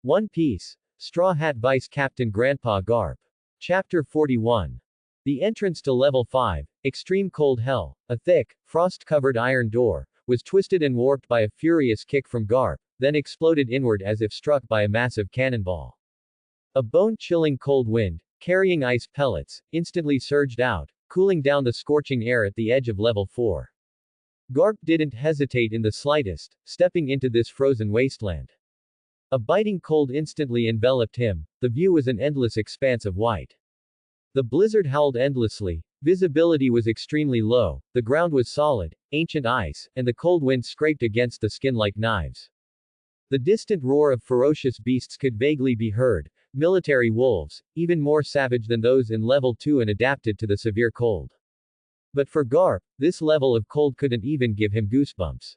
One Piece. Straw Hat Vice Captain Grandpa Garp. Chapter 41. The entrance to Level 5, Extreme Cold Hell, a thick, frost-covered iron door, was twisted and warped by a furious kick from Garp, then exploded inward as if struck by a massive cannonball. A bone-chilling cold wind, carrying ice pellets, instantly surged out, cooling down the scorching air at the edge of Level 4. Garp didn't hesitate in the slightest, stepping into this frozen wasteland. A biting cold instantly enveloped him. The view was an endless expanse of white. The blizzard howled endlessly, visibility was extremely low, the ground was solid, ancient ice, and the cold wind scraped against the skin like knives. The distant roar of ferocious beasts could vaguely be heard, military wolves, even more savage than those in Level 2 and adapted to the severe cold. But for Garp, this level of cold couldn't even give him goosebumps.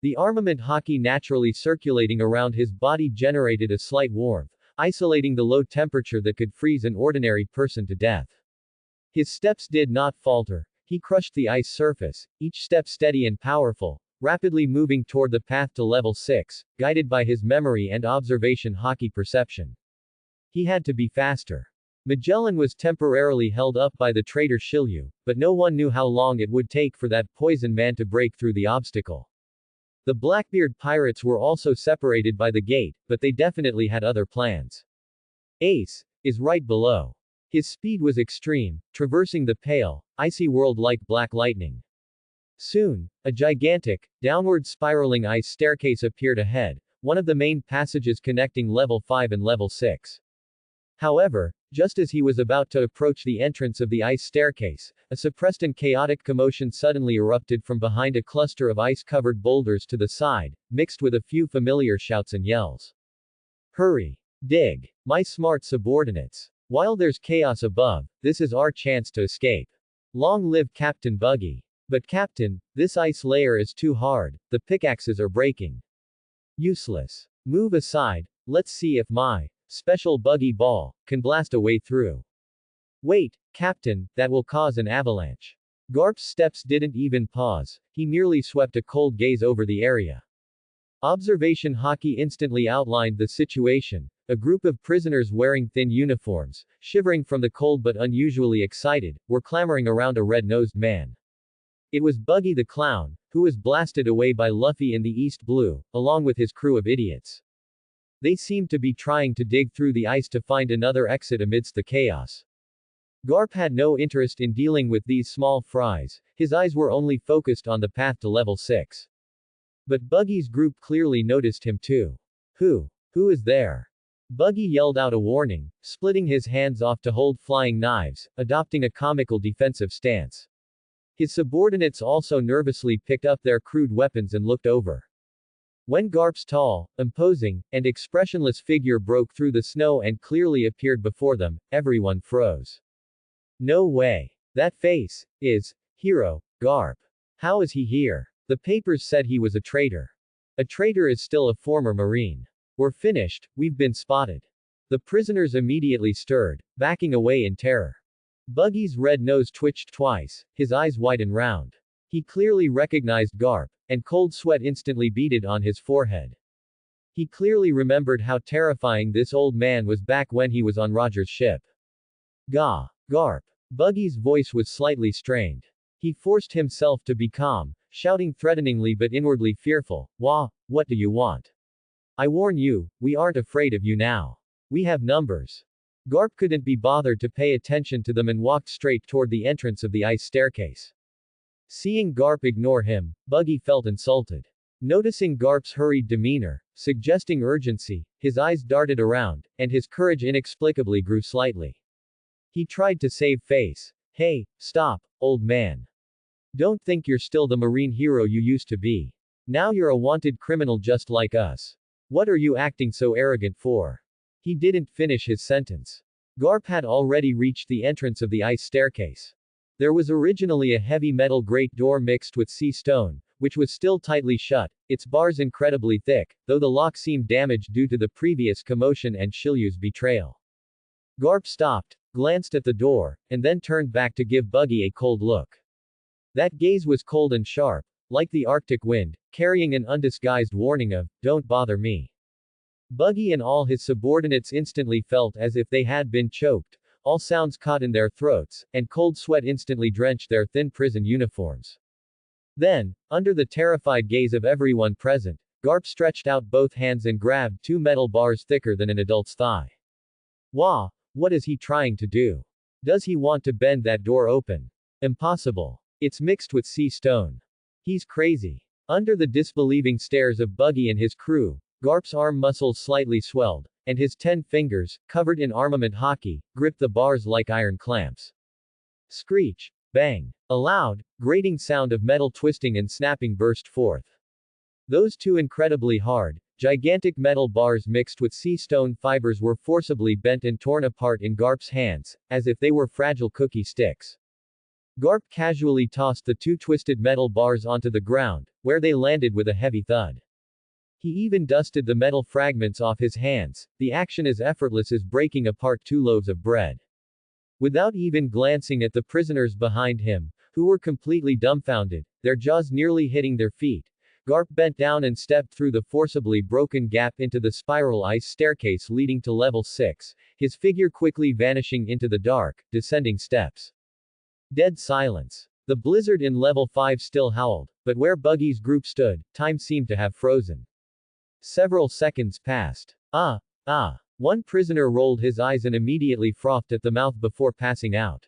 The armament hockey naturally circulating around his body generated a slight warmth, isolating the low temperature that could freeze an ordinary person to death. His steps did not falter. He crushed the ice surface, each step steady and powerful, rapidly moving toward the path to Level 6, guided by his memory and observation hockey perception. He had to be faster. Magellan was temporarily held up by the traitor Shiryu, but no one knew how long it would take for that poison man to break through the obstacle. The Blackbeard pirates were also separated by the gate, but they definitely had other plans. Ace is right below. His speed was extreme, traversing the pale, icy world like black lightning. Soon, a gigantic, downward spiraling ice staircase appeared ahead, one of the main passages connecting Level 5 and Level 6. However, just as he was about to approach the entrance of the ice staircase, a suppressed and chaotic commotion suddenly erupted from behind a cluster of ice-covered boulders to the side, mixed with a few familiar shouts and yells. Hurry! Dig! My smart subordinates! While there's chaos above, this is our chance to escape. Long live Captain Buggy! But Captain, this ice layer is too hard, the pickaxes are breaking. Useless. Move aside, let's see if my special buggy ball can blast a way through. Wait, Captain, that will cause an avalanche. Garp's steps didn't even pause, he merely swept a cold gaze over the area. Observation hockey instantly outlined the situation. A group of prisoners wearing thin uniforms, shivering from the cold but unusually excited, were clamoring around a red-nosed man. It was Buggy the Clown, who was blasted away by Luffy in the East Blue, along with his crew of idiots. They seemed to be trying to dig through the ice to find another exit amidst the chaos. Garp had no interest in dealing with these small fries, his eyes were only focused on the path to Level 6. But Buggy's group clearly noticed him too. Who is there? Buggy yelled out a warning, splitting his hands off to hold flying knives, adopting a comical defensive stance. His subordinates also nervously picked up their crude weapons and looked over. When Garp's tall, imposing, and expressionless figure broke through the snow and clearly appeared before them, everyone froze. No way. That face is Hero Garp. How is he here? The papers said he was a traitor. A traitor is still a former Marine. We're finished, we've been spotted. The prisoners immediately stirred, backing away in terror. Buggy's red nose twitched twice, his eyes wide and round. He clearly recognized Garp, and cold sweat instantly beaded on his forehead. He clearly remembered how terrifying this old man was back when he was on Roger's ship. Garp. Buggy's voice was slightly strained. He forced himself to be calm, shouting threateningly but inwardly fearful, what do you want? I warn you, we aren't afraid of you now. We have numbers. Garp couldn't be bothered to pay attention to them and walked straight toward the entrance of the ice staircase. Seeing Garp ignore him, Buggy felt insulted. Noticing Garp's hurried demeanor, suggesting urgency, his eyes darted around, and his courage inexplicably grew slightly. He tried to save face. Hey, stop, old man. Don't think you're still the Marine hero you used to be. Now you're a wanted criminal just like us. What are you acting so arrogant for? He didn't finish his sentence. Garp had already reached the entrance of the ice staircase. There was originally a heavy metal grate door mixed with sea stone, which was still tightly shut, its bars incredibly thick, though the lock seemed damaged due to the previous commotion and Shiryu's betrayal. Garp stopped, glanced at the door, and then turned back to give Buggy a cold look. That gaze was cold and sharp, like the Arctic wind, carrying an undisguised warning of, "Don't bother me." Buggy and all his subordinates instantly felt as if they had been choked, all sounds caught in their throats, and cold sweat instantly drenched their thin prison uniforms. Then, under the terrified gaze of everyone present, Garp stretched out both hands and grabbed two metal bars thicker than an adult's thigh. Wah! What is he trying to do? Does he want to bend that door open? Impossible. It's mixed with sea stone. He's crazy. Under the disbelieving stares of Buggy and his crew, Garp's arm muscles slightly swelled, and his 10 fingers, covered in armament hockey, gripped the bars like iron clamps. Screech! Bang! A loud, grating sound of metal twisting and snapping burst forth. Those two incredibly hard, gigantic metal bars mixed with sea stone fibers were forcibly bent and torn apart in Garp's hands, as if they were fragile cookie sticks. Garp casually tossed the two twisted metal bars onto the ground, where they landed with a heavy thud. He even dusted the metal fragments off his hands, the action as effortless as breaking apart two loaves of bread. Without even glancing at the prisoners behind him, who were completely dumbfounded, their jaws nearly hitting their feet, Garp bent down and stepped through the forcibly broken gap into the spiral ice staircase leading to level 6, his figure quickly vanishing into the dark, descending steps. Dead silence. The blizzard in level 5 still howled, but where Buggy's group stood, time seemed to have frozen. Several seconds passed. One prisoner rolled his eyes and immediately frothed at the mouth before passing out.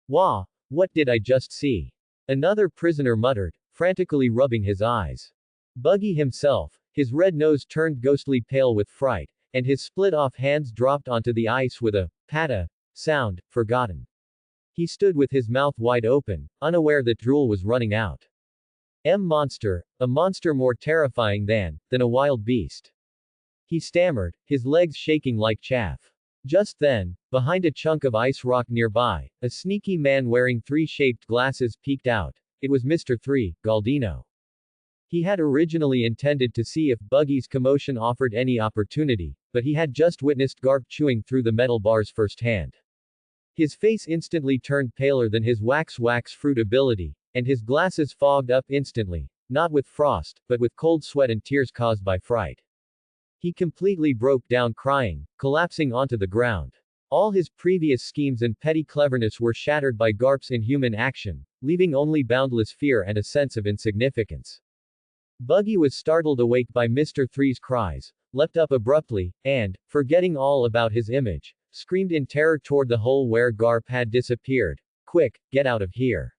Wah! What did I just see? Another prisoner muttered, frantically rubbing his eyes. Buggy himself, his red nose turned ghostly pale with fright, and his split-off hands dropped onto the ice with a patta sound, forgotten. He stood with his mouth wide open, unaware that drool was running out. Monster, a monster more terrifying than a wild beast. He stammered, his legs shaking like chaff. Just then, behind a chunk of ice rock nearby, a sneaky man wearing 3-shaped glasses peeked out. It was Mr. 3, Galdino. He had originally intended to see if Buggy's commotion offered any opportunity, but he had just witnessed Garp chewing through the metal bars firsthand. His face instantly turned paler than his wax fruit ability, and his glasses fogged up instantly, not with frost, but with cold sweat and tears caused by fright. He completely broke down crying, collapsing onto the ground. All his previous schemes and petty cleverness were shattered by Garp's inhuman action, leaving only boundless fear and a sense of insignificance. Buggy was startled awake by Mr. 3's cries, leapt up abruptly, and, forgetting all about his image, screamed in terror toward the hole where Garp had disappeared. Quick, get out of here.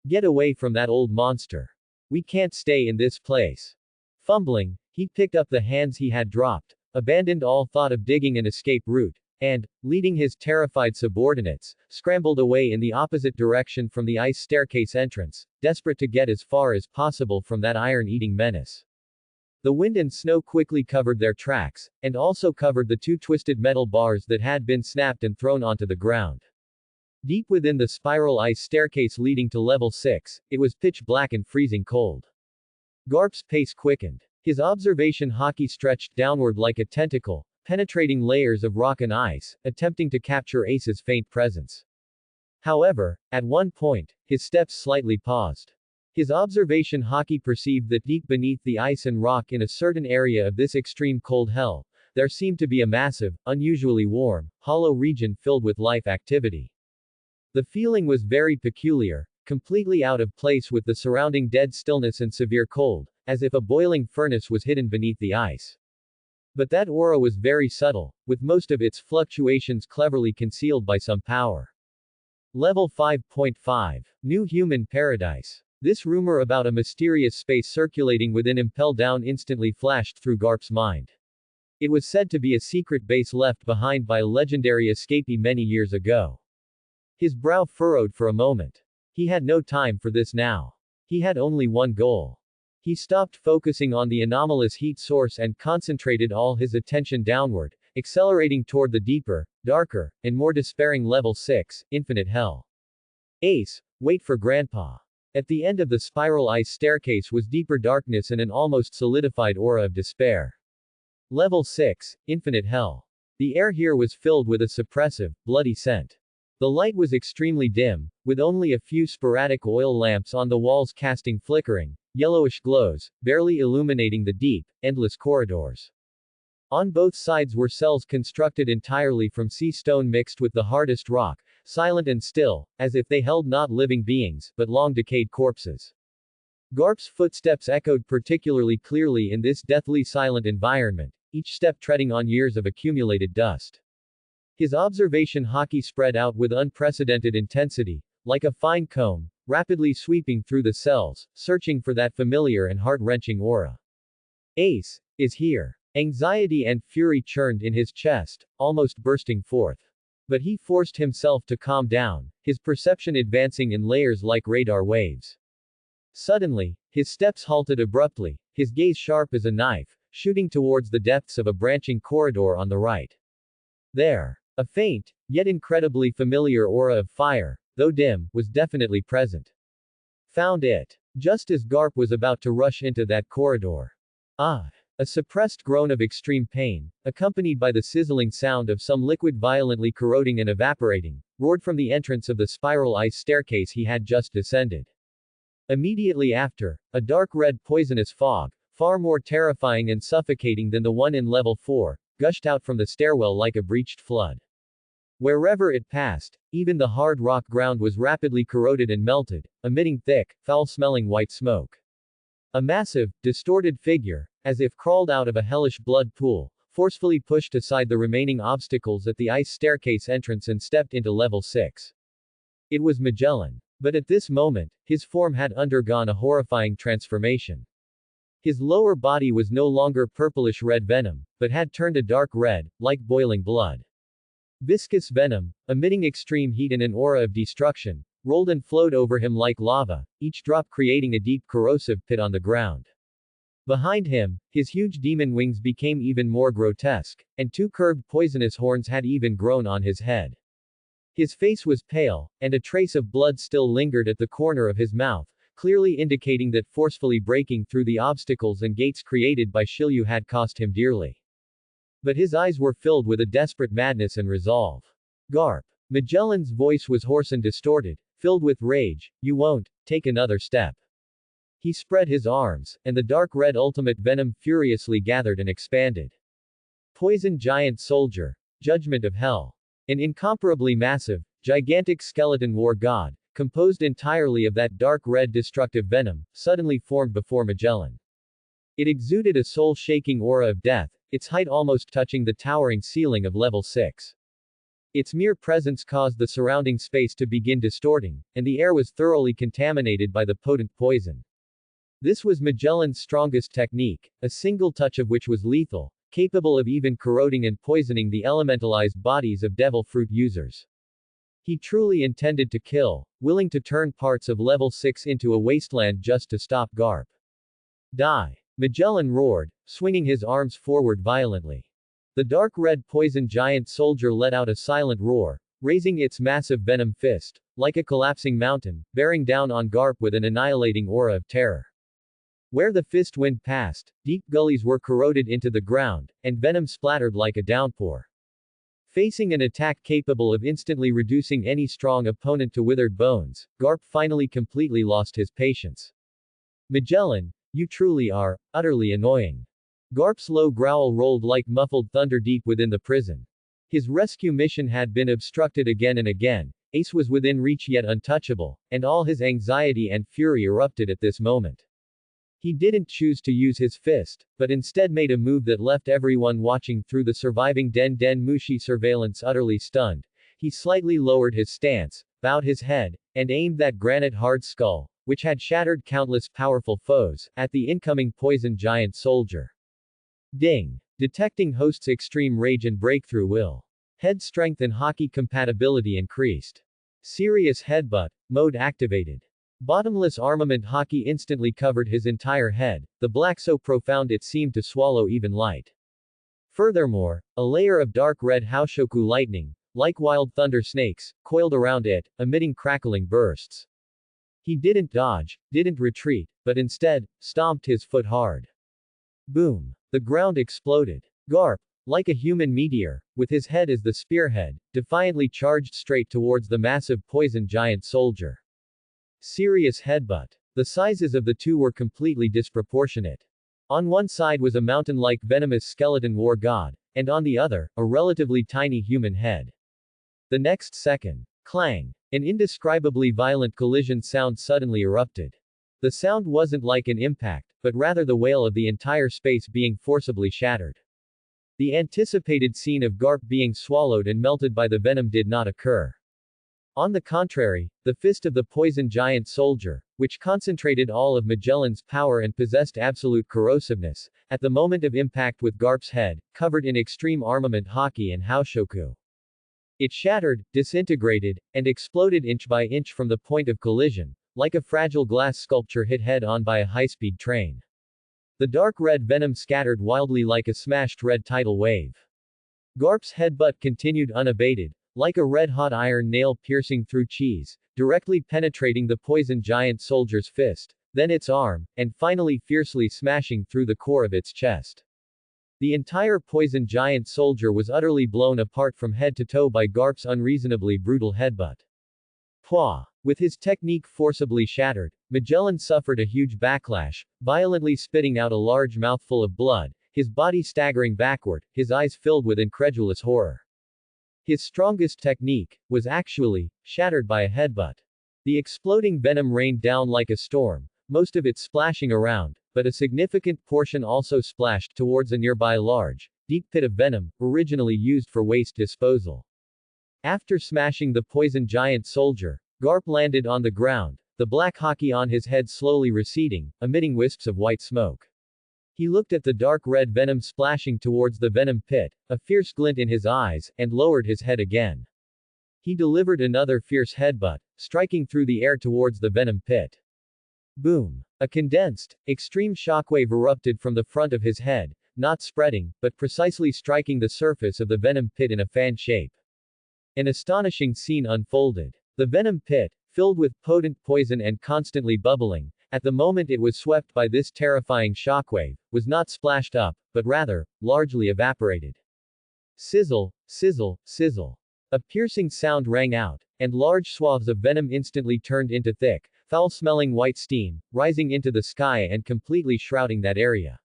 Get away from that old monster. We can't stay in this place. Fumbling, he picked up the hands he had dropped, abandoned all thought of digging an escape route, and, leading his terrified subordinates, scrambled away in the opposite direction from the ice staircase entrance, desperate to get as far as possible from that iron-eating menace. The wind and snow quickly covered their tracks, and also covered the two twisted metal bars that had been snapped and thrown onto the ground. Deep within the spiral ice staircase leading to level 6, it was pitch black and freezing cold. Garp's pace quickened. His observation hockey stretched downward like a tentacle, penetrating layers of rock and ice, attempting to capture Ace's faint presence. However, at one point, his steps slightly paused. His observation hockey perceived that deep beneath the ice and rock in a certain area of this extreme cold hell, there seemed to be a massive, unusually warm, hollow region filled with life activity. The feeling was very peculiar, completely out of place with the surrounding dead stillness and severe cold, as if a boiling furnace was hidden beneath the ice. But that aura was very subtle, with most of its fluctuations cleverly concealed by some power. Level 5.5. New Human Paradise. This rumor about a mysterious space circulating within Impel Down instantly flashed through Garp's mind. It was said to be a secret base left behind by a legendary escapee many years ago. His brow furrowed for a moment. He had no time for this now. He had only one goal. He stopped focusing on the anomalous heat source and concentrated all his attention downward, accelerating toward the deeper, darker, and more despairing level 6, infinite hell. Ace, wait for Grandpa. At the end of the spiral ice staircase was deeper darkness and an almost solidified aura of despair. Level 6, infinite hell. The air here was filled with a suppressive, bloody scent. The light was extremely dim, with only a few sporadic oil lamps on the walls casting flickering, yellowish glows, barely illuminating the deep, endless corridors. On both sides were cells constructed entirely from sea stone mixed with the hardest rock, silent and still, as if they held not living beings, but long decayed corpses. Garp's footsteps echoed particularly clearly in this deathly silent environment, each step treading on years of accumulated dust. His observation hockey spread out with unprecedented intensity, like a fine comb, rapidly sweeping through the cells, searching for that familiar and heart-wrenching aura. Ace is here. Anxiety and fury churned in his chest, almost bursting forth. But he forced himself to calm down, his perception advancing in layers like radar waves. Suddenly, his steps halted abruptly, his gaze sharp as a knife, shooting towards the depths of a branching corridor on the right. There, a faint, yet incredibly familiar aura of fire, though dim, was definitely present. Found it. Just as Garp was about to rush into that corridor. Ah! A suppressed groan of extreme pain, accompanied by the sizzling sound of some liquid violently corroding and evaporating, roared from the entrance of the spiral ice staircase he had just descended. Immediately after, a dark red poisonous fog, far more terrifying and suffocating than the one in level 4, gushed out from the stairwell like a breached flood. Wherever it passed, even the hard rock ground was rapidly corroded and melted, emitting thick, foul-smelling white smoke. A massive, distorted figure, as if crawled out of a hellish blood pool, forcefully pushed aside the remaining obstacles at the ice staircase entrance and stepped into level 6. It was Magellan. But at this moment, his form had undergone a horrifying transformation. His lower body was no longer purplish red venom, but had turned a dark red, like boiling blood. Viscous venom, emitting extreme heat and an aura of destruction, rolled and flowed over him like lava, each drop creating a deep corrosive pit on the ground. Behind him, his huge demon wings became even more grotesque, and 2 curved poisonous horns had even grown on his head. His face was pale, and a trace of blood still lingered at the corner of his mouth, clearly indicating that forcefully breaking through the obstacles and gates created by Shilyu had cost him dearly. But his eyes were filled with a desperate madness and resolve. Garp. Magellan's voice was hoarse and distorted, filled with rage. You won't take another step. He spread his arms, and the dark red ultimate venom furiously gathered and expanded. Poison giant soldier. Judgment of hell. An incomparably massive, gigantic skeleton war god, composed entirely of that dark red destructive venom, suddenly formed before Magellan. It exuded a soul-shaking aura of death, its height almost touching the towering ceiling of level 6. Its mere presence caused the surrounding space to begin distorting, and the air was thoroughly contaminated by the potent poison. This was Magellan's strongest technique, a single touch of which was lethal, capable of even corroding and poisoning the elementalized bodies of devil fruit users. He truly intended to kill, willing to turn parts of level 6 into a wasteland just to stop Garp. Die! Magellan roared, swinging his arms forward violently. The dark red poison giant soldier let out a silent roar, raising its massive venom fist, like a collapsing mountain, bearing down on Garp with an annihilating aura of terror. Where the fist wind passed, deep gullies were corroded into the ground, and venom splattered like a downpour. Facing an attack capable of instantly reducing any strong opponent to withered bones, Garp finally completely lost his patience. Magellan, you truly are utterly annoying. Garp's low growl rolled like muffled thunder deep within the prison. His rescue mission had been obstructed again and again, Ace was within reach yet untouchable, and all his anxiety and fury erupted at this moment. He didn't choose to use his fist, but instead made a move that left everyone watching through the surviving Den Den Mushi surveillance utterly stunned. He slightly lowered his stance, bowed his head, and aimed that granite-hard skull, which had shattered countless powerful foes, at the incoming poison giant soldier. Ding! Detecting host's extreme rage and breakthrough will. Head strength and hockey compatibility increased. Serious headbutt, mode activated. Bottomless armament hockey instantly covered his entire head, the black so profound it seemed to swallow even light. Furthermore, a layer of dark red Haoshoku lightning, like wild thunder snakes, coiled around it, emitting crackling bursts. He didn't dodge, didn't retreat, but instead, stomped his foot hard. Boom! The ground exploded. Garp, like a human meteor, with his head as the spearhead, defiantly charged straight towards the massive poison giant soldier. Serious headbutt. The sizes of the two were completely disproportionate. On one side was a mountain-like venomous skeleton war god, and on the other, a relatively tiny human head. The next second, clang! An indescribably violent collision sound suddenly erupted. The sound wasn't like an impact, but rather the wail of the entire space being forcibly shattered. The anticipated scene of Garp being swallowed and melted by the venom did not occur. On the contrary, the fist of the poison giant soldier, which concentrated all of Magellan's power and possessed absolute corrosiveness, at the moment of impact with Garp's head, covered in extreme armament haki and haoshoku. It shattered, disintegrated, and exploded inch by inch from the point of collision, like a fragile glass sculpture hit head-on by a high-speed train. The dark red venom scattered wildly like a smashed red tidal wave. Garp's headbutt continued unabated, like a red-hot iron nail piercing through cheese, directly penetrating the poison giant soldier's fist, then its arm, and finally fiercely smashing through the core of its chest. The entire poison giant soldier was utterly blown apart from head to toe by Garp's unreasonably brutal headbutt. Pwah! With his technique forcibly shattered, Magellan suffered a huge backlash, violently spitting out a large mouthful of blood, his body staggering backward, his eyes filled with incredulous horror. His strongest technique was actually shattered by a headbutt. The exploding venom rained down like a storm, most of it splashing around, but a significant portion also splashed towards a nearby large, deep pit of venom, originally used for waste disposal. After smashing the poison giant soldier, Garp landed on the ground, the black haki on his head slowly receding, emitting wisps of white smoke. He looked at the dark red venom splashing towards the venom pit, a fierce glint in his eyes, and lowered his head again. He delivered another fierce headbutt, striking through the air towards the venom pit. Boom! A condensed, extreme shockwave erupted from the front of his head, not spreading, but precisely striking the surface of the venom pit in a fan shape. An astonishing scene unfolded. The venom pit, filled with potent poison and constantly bubbling, at the moment it was swept by this terrifying shockwave, was not splashed up, but rather, largely evaporated. Sizzle, sizzle, sizzle. A piercing sound rang out, and large swaths of venom instantly turned into thick, foul-smelling white steam, rising into the sky and completely shrouding that area.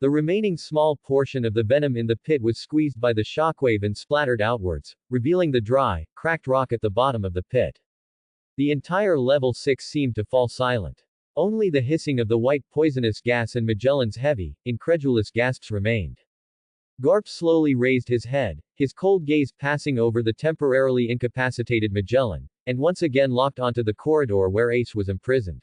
The remaining small portion of the venom in the pit was squeezed by the shockwave and splattered outwards, revealing the dry, cracked rock at the bottom of the pit. The entire level 6 seemed to fall silent. Only the hissing of the white poisonous gas and Magellan's heavy, incredulous gasps remained. Garp slowly raised his head, his cold gaze passing over the temporarily incapacitated Magellan, and once again locked onto the corridor where Ace was imprisoned.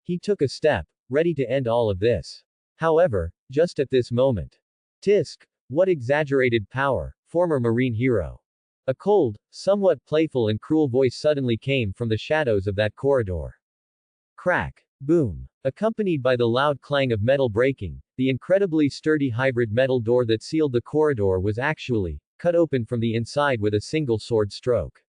He took a step, ready to end all of this. However, just at this moment. Tisk! What exaggerated power, former Marine hero. A cold, somewhat playful and cruel voice suddenly came from the shadows of that corridor. Crack! Boom! Accompanied by the loud clang of metal breaking, the incredibly sturdy hybrid metal door that sealed the corridor was actually cut open from the inside with a single sword stroke.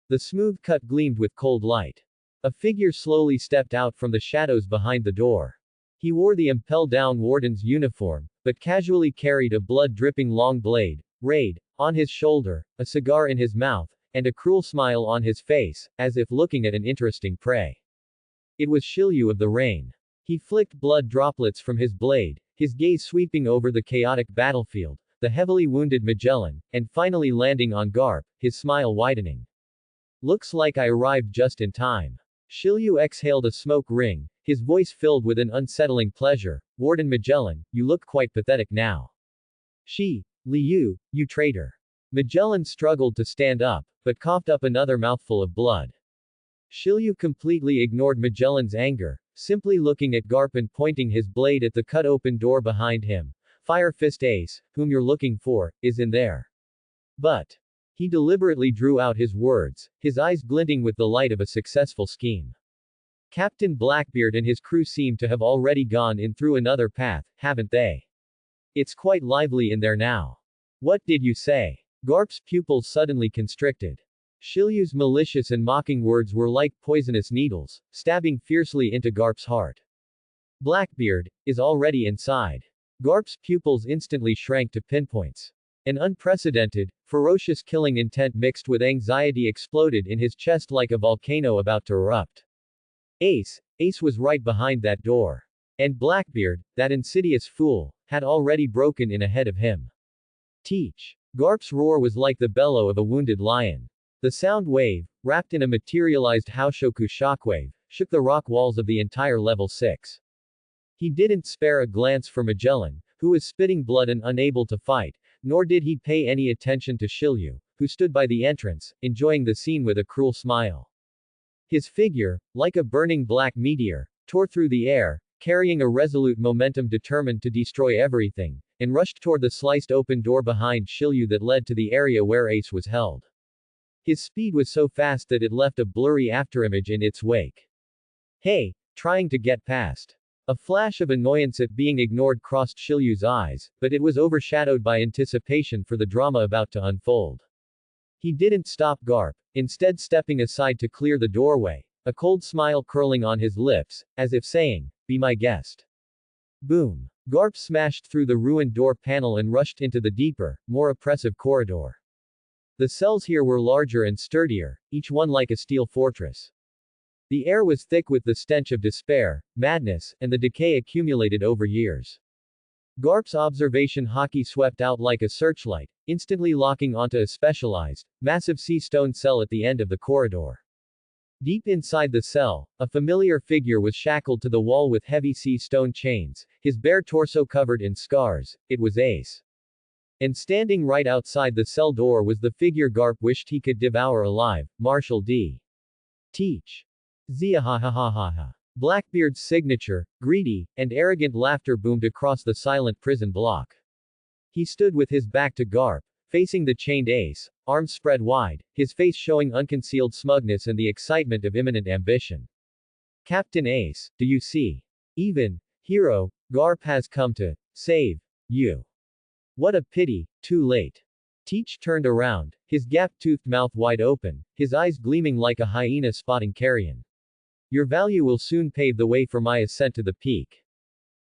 The smooth cut gleamed with cold light. A figure slowly stepped out from the shadows behind the door. He wore the impel-down warden's uniform, but casually carried a blood-dripping long blade, raid, on his shoulder, a cigar in his mouth, and a cruel smile on his face, as if looking at an interesting prey. It was Shilyu of the Rain. He flicked blood droplets from his blade, his gaze sweeping over the chaotic battlefield, the heavily wounded Magellan, and finally landing on Garp, his smile widening. Looks like I arrived just in time. Shilyu exhaled a smoke ring, his voice filled with an unsettling pleasure. Warden Magellan, you look quite pathetic now. Liu, you traitor. Magellan struggled to stand up, but coughed up another mouthful of blood. Shilyu completely ignored Magellan's anger, simply looking at Garp and pointing his blade at the cut-open door behind him. Fire Fist Ace, whom you're looking for, is in there. But. He deliberately drew out his words, his eyes glinting with the light of a successful scheme. Captain Blackbeard and his crew seem to have already gone in through another path, haven't they? It's quite lively in there now. What did you say? Garp's pupils suddenly constricted. Shilyu's malicious and mocking words were like poisonous needles, stabbing fiercely into Garp's heart. Blackbeard is already inside. Garp's pupils instantly shrank to pinpoints. An unprecedented, ferocious killing intent mixed with anxiety exploded in his chest like a volcano about to erupt. Ace was right behind that door. And Blackbeard, that insidious fool, had already broken in ahead of him. Teach. Garp's roar was like the bellow of a wounded lion. The sound wave, wrapped in a materialized Haoshoku shockwave, shook the rock walls of the entire level 6. He didn't spare a glance for Magellan, who was spitting blood and unable to fight, nor did he pay any attention to Shilyu, who stood by the entrance, enjoying the scene with a cruel smile. His figure, like a burning black meteor, tore through the air, carrying a resolute momentum determined to destroy everything, and rushed toward the sliced open door behind Shilyu that led to the area where Ace was held. His speed was so fast that it left a blurry afterimage in its wake. Hey, trying to get past. A flash of annoyance at being ignored crossed Shilyu's eyes, but it was overshadowed by anticipation for the drama about to unfold. He didn't stop Garp, instead stepping aside to clear the doorway, a cold smile curling on his lips, as if saying, "Be my guest." Boom. Garp smashed through the ruined door panel and rushed into the deeper, more oppressive corridor. The cells here were larger and sturdier, each one like a steel fortress. The air was thick with the stench of despair, madness, and the decay accumulated over years. Garp's observation hockey swept out like a searchlight, instantly locking onto a specialized, massive sea-stone cell at the end of the corridor. Deep inside the cell, a familiar figure was shackled to the wall with heavy sea-stone chains, his bare torso covered in scars. It was Ace. And standing right outside the cell door was the figure Garp wished he could devour alive, Marshal D. Teach. Ziahahahaha. Blackbeard's signature, greedy, and arrogant laughter boomed across the silent prison block. He stood with his back to Garp, facing the chained Ace, arms spread wide, his face showing unconcealed smugness and the excitement of imminent ambition. "Captain Ace, do you see? Even, hero, Garp has come to save you. What a pity, too late." Teach turned around, his gap-toothed mouth wide open, his eyes gleaming like a hyena spotting carrion. "Your value will soon pave the way for my ascent to the peak."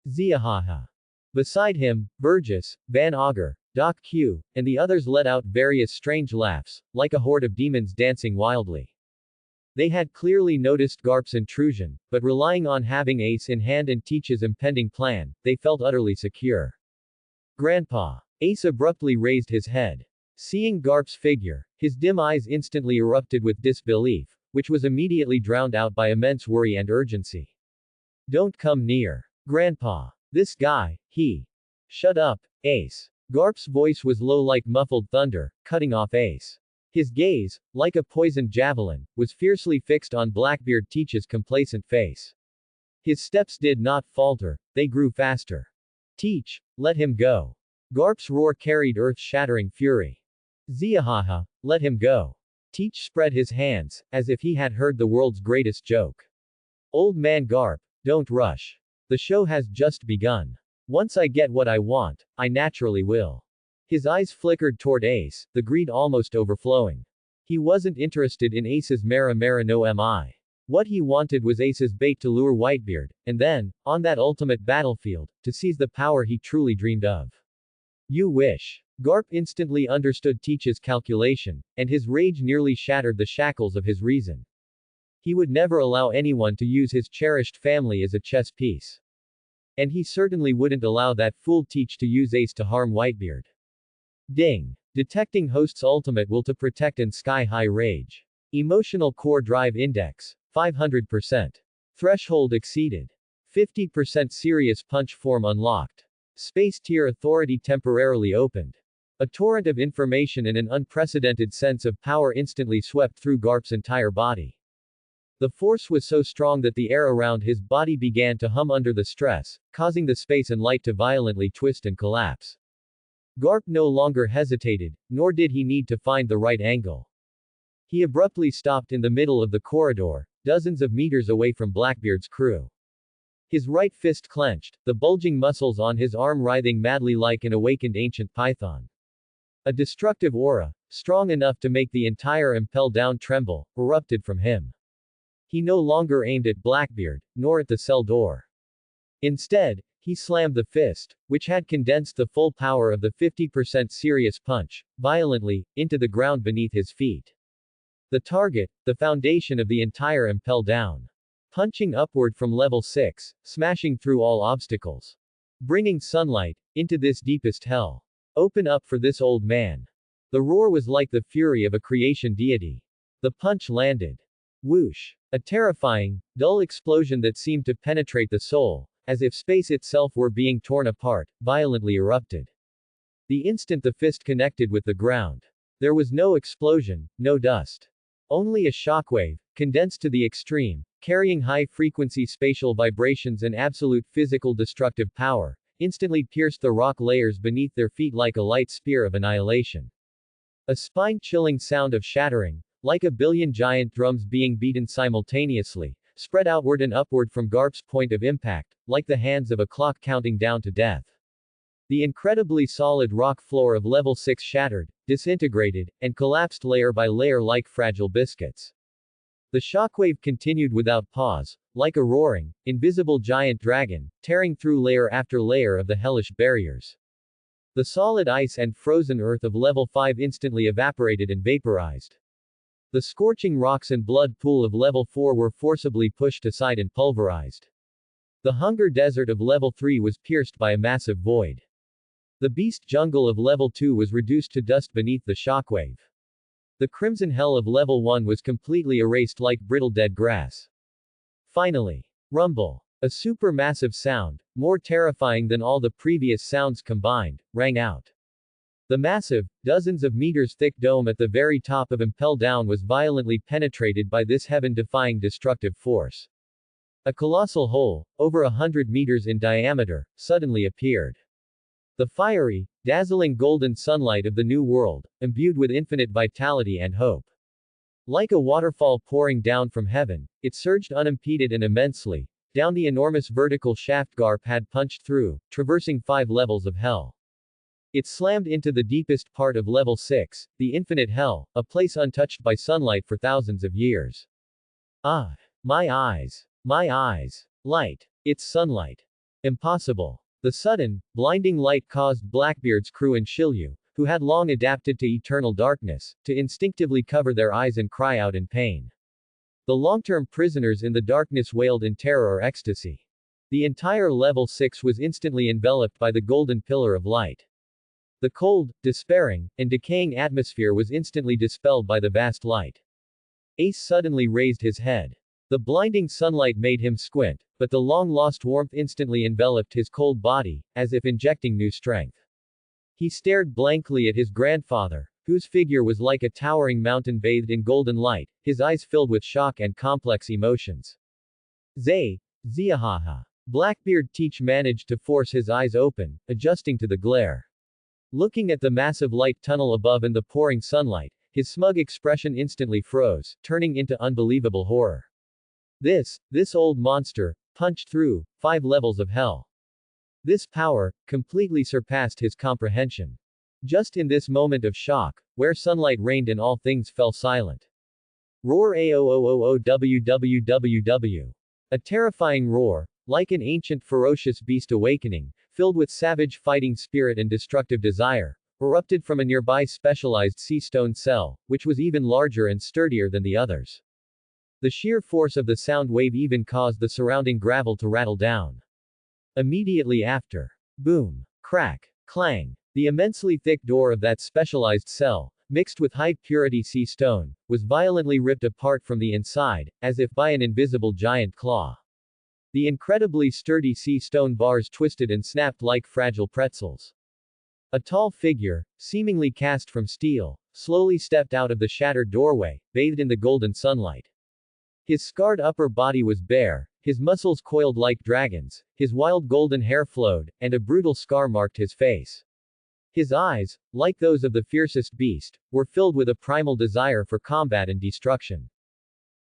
Ziahaha. Beside him, Burgess, Van Augur, Doc Q, and the others let out various strange laughs, like a horde of demons dancing wildly. They had clearly noticed Garp's intrusion, but relying on having Ace in hand and Teach's impending plan, they felt utterly secure. "Grandpa." Ace abruptly raised his head. Seeing Garp's figure, his dim eyes instantly erupted with disbelief, which was immediately drowned out by immense worry and urgency. "Don't come near. Grandpa. This guy, he." "Shut up, Ace." Garp's voice was low like muffled thunder, cutting off Ace. His gaze, like a poisoned javelin, was fiercely fixed on Blackbeard Teach's complacent face. His steps did not falter, they grew faster. "Teach, let him go." Garp's roar carried earth-shattering fury. "Ziahaha, let him go." Teach spread his hands, as if he had heard the world's greatest joke. "Old man Garp, don't rush. The show has just begun. Once I get what I want, I naturally will." His eyes flickered toward Ace, the greed almost overflowing. He wasn't interested in Ace's Mara no mi. What he wanted was Ace's bait to lure Whitebeard, and then, on that ultimate battlefield, to seize the power he truly dreamed of. "You wish." Garp instantly understood Teach's calculation, and his rage nearly shattered the shackles of his reason. He would never allow anyone to use his cherished family as a chess piece. And he certainly wouldn't allow that fool Teach to use Ace to harm Whitebeard. Ding. Detecting host's ultimate will to protect and sky-high rage. Emotional core drive index. 500%. Threshold exceeded. 50% serious punch form unlocked. Space tier authority temporarily opened. A torrent of information and an unprecedented sense of power instantly swept through Garp's entire body. The force was so strong that the air around his body began to hum under the stress, causing the space and light to violently twist and collapse. Garp no longer hesitated, nor did he need to find the right angle. He abruptly stopped in the middle of the corridor, dozens of meters away from Blackbeard's crew. His right fist clenched, the bulging muscles on his arm writhing madly like an awakened ancient python. A destructive aura, strong enough to make the entire Impel Down tremble, erupted from him. He no longer aimed at Blackbeard, nor at the cell door. Instead, he slammed the fist, which had condensed the full power of the 50% serious punch, violently, into the ground beneath his feet. The target, the foundation of the entire Impel Down punching upward from level 6, smashing through all obstacles. Bringing sunlight into this deepest hell. Open up for this old man. The roar was like the fury of a creation deity. The punch landed. Whoosh. A terrifying, dull explosion that seemed to penetrate the soul, as if space itself were being torn apart, violently erupted. The instant the fist connected with the ground. There was no explosion, no dust. Only a shockwave, condensed to the extreme, carrying high-frequency spatial vibrations and absolute physical destructive power, instantly pierced the rock layers beneath their feet like a light spear of annihilation. A spine-chilling sound of shattering, like a billion giant drums being beaten simultaneously, spread outward and upward from Garp's point of impact, like the hands of a clock counting down to death. The incredibly solid rock floor of level 6 shattered, disintegrated, and collapsed layer by layer like fragile biscuits. The shockwave continued without pause, like a roaring, invisible giant dragon, tearing through layer after layer of the hellish barriers. The solid ice and frozen earth of level 5 instantly evaporated and vaporized. The scorching rocks and blood pool of level 4 were forcibly pushed aside and pulverized. The hunger desert of level 3 was pierced by a massive void. The beast jungle of level 2 was reduced to dust beneath the shockwave. The crimson hell of level 1 was completely erased like brittle dead grass. Finally. Rumble. A supermassive sound, more terrifying than all the previous sounds combined, rang out. The massive, dozens of meters thick dome at the very top of Impel Down was violently penetrated by this heaven-defying destructive force. A colossal hole, over 100 meters in diameter, suddenly appeared. The fiery, dazzling golden sunlight of the new world, imbued with infinite vitality and hope. Like a waterfall pouring down from heaven, it surged unimpeded and immensely, down the enormous vertical shaft Garp had punched through, traversing 5 levels of hell. It slammed into the deepest part of level 6, the infinite hell, a place untouched by sunlight for thousands of years. Ah! My eyes! My eyes! Light! It's sunlight! Impossible! The sudden, blinding light caused Blackbeard's crew and Shilyu, who had long adapted to eternal darkness, to instinctively cover their eyes and cry out in pain. The long-term prisoners in the darkness wailed in terror or ecstasy. The entire level 6 was instantly enveloped by the golden pillar of light. The cold, despairing, and decaying atmosphere was instantly dispelled by the vast light. Ace suddenly raised his head. The blinding sunlight made him squint, but the long-lost warmth instantly enveloped his cold body, as if injecting new strength. He stared blankly at his grandfather, whose figure was like a towering mountain bathed in golden light, his eyes filled with shock and complex emotions. Ziahaha. Blackbeard Teach managed to force his eyes open, adjusting to the glare. Looking at the massive light tunnel above and the pouring sunlight, his smug expression instantly froze, turning into unbelievable horror. This old monster, punched through 5 levels of hell. This power, completely surpassed his comprehension. Just in this moment of shock, where sunlight reigned and all things fell silent. Roar AOOOOWWWW. A terrifying roar, like an ancient ferocious beast awakening, filled with savage fighting spirit and destructive desire, erupted from a nearby specialized sea stone cell, which was even larger and sturdier than the others. The sheer force of the sound wave even caused the surrounding gravel to rattle down. Immediately after. Boom. Crack. Clang. The immensely thick door of that specialized cell, mixed with high-purity sea stone, was violently ripped apart from the inside, as if by an invisible giant claw. The incredibly sturdy sea stone bars twisted and snapped like fragile pretzels. A tall figure, seemingly cast from steel, slowly stepped out of the shattered doorway, bathed in the golden sunlight. His scarred upper body was bare, his muscles coiled like dragons, his wild golden hair flowed, and a brutal scar marked his face. His eyes, like those of the fiercest beast, were filled with a primal desire for combat and destruction.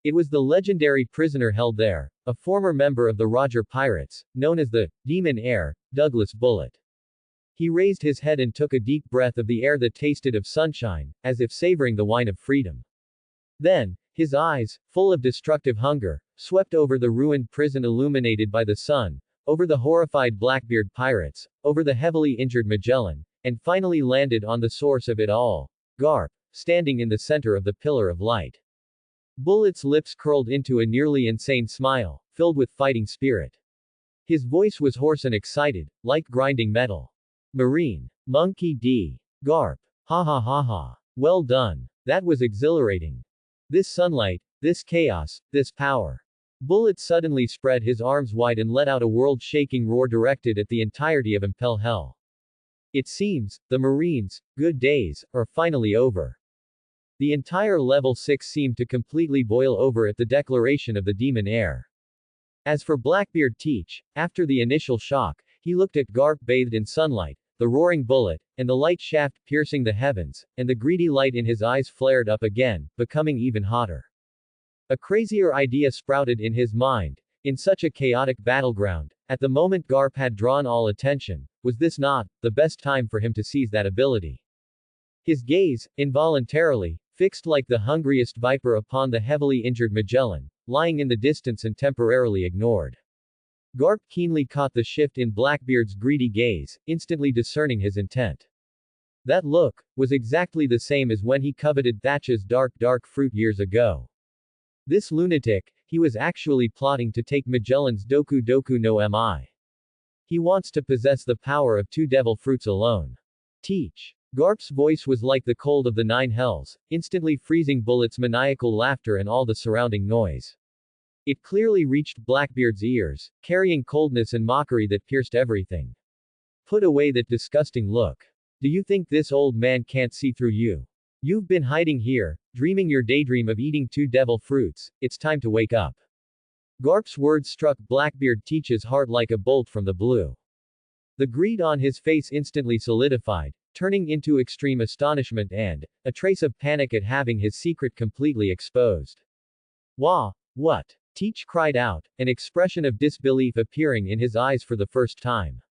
It was the legendary prisoner held there, a former member of the Roger Pirates, known as the Demon Heir, Douglas Bullet. He raised his head and took a deep breath of the air that tasted of sunshine, as if savoring the wine of freedom. Then, his eyes, full of destructive hunger, swept over the ruined prison illuminated by the sun, over the horrified Blackbeard pirates, over the heavily injured Magellan, and finally landed on the source of it all, Garp, standing in the center of the pillar of light. Bullet's lips curled into a nearly insane smile, filled with fighting spirit. His voice was hoarse and excited, like grinding metal. Marine. Monkey D. Garp. Ha ha ha ha. Well done. That was exhilarating. This sunlight, this chaos, this power. Bullet suddenly spread his arms wide and let out a world-shaking roar directed at the entirety of Impel Hell. It seems, the Marines' good days are finally over. The entire level 6 seemed to completely boil over at the declaration of the demon heir. As for Blackbeard Teach, after the initial shock, he looked at Garp bathed in sunlight, the roaring bullet, and the light shaft piercing the heavens, and the greedy light in his eyes flared up again, becoming even hotter. A crazier idea sprouted in his mind. In such a chaotic battleground, at the moment Garp had drawn all attention, was this not the best time for him to seize that ability? His gaze, involuntarily, fixed like the hungriest viper upon the heavily injured Magellan, lying in the distance and temporarily ignored. Garp keenly caught the shift in Blackbeard's greedy gaze, instantly discerning his intent. That look was exactly the same as when he coveted Thatch's dark fruit years ago. This lunatic, he was actually plotting to take Magellan's Doku Doku no Mi. He wants to possess the power of 2 devil fruits alone. Teach. Garp's voice was like the cold of the 9 hells, instantly freezing Bullet's maniacal laughter and all the surrounding noise. It clearly reached Blackbeard's ears, carrying coldness and mockery that pierced everything. Put away that disgusting look. Do you think this old man can't see through you? You've been hiding here, dreaming your daydream of eating 2 devil fruits, it's time to wake up. Garp's words struck Blackbeard Teach's heart like a bolt from the blue. The greed on his face instantly solidified, turning into extreme astonishment and a trace of panic at having his secret completely exposed. Wah! What? Teach cried out, an expression of disbelief appearing in his eyes for the first time.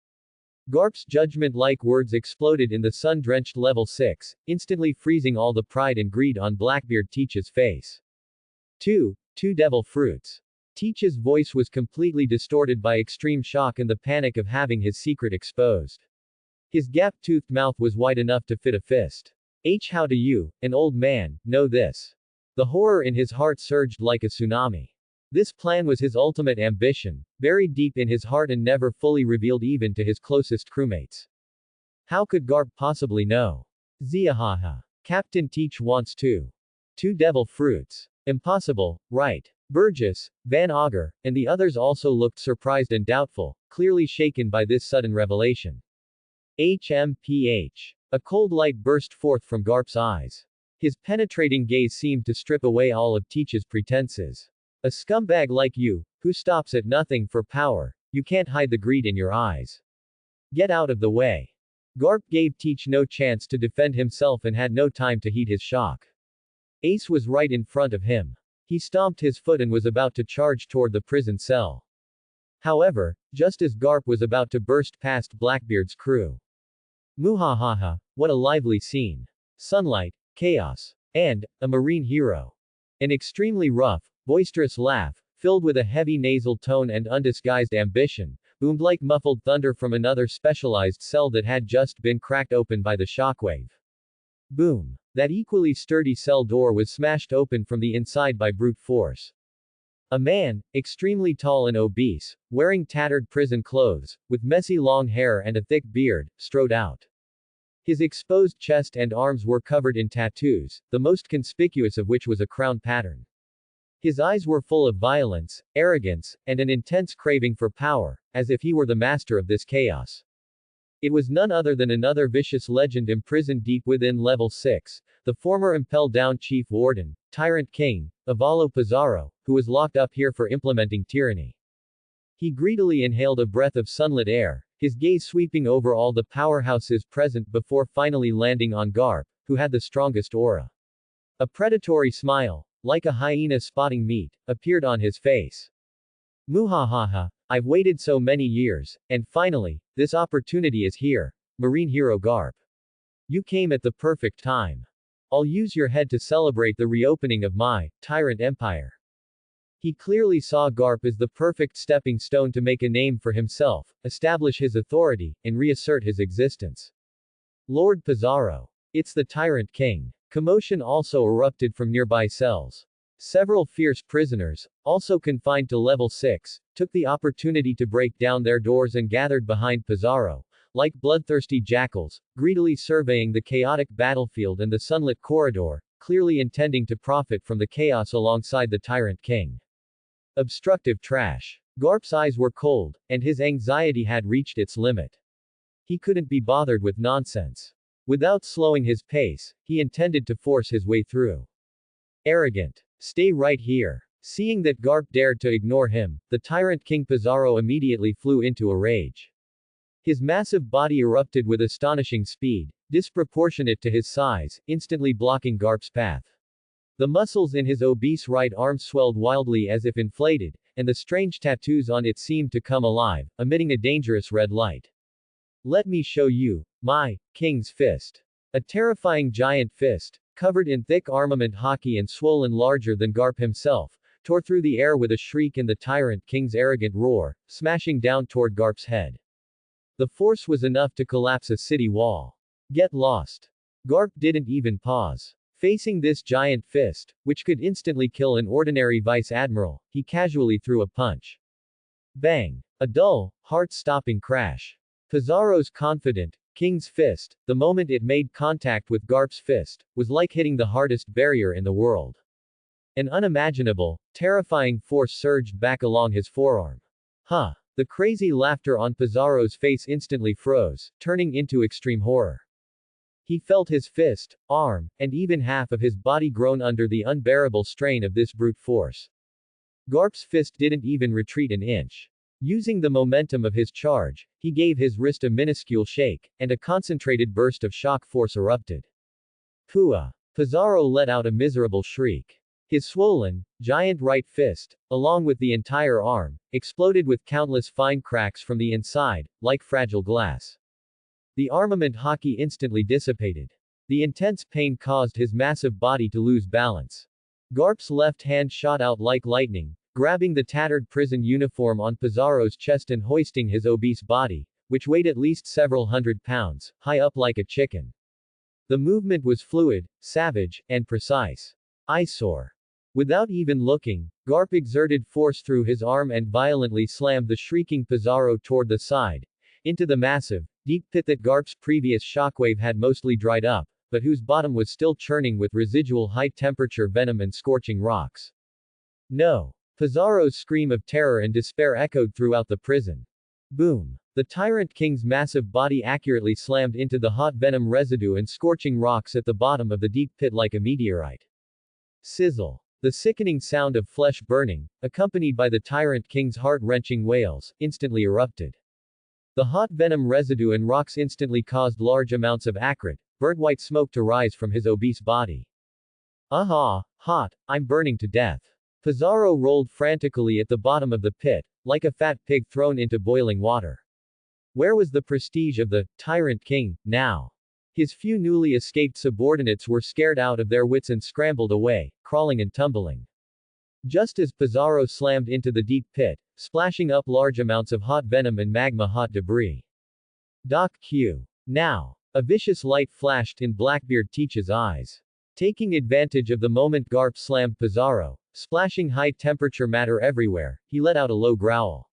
Garp's judgment-like words exploded in the sun-drenched level 6, instantly freezing all the pride and greed on Blackbeard Teach's face. 2 devil fruits. Teach's voice was completely distorted by extreme shock and the panic of having his secret exposed. His gap-toothed mouth was wide enough to fit a fist. How do you, an old man, know this? The horror in his heart surged like a tsunami. This plan was his ultimate ambition, buried deep in his heart and never fully revealed even to his closest crewmates. How could Garp possibly know? Ziahaha. Captain Teach wants 2 devil fruits. Impossible, right? Burgess, Van Auger, and the others also looked surprised and doubtful, clearly shaken by this sudden revelation. HMPH. A cold light burst forth from Garp's eyes. His penetrating gaze seemed to strip away all of Teach's pretenses. A scumbag like you, who stops at nothing for power, you can't hide the greed in your eyes. Get out of the way. Garp gave Teach no chance to defend himself and had no time to heed his shock. Ace was right in front of him. He stomped his foot and was about to charge toward the prison cell. However, just as Garp was about to burst past Blackbeard's crew. Muhahaha, what a lively scene. Sunlight, chaos, and a marine hero. An extremely rough, boisterous laugh, filled with a heavy nasal tone and undisguised ambition, boomed like muffled thunder from another specialized cell that had just been cracked open by the shockwave. Boom. That equally sturdy cell door was smashed open from the inside by brute force. A man, extremely tall and obese, wearing tattered prison clothes, with messy long hair and a thick beard, strode out. His exposed chest and arms were covered in tattoos, the most conspicuous of which was a crown pattern. His eyes were full of violence, arrogance, and an intense craving for power, as if he were the master of this chaos. It was none other than another vicious legend imprisoned deep within Level 6, the former Impel Down Chief Warden, Tyrant King, Avalo Pizarro, who was locked up here for implementing tyranny. He greedily inhaled a breath of sunlit air, his gaze sweeping over all the powerhouses present before finally landing on Garp, who had the strongest aura. A predatory smile, like a hyena spotting meat, appeared on his face. Muhahaha, I've waited so many years, and finally, this opportunity is here, Marine Hero Garp. You came at the perfect time. I'll use your head to celebrate the reopening of my tyrant empire. He clearly saw Garp as the perfect stepping stone to make a name for himself, establish his authority, and reassert his existence. Lord Pizarro. It's the Tyrant King. Commotion also erupted from nearby cells. Several fierce prisoners, also confined to level 6, took the opportunity to break down their doors and gathered behind Pizarro, like bloodthirsty jackals, greedily surveying the chaotic battlefield and the sunlit corridor, clearly intending to profit from the chaos alongside the tyrant king. Obstructive trash. Garp's eyes were cold, and his anxiety had reached its limit. He couldn't be bothered with nonsense. Without slowing his pace, he intended to force his way through. Arrogant. Stay right here. Seeing that Garp dared to ignore him, the tyrant King Pizarro immediately flew into a rage. His massive body erupted with astonishing speed, disproportionate to his size, instantly blocking Garp's path. The muscles in his obese right arm swelled wildly as if inflated, and the strange tattoos on it seemed to come alive, emitting a dangerous red light. Let me show you, my king's fist. A terrifying giant fist, covered in thick armament hockey and swollen larger than Garp himself, tore through the air with a shriek and the tyrant king's arrogant roar, smashing down toward Garp's head. The force was enough to collapse a city wall. Get lost. Garp didn't even pause. Facing this giant fist, which could instantly kill an ordinary vice admiral, he casually threw a punch. Bang! A dull, heart-stopping crash. Pizarro's confident, king's fist, the moment it made contact with Garp's fist, was like hitting the hardest barrier in the world. An unimaginable, terrifying force surged back along his forearm. Huh! The crazy laughter on Pizarro's face instantly froze, turning into extreme horror. He felt his fist, arm, and even half of his body groan under the unbearable strain of this brute force. Garp's fist didn't even retreat an inch. Using the momentum of his charge, he gave his wrist a minuscule shake, and a concentrated burst of shock force erupted. Pua! Pizarro let out a miserable shriek. His swollen, giant right fist, along with the entire arm, exploded with countless fine cracks from the inside, like fragile glass. The armament hockey instantly dissipated. The intense pain caused his massive body to lose balance. Garp's left hand shot out like lightning, grabbing the tattered prison uniform on Pizarro's chest and hoisting his obese body, which weighed at least several hundred pounds, high up like a chicken. The movement was fluid, savage, and precise. Eyesore. Without even looking, Garp exerted force through his arm and violently slammed the shrieking Pizarro toward the side, into the massive, deep pit that Garp's previous shockwave had mostly dried up, but whose bottom was still churning with residual high-temperature venom and scorching rocks. No! Pizarro's scream of terror and despair echoed throughout the prison. Boom! The tyrant king's massive body accurately slammed into the hot venom residue and scorching rocks at the bottom of the deep pit like a meteorite. Sizzle! The sickening sound of flesh burning, accompanied by the tyrant king's heart-wrenching wails, instantly erupted. The hot venom residue and rocks instantly caused large amounts of acrid, burnt white smoke to rise from his obese body. Aha! Hot! I'm burning to death. Pizarro rolled frantically at the bottom of the pit, like a fat pig thrown into boiling water. Where was the prestige of the tyrant king, now? His few newly escaped subordinates were scared out of their wits and scrambled away, crawling and tumbling. Just as Pizarro slammed into the deep pit, splashing up large amounts of hot venom and magma-hot debris. Doc Q. Now! A vicious light flashed in Blackbeard Teach's eyes. Taking advantage of the moment Garp slammed Pizarro, splashing high-temperature matter everywhere, he let out a low growl.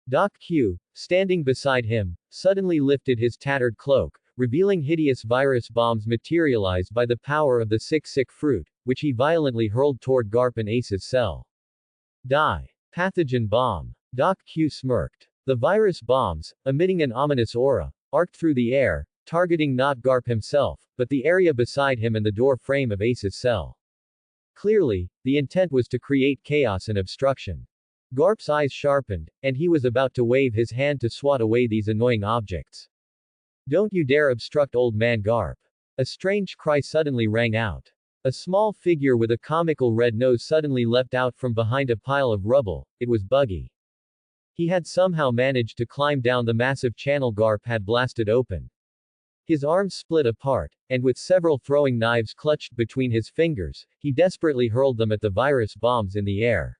Doc Q, standing beside him, suddenly lifted his tattered cloak, revealing hideous virus bombs materialized by the power of the sick fruit, which he violently hurled toward Garp and Ace's cell. Die! Pathogen bomb! Doc Q smirked. The virus bombs, emitting an ominous aura, arced through the air, targeting not Garp himself, but the area beside him and the door frame of Ace's cell. Clearly, the intent was to create chaos and obstruction. Garp's eyes sharpened, and he was about to wave his hand to swat away these annoying objects. Don't you dare obstruct old man Garp! A strange cry suddenly rang out. A small figure with a comical red nose suddenly leapt out from behind a pile of rubble. It was Buggy. He had somehow managed to climb down the massive channel Garp had blasted open. His arms split apart, and with several throwing knives clutched between his fingers, he desperately hurled them at the virus bombs in the air.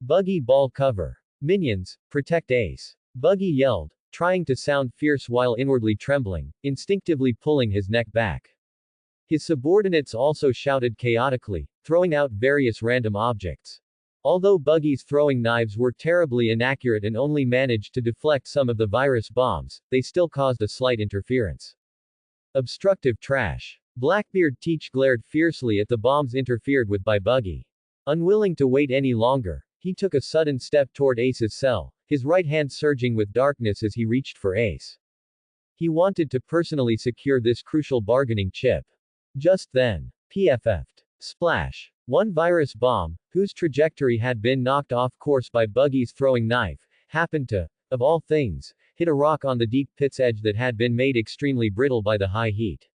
Buggy ball cover. Minions, protect Ace. Buggy yelled, trying to sound fierce while inwardly trembling, instinctively pulling his neck back. His subordinates also shouted chaotically, throwing out various random objects. Although Buggy's throwing knives were terribly inaccurate and only managed to deflect some of the virus bombs, they still caused a slight interference. Obstructive trash. Blackbeard Teach glared fiercely at the bombs interfered with by Buggy. Unwilling to wait any longer, he took a sudden step toward Ace's cell, his right hand surging with darkness as he reached for Ace. He wanted to personally secure this crucial bargaining chip. Just then, PFF'd. Splash. One virus bomb, whose trajectory had been knocked off course by Buggy's throwing knife, happened to, of all things, hit a rock on the deep pit's edge that had been made extremely brittle by the high heat.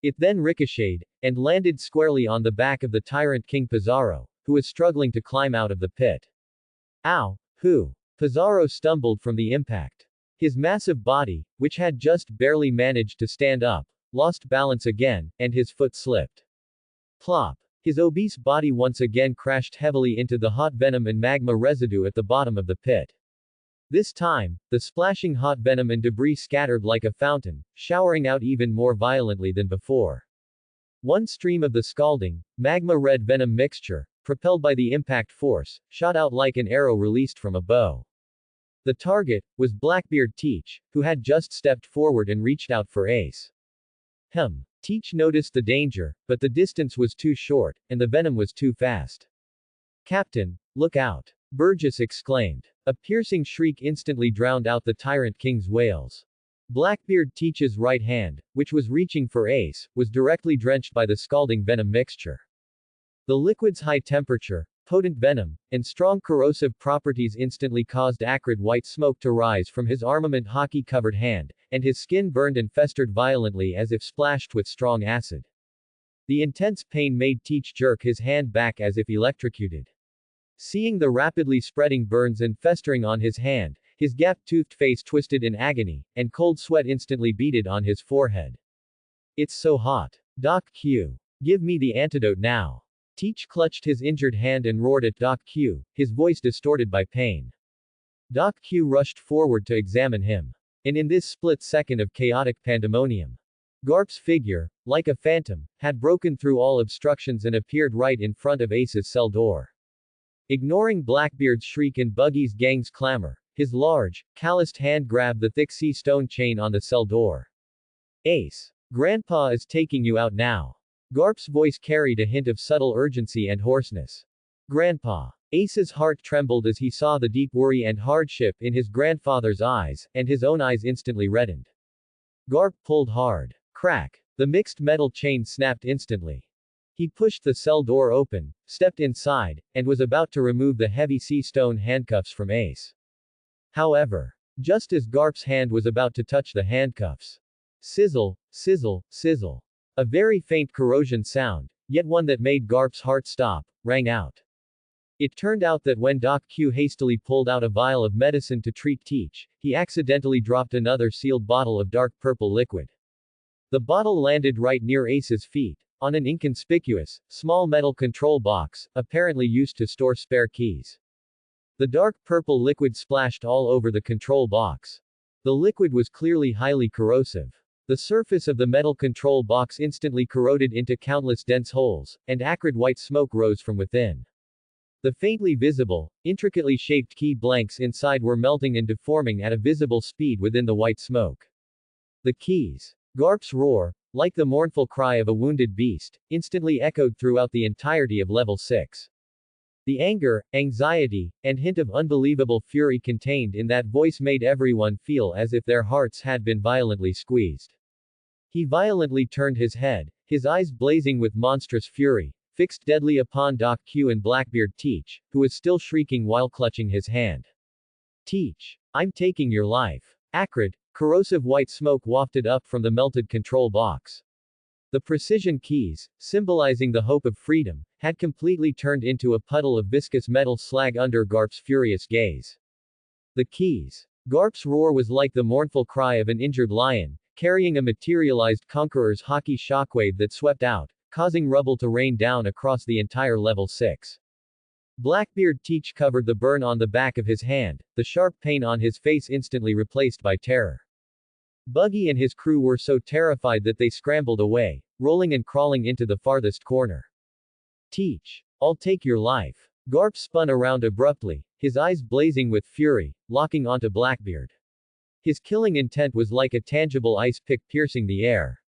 It then ricocheted, and landed squarely on the back of the tyrant King Pizarro, who was struggling to climb out of the pit. Ow! Who? Pizarro stumbled from the impact. His massive body, which had just barely managed to stand up, lost balance again, and his foot slipped. Plop. His obese body once again crashed heavily into the hot venom and magma residue at the bottom of the pit. This time, the splashing hot venom and debris scattered like a fountain, showering out even more violently than before. One stream of the scalding, magma-red venom mixture, propelled by the impact force, shot out like an arrow released from a bow. The target was Blackbeard Teach, who had just stepped forward and reached out for Ace. Teach noticed the danger, but the distance was too short, and the venom was too fast. Captain, look out! Burgess exclaimed. A piercing shriek instantly drowned out the Tyrant King's wails. Blackbeard Teach's right hand, which was reaching for Ace, was directly drenched by the scalding venom mixture. The liquid's high temperature, potent venom, and strong corrosive properties instantly caused acrid white smoke to rise from his armament hockey-covered hand, and his skin burned and festered violently as if splashed with strong acid. The intense pain made Teach jerk his hand back as if electrocuted. Seeing the rapidly spreading burns and festering on his hand, his gap-toothed face twisted in agony, and cold sweat instantly beaded on his forehead. It's so hot. Doc Q. Give me the antidote now. Teach clutched his injured hand and roared at Doc Q, his voice distorted by pain. Doc Q rushed forward to examine him. And in this split second of chaotic pandemonium, Garp's figure, like a phantom, had broken through all obstructions and appeared right in front of Ace's cell door. Ignoring Blackbeard's shriek and Buggy's gang's clamor, his large, calloused hand grabbed the thick sea stone chain on the cell door. Ace. Grandpa is taking you out now. Garp's voice carried a hint of subtle urgency and hoarseness. Grandpa. Ace's heart trembled as he saw the deep worry and hardship in his grandfather's eyes, and his own eyes instantly reddened. Garp pulled hard. Crack. The mixed metal chain snapped instantly. He pushed the cell door open, stepped inside, and was about to remove the heavy sea stone handcuffs from Ace. However, just as Garp's hand was about to touch the handcuffs, sizzle, sizzle, sizzle. A very faint corrosion sound, yet one that made Garp's heart stop, rang out. It turned out that when Doc Q hastily pulled out a vial of medicine to treat Teach, he accidentally dropped another sealed bottle of dark purple liquid. The bottle landed right near Ace's feet, on an inconspicuous, small metal control box, apparently used to store spare keys. The dark purple liquid splashed all over the control box. The liquid was clearly highly corrosive. The surface of the metal control box instantly corroded into countless dense holes, and acrid white smoke rose from within. The faintly visible, intricately shaped key blanks inside were melting and deforming at a visible speed within the white smoke. The keys. Garp's roar, like the mournful cry of a wounded beast, instantly echoed throughout the entirety of Level 6. The anger, anxiety, and hint of unbelievable fury contained in that voice made everyone feel as if their hearts had been violently squeezed. He violently turned his head, his eyes blazing with monstrous fury, fixed deadly upon Doc Q and Blackbeard Teach, who was still shrieking while clutching his hand. Teach. I'm taking your life. Acrid, corrosive white smoke wafted up from the melted control box. The precision keys, symbolizing the hope of freedom, had completely turned into a puddle of viscous metal slag under Garp's furious gaze. The keys. Garp's roar was like the mournful cry of an injured lion, carrying a materialized conqueror's hockey shockwave that swept out, causing rubble to rain down across the entire Level 6. Blackbeard Teach covered the burn on the back of his hand, the sharp pain on his face instantly replaced by terror. Buggy and his crew were so terrified that they scrambled away, rolling and crawling into the farthest corner. Teach. I'll take your life. Garp spun around abruptly, his eyes blazing with fury, locking onto Blackbeard. His killing intent was like a tangible ice pick piercing the air.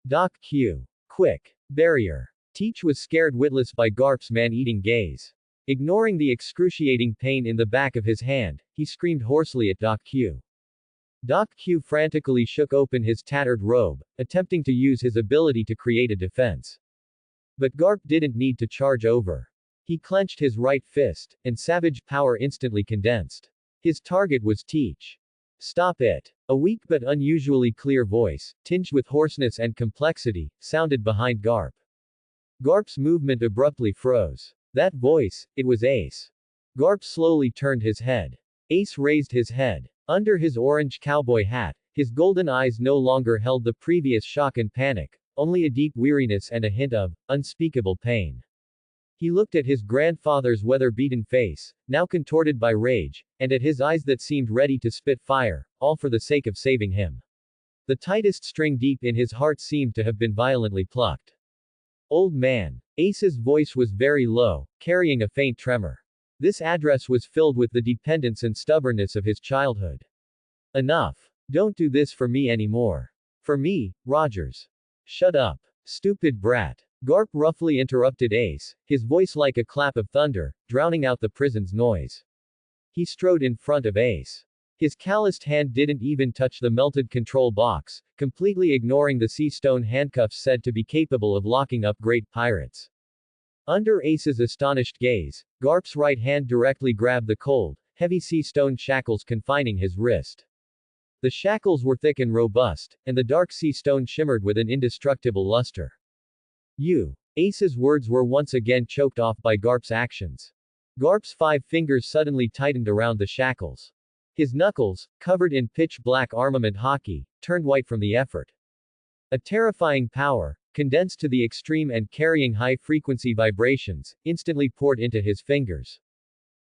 Doc Q. Quick. Barrier. Teach was scared witless by Garp's man-eating gaze. Ignoring the excruciating pain in the back of his hand, he screamed hoarsely at Doc Q. Doc Q frantically shook open his tattered robe, attempting to use his ability to create a defense. But Garp didn't need to charge over. He clenched his right fist, and savage power instantly condensed. His target was Teach. Stop it. A weak but unusually clear voice, tinged with hoarseness and complexity, sounded behind Garp. Garp's movement abruptly froze. That voice, it was Ace. Garp slowly turned his head. Ace raised his head. Under his orange cowboy hat, his golden eyes no longer held the previous shock and panic, only a deep weariness and a hint of unspeakable pain. He looked at his grandfather's weather-beaten face, now contorted by rage, and at his eyes that seemed ready to spit fire, all for the sake of saving him. The tightest string deep in his heart seemed to have been violently plucked. Old man. Ace's voice was very low, carrying a faint tremor. This address was filled with the dependence and stubbornness of his childhood. Enough. Don't do this for me anymore. For me, Rogers. Shut up. Stupid brat. Garp roughly interrupted Ace, his voice like a clap of thunder, drowning out the prison's noise. He strode in front of Ace. His calloused hand didn't even touch the melted control box, completely ignoring the sea stone handcuffs said to be capable of locking up great pirates. Under Ace's astonished gaze, Garp's right hand directly grabbed the cold, heavy sea stone shackles confining his wrist. The shackles were thick and robust, and the dark sea stone shimmered with an indestructible luster. Ace's words were once again choked off by Garp's actions. Garp's 5 fingers suddenly tightened around the shackles. His knuckles, covered in pitch-black armament hockey, turned white from the effort. A terrifying power, condensed to the extreme and carrying high-frequency vibrations, instantly poured into his fingers.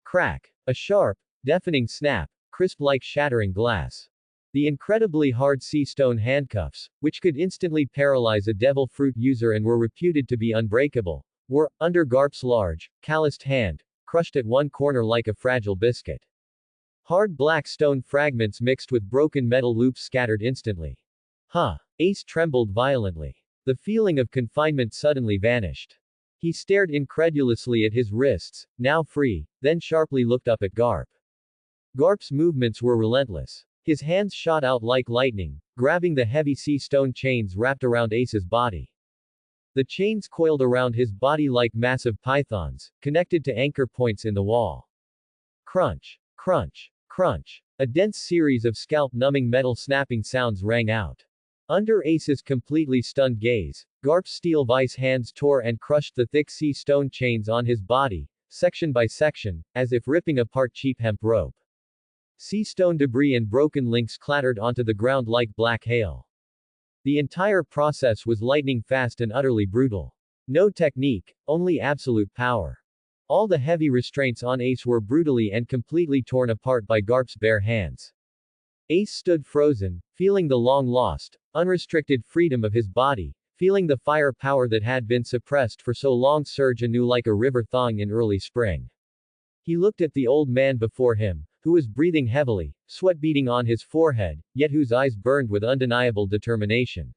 Crack. A sharp, deafening snap, crisp like shattering glass. The incredibly hard sea stone handcuffs, which could instantly paralyze a devil fruit user and were reputed to be unbreakable, were, under Garp's large, calloused hand, crushed at one corner like a fragile biscuit. Hard black stone fragments mixed with broken metal loops scattered instantly. Ace trembled violently. The feeling of confinement suddenly vanished. He stared incredulously at his wrists, now free, then sharply looked up at Garp. Garp's movements were relentless. His hands shot out like lightning, grabbing the heavy sea stone chains wrapped around Ace's body. The chains coiled around his body like massive pythons, connected to anchor points in the wall. Crunch, crunch, crunch. A dense series of scalp-numbing metal snapping sounds rang out. Under Ace's completely stunned gaze, Garp's steel vice hands tore and crushed the thick sea stone chains on his body, section by section, as if ripping apart cheap hemp rope. Sea stone debris and broken links clattered onto the ground like black hail. The entire process was lightning fast and utterly brutal. No technique, only absolute power. All the heavy restraints on Ace were brutally and completely torn apart by Garp's bare hands. Ace stood frozen, feeling the long-lost, unrestricted freedom of his body, feeling the fire power that had been suppressed for so long surge anew like a river thawing in early spring. He looked at the old man before him, who was breathing heavily, sweat beading on his forehead, yet whose eyes burned with undeniable determination.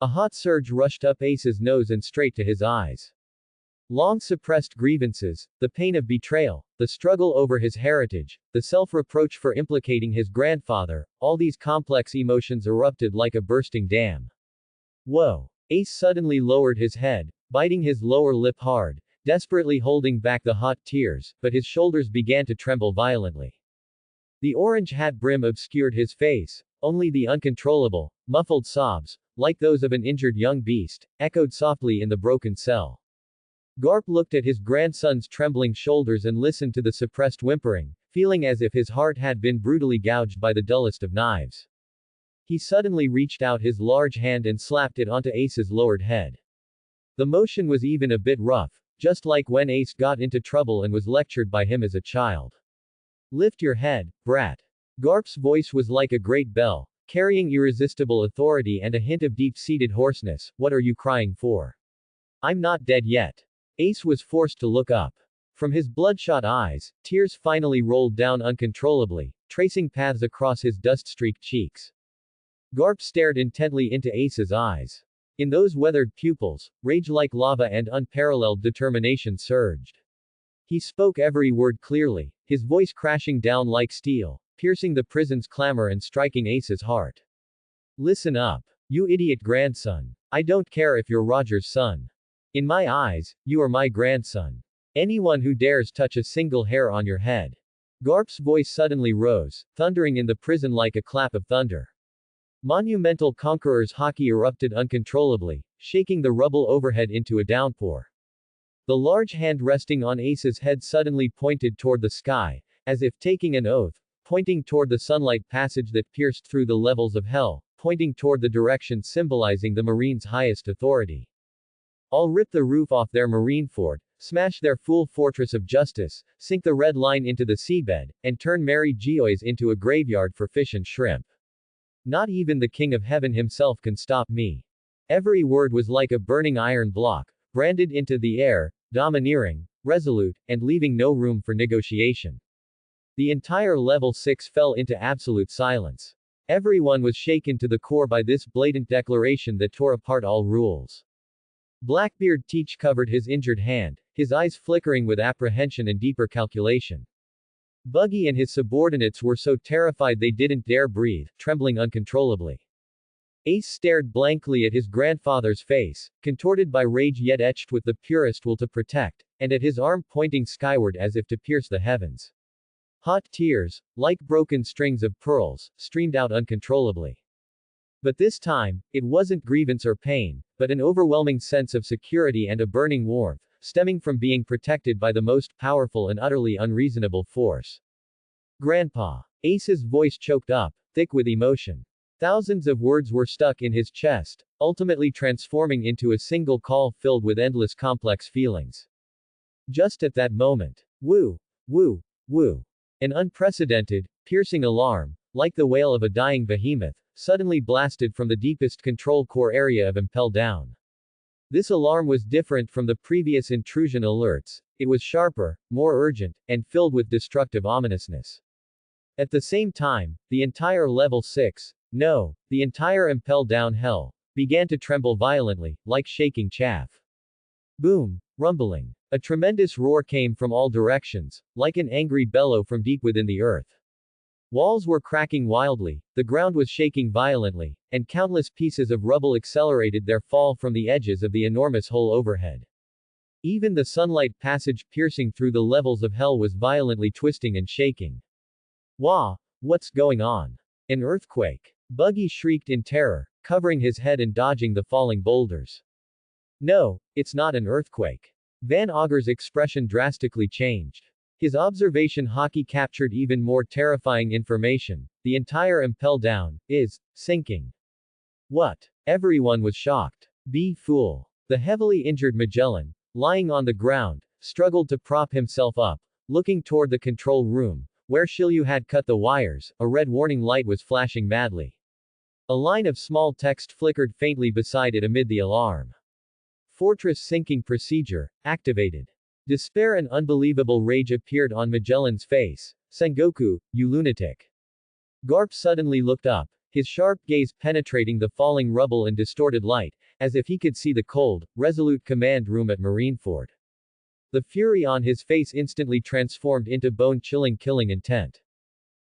A hot surge rushed up Ace's nose and straight to his eyes. Long-suppressed grievances, the pain of betrayal, the struggle over his heritage, the self-reproach for implicating his grandfather, all these complex emotions erupted like a bursting dam. Whoa! Ace suddenly lowered his head, biting his lower lip hard, desperately holding back the hot tears, but his shoulders began to tremble violently. The orange hat brim obscured his face, only the uncontrollable, muffled sobs, like those of an injured young beast, echoed softly in the broken cell. Garp looked at his grandson's trembling shoulders and listened to the suppressed whimpering, feeling as if his heart had been brutally gouged by the dullest of knives. He suddenly reached out his large hand and slapped it onto Ace's lowered head. The motion was even a bit rough, just like when Ace got into trouble and was lectured by him as a child. Lift your head, brat. Garp's voice was like a great bell, carrying irresistible authority and a hint of deep-seated hoarseness. What are you crying for? I'm not dead yet. Ace was forced to look up. From his bloodshot eyes, tears finally rolled down uncontrollably, tracing paths across his dust-streaked cheeks. Garp stared intently into Ace's eyes. In those weathered pupils, rage like lava and unparalleled determination surged. He spoke every word clearly, his voice crashing down like steel, piercing the prison's clamor and striking Ace's heart. Listen up. You idiot grandson. I don't care if you're Roger's son. In my eyes, you are my grandson. Anyone who dares touch a single hair on your head. Garp's voice suddenly rose, thundering in the prison like a clap of thunder. Monumental conqueror's haki erupted uncontrollably, shaking the rubble overhead into a downpour. The large hand resting on Ace's head suddenly pointed toward the sky, as if taking an oath, pointing toward the sunlight passage that pierced through the levels of hell, pointing toward the direction symbolizing the Marines' highest authority. I'll rip the roof off their marine fort, smash their fool fortress of justice, sink the red line into the seabed, and turn Mary Geoise into a graveyard for fish and shrimp. Not even the King of Heaven himself can stop me. Every word was like a burning iron block, branded into the air, domineering, resolute, and leaving no room for negotiation. The entire level 6 fell into absolute silence. Everyone was shaken to the core by this blatant declaration that tore apart all rules. Blackbeard Teach covered his injured hand, his eyes flickering with apprehension and deeper calculation. Buggy and his subordinates were so terrified they didn't dare breathe, trembling uncontrollably. Ace stared blankly at his grandfather's face, contorted by rage yet etched with the purest will to protect, and at his arm pointing skyward as if to pierce the heavens. Hot tears, like broken strings of pearls, streamed out uncontrollably. But this time, it wasn't grievance or pain, but an overwhelming sense of security and a burning warmth, stemming from being protected by the most powerful and utterly unreasonable force. Grandpa. Ace's voice choked up, thick with emotion. Thousands of words were stuck in his chest, ultimately transforming into a single call filled with endless complex feelings. Just at that moment. Woo! Woo! Woo! An unprecedented, piercing alarm, like the wail of a dying behemoth, suddenly blasted from the deepest control core area of Impel Down. This alarm was different from the previous intrusion alerts, it was sharper, more urgent, and filled with destructive ominousness. At the same time, the entire Level 6, no, the entire Impel Down hell, began to tremble violently, like shaking chaff. Boom! Rumbling. A tremendous roar came from all directions, like an angry bellow from deep within the earth. Walls were cracking wildly, the ground was shaking violently, and countless pieces of rubble accelerated their fall from the edges of the enormous hole overhead. Even the sunlight passage piercing through the levels of hell was violently twisting and shaking. Wah! What's going on? An earthquake. Buggy shrieked in terror, covering his head and dodging the falling boulders. No, it's not an earthquake. Van Augur's expression drastically changed. His observation haki captured even more terrifying information. The entire Impel Down is sinking. What? Everyone was shocked. Be fool. The heavily injured Magellan, lying on the ground, struggled to prop himself up, looking toward the control room, where Shilyu had cut the wires. A red warning light was flashing madly. A line of small text flickered faintly beside it amid the alarm. Fortress sinking procedure activated. Despair and unbelievable rage appeared on Magellan's face. Sengoku, you lunatic. Garp suddenly looked up, his sharp gaze penetrating the falling rubble and distorted light, as if he could see the cold, resolute command room at Marineford. The fury on his face instantly transformed into bone-chilling killing intent.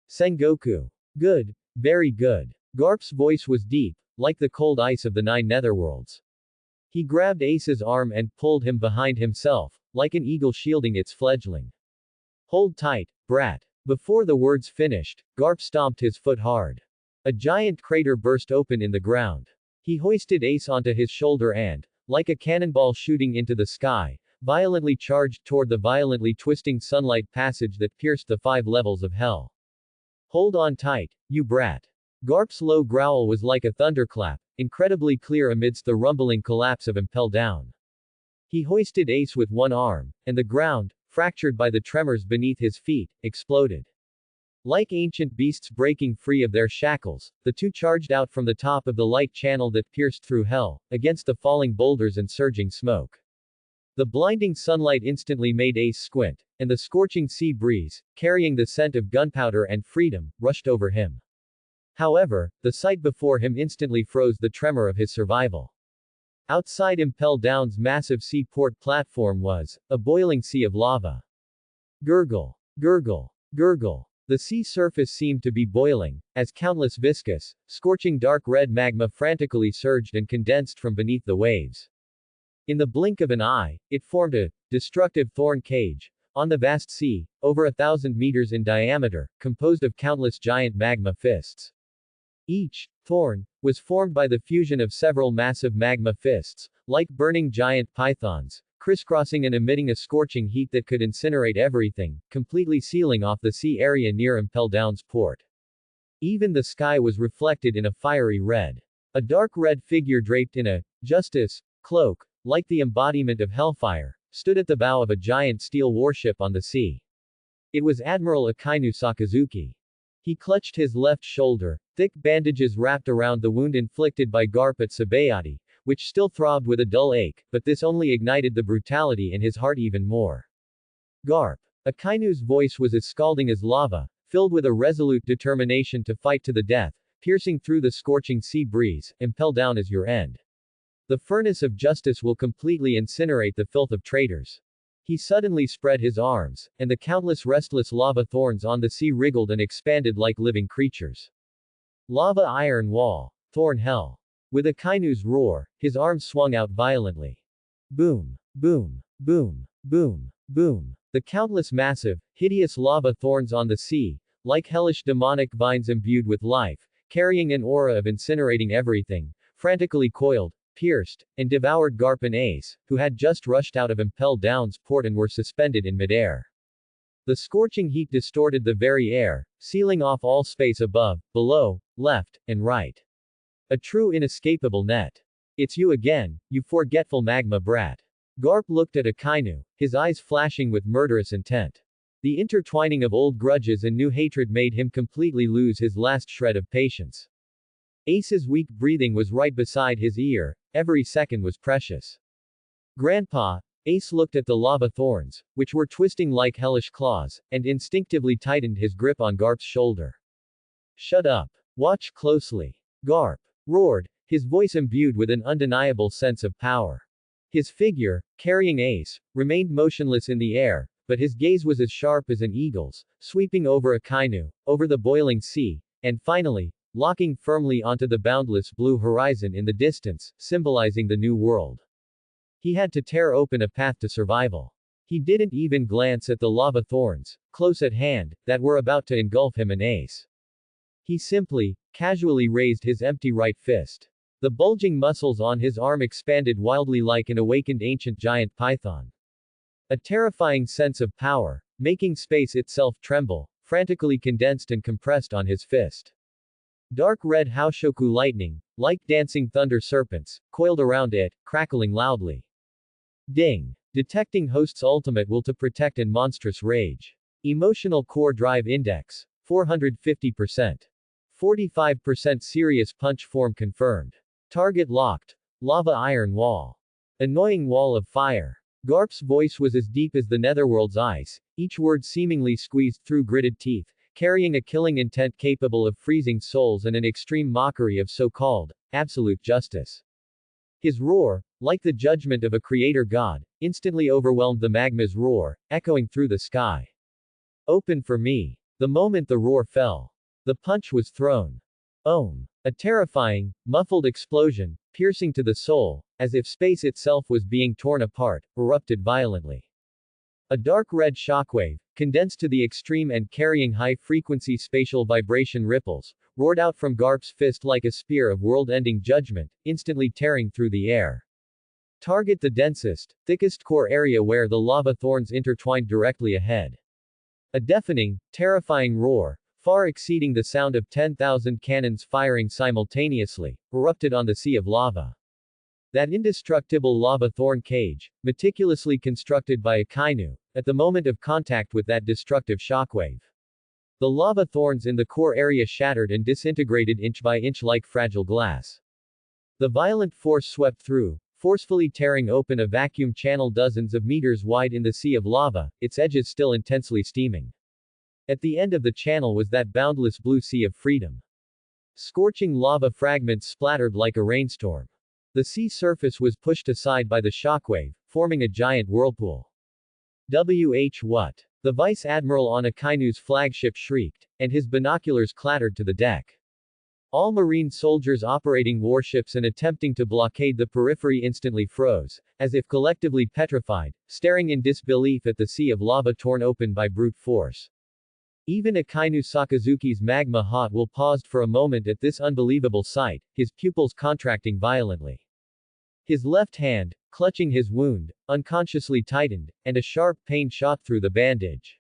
Sengoku. Good. Very good. Garp's voice was deep, like the cold ice of the 9 netherworlds. He grabbed Ace's arm and pulled him behind himself, like an eagle shielding its fledgling. Hold tight, brat. Before the words finished, Garp stomped his foot hard. A giant crater burst open in the ground. He hoisted Ace onto his shoulder and, like a cannonball shooting into the sky, violently charged toward the violently twisting sunlight passage that pierced the 5 levels of hell. Hold on tight, you brat. Garp's low growl was like a thunderclap, incredibly clear amidst the rumbling collapse of Impel Down. He hoisted Ace with one arm, and the ground, fractured by the tremors beneath his feet, exploded. Like ancient beasts breaking free of their shackles, the two charged out from the top of the light channel that pierced through hell, against the falling boulders and surging smoke. The blinding sunlight instantly made Ace squint, and the scorching sea breeze, carrying the scent of gunpowder and freedom, rushed over him. However, the sight before him instantly froze the tremor of his survival. Outside Impel Down's massive seaport platform was a boiling sea of lava. Gurgle, gurgle, gurgle. The sea surface seemed to be boiling, as countless viscous, scorching dark red magma frantically surged and condensed from beneath the waves. In the blink of an eye, it formed a destructive thorn cage on the vast sea, over 1,000 meters in diameter, composed of countless giant magma fists. Each thorn was formed by the fusion of several massive magma fists, like burning giant pythons, crisscrossing and emitting a scorching heat that could incinerate everything, completely sealing off the sea area near Impel Down's port. Even the sky was reflected in a fiery red. A dark red figure draped in a justice cloak, like the embodiment of hellfire, stood at the bow of a giant steel warship on the sea. It was Admiral Akainu Sakazuki. He clutched his left shoulder, thick bandages wrapped around the wound inflicted by Garp at Sabayati, which still throbbed with a dull ache, but this only ignited the brutality in his heart even more. Garp. Akainu's voice was as scalding as lava, filled with a resolute determination to fight to the death, piercing through the scorching sea breeze. Impel Down is your end. The furnace of justice will completely incinerate the filth of traitors. He suddenly spread his arms, and the countless restless lava thorns on the sea wriggled and expanded like living creatures. Lava iron wall. Thorn hell. With Akainu's roar, his arms swung out violently. Boom, boom, boom, boom, boom. The countless massive, hideous lava thorns on the sea, like hellish demonic vines imbued with life, carrying an aura of incinerating everything, frantically coiled, pierced, and devoured Garp and Ace, who had just rushed out of Impel Down's port and were suspended in midair. The scorching heat distorted the very air, sealing off all space above, below, left, and right. A true inescapable net. It's you again, you forgetful magma brat. Garp looked at Akainu, his eyes flashing with murderous intent. The intertwining of old grudges and new hatred made him completely lose his last shred of patience. Ace's weak breathing was right beside his ear, every second was precious. Grandpa, Ace looked at the lava thorns, which were twisting like hellish claws, and instinctively tightened his grip on Garp's shoulder. Shut up. Watch closely. Garp roared, his voice imbued with an undeniable sense of power. His figure, carrying Ace, remained motionless in the air, but his gaze was as sharp as an eagle's, sweeping over Akainu, over the boiling sea, and finally, locking firmly onto the boundless blue horizon in the distance, symbolizing the new world. He had to tear open a path to survival. He didn't even glance at the lava thorns, close at hand, that were about to engulf him and Ace. He simply, casually raised his empty right fist. The bulging muscles on his arm expanded wildly like an awakened ancient giant python. A terrifying sense of power, making space itself tremble, frantically condensed and compressed on his fist. Dark red Haoshoku lightning, like dancing thunder serpents, coiled around it, crackling loudly. Ding. Detecting host's ultimate will to protect and monstrous rage. Emotional core drive index. 450%. 45% serious punch form confirmed. Target locked. Lava iron wall. Annoying wall of fire. Garp's voice was as deep as the netherworld's ice, each word seemingly squeezed through gritted teeth, carrying a killing intent capable of freezing souls and an extreme mockery of so-called absolute justice. His roar, like the judgment of a creator god, instantly overwhelmed the magma's roar, echoing through the sky. Open for me. The moment the roar fell, the punch was thrown. Ohm. A terrifying, muffled explosion, piercing to the soul, as if space itself was being torn apart, erupted violently. A dark red shockwave, condensed to the extreme and carrying high-frequency spatial vibration ripples, roared out from Garp's fist like a spear of world-ending judgment, instantly tearing through the air. Target the densest, thickest core area where the lava thorns intertwined directly ahead. A deafening, terrifying roar, far exceeding the sound of 10,000 cannons firing simultaneously, erupted on the sea of lava. That indestructible lava thorn cage, meticulously constructed by Akainu, at the moment of contact with that destructive shockwave. The lava thorns in the core area shattered and disintegrated inch by inch like fragile glass. The violent force swept through, forcefully tearing open a vacuum channel dozens of meters wide in the sea of lava, its edges still intensely steaming. At the end of the channel was that boundless blue sea of freedom. Scorching lava fragments splattered like a rainstorm. The sea surface was pushed aside by the shockwave, forming a giant whirlpool. What? The vice admiral on Akainu's flagship shrieked, and his binoculars clattered to the deck. All marine soldiers operating warships and attempting to blockade the periphery instantly froze, as if collectively petrified, staring in disbelief at the sea of lava torn open by brute force. Even Akainu Sakazuki's magma hot will paused for a moment at this unbelievable sight, his pupils contracting violently. His left hand, clutching his wound, unconsciously tightened, and a sharp pain shot through the bandage.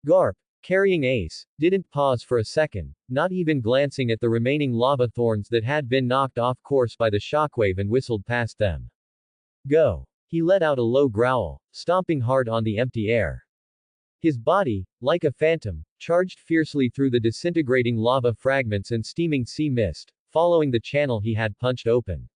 Garp, carrying Ace, didn't pause for a second, not even glancing at the remaining lava thorns that had been knocked off course by the shockwave and whistled past them. Go! He let out a low growl, stomping hard on the empty air. His body, like a phantom, charged fiercely through the disintegrating lava fragments and steaming sea mist, following the channel he had punched open.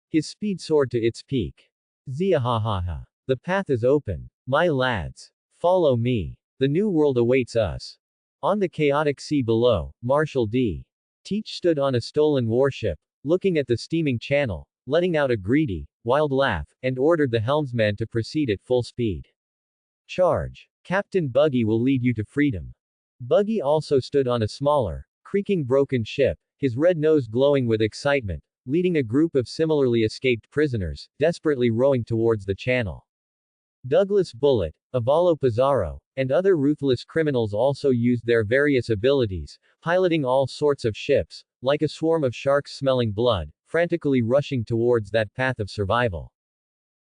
His speed soared to its peak. Ziahahaha. The path is open. My lads. Follow me. The new world awaits us. On the chaotic sea below, Marshal D. Teach stood on a stolen warship, looking at the steaming channel, letting out a greedy, wild laugh, and ordered the helmsman to proceed at full speed. Charge. Captain Buggy will lead you to freedom. Buggy also stood on a smaller, creaking broken ship, his red nose glowing with excitement, leading a group of similarly escaped prisoners, desperately rowing towards the channel. Douglas Bullet, Avalo Pizarro, and other ruthless criminals also used their various abilities, piloting all sorts of ships, like a swarm of sharks smelling blood, frantically rushing towards that path of survival.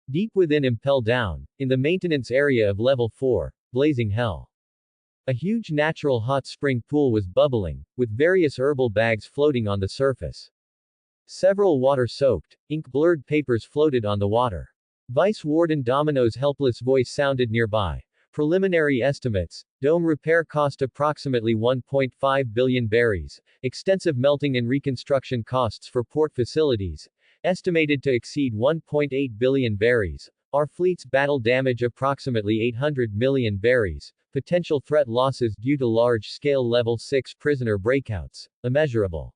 Deep within Impel Down, in the maintenance area of Level 4, blazing hell. A huge natural hot spring pool was bubbling, with various herbal bags floating on the surface. Several water-soaked, ink-blurred papers floated on the water. Vice Warden Domino's helpless voice sounded nearby. Preliminary estimates: dome repair cost approximately 1.5 billion berries, extensive melting and reconstruction costs for port facilities, estimated to exceed 1.8 billion berries, our fleet's battle damage approximately 800 million berries, potential threat losses due to large-scale Level 6 prisoner breakouts, immeasurable.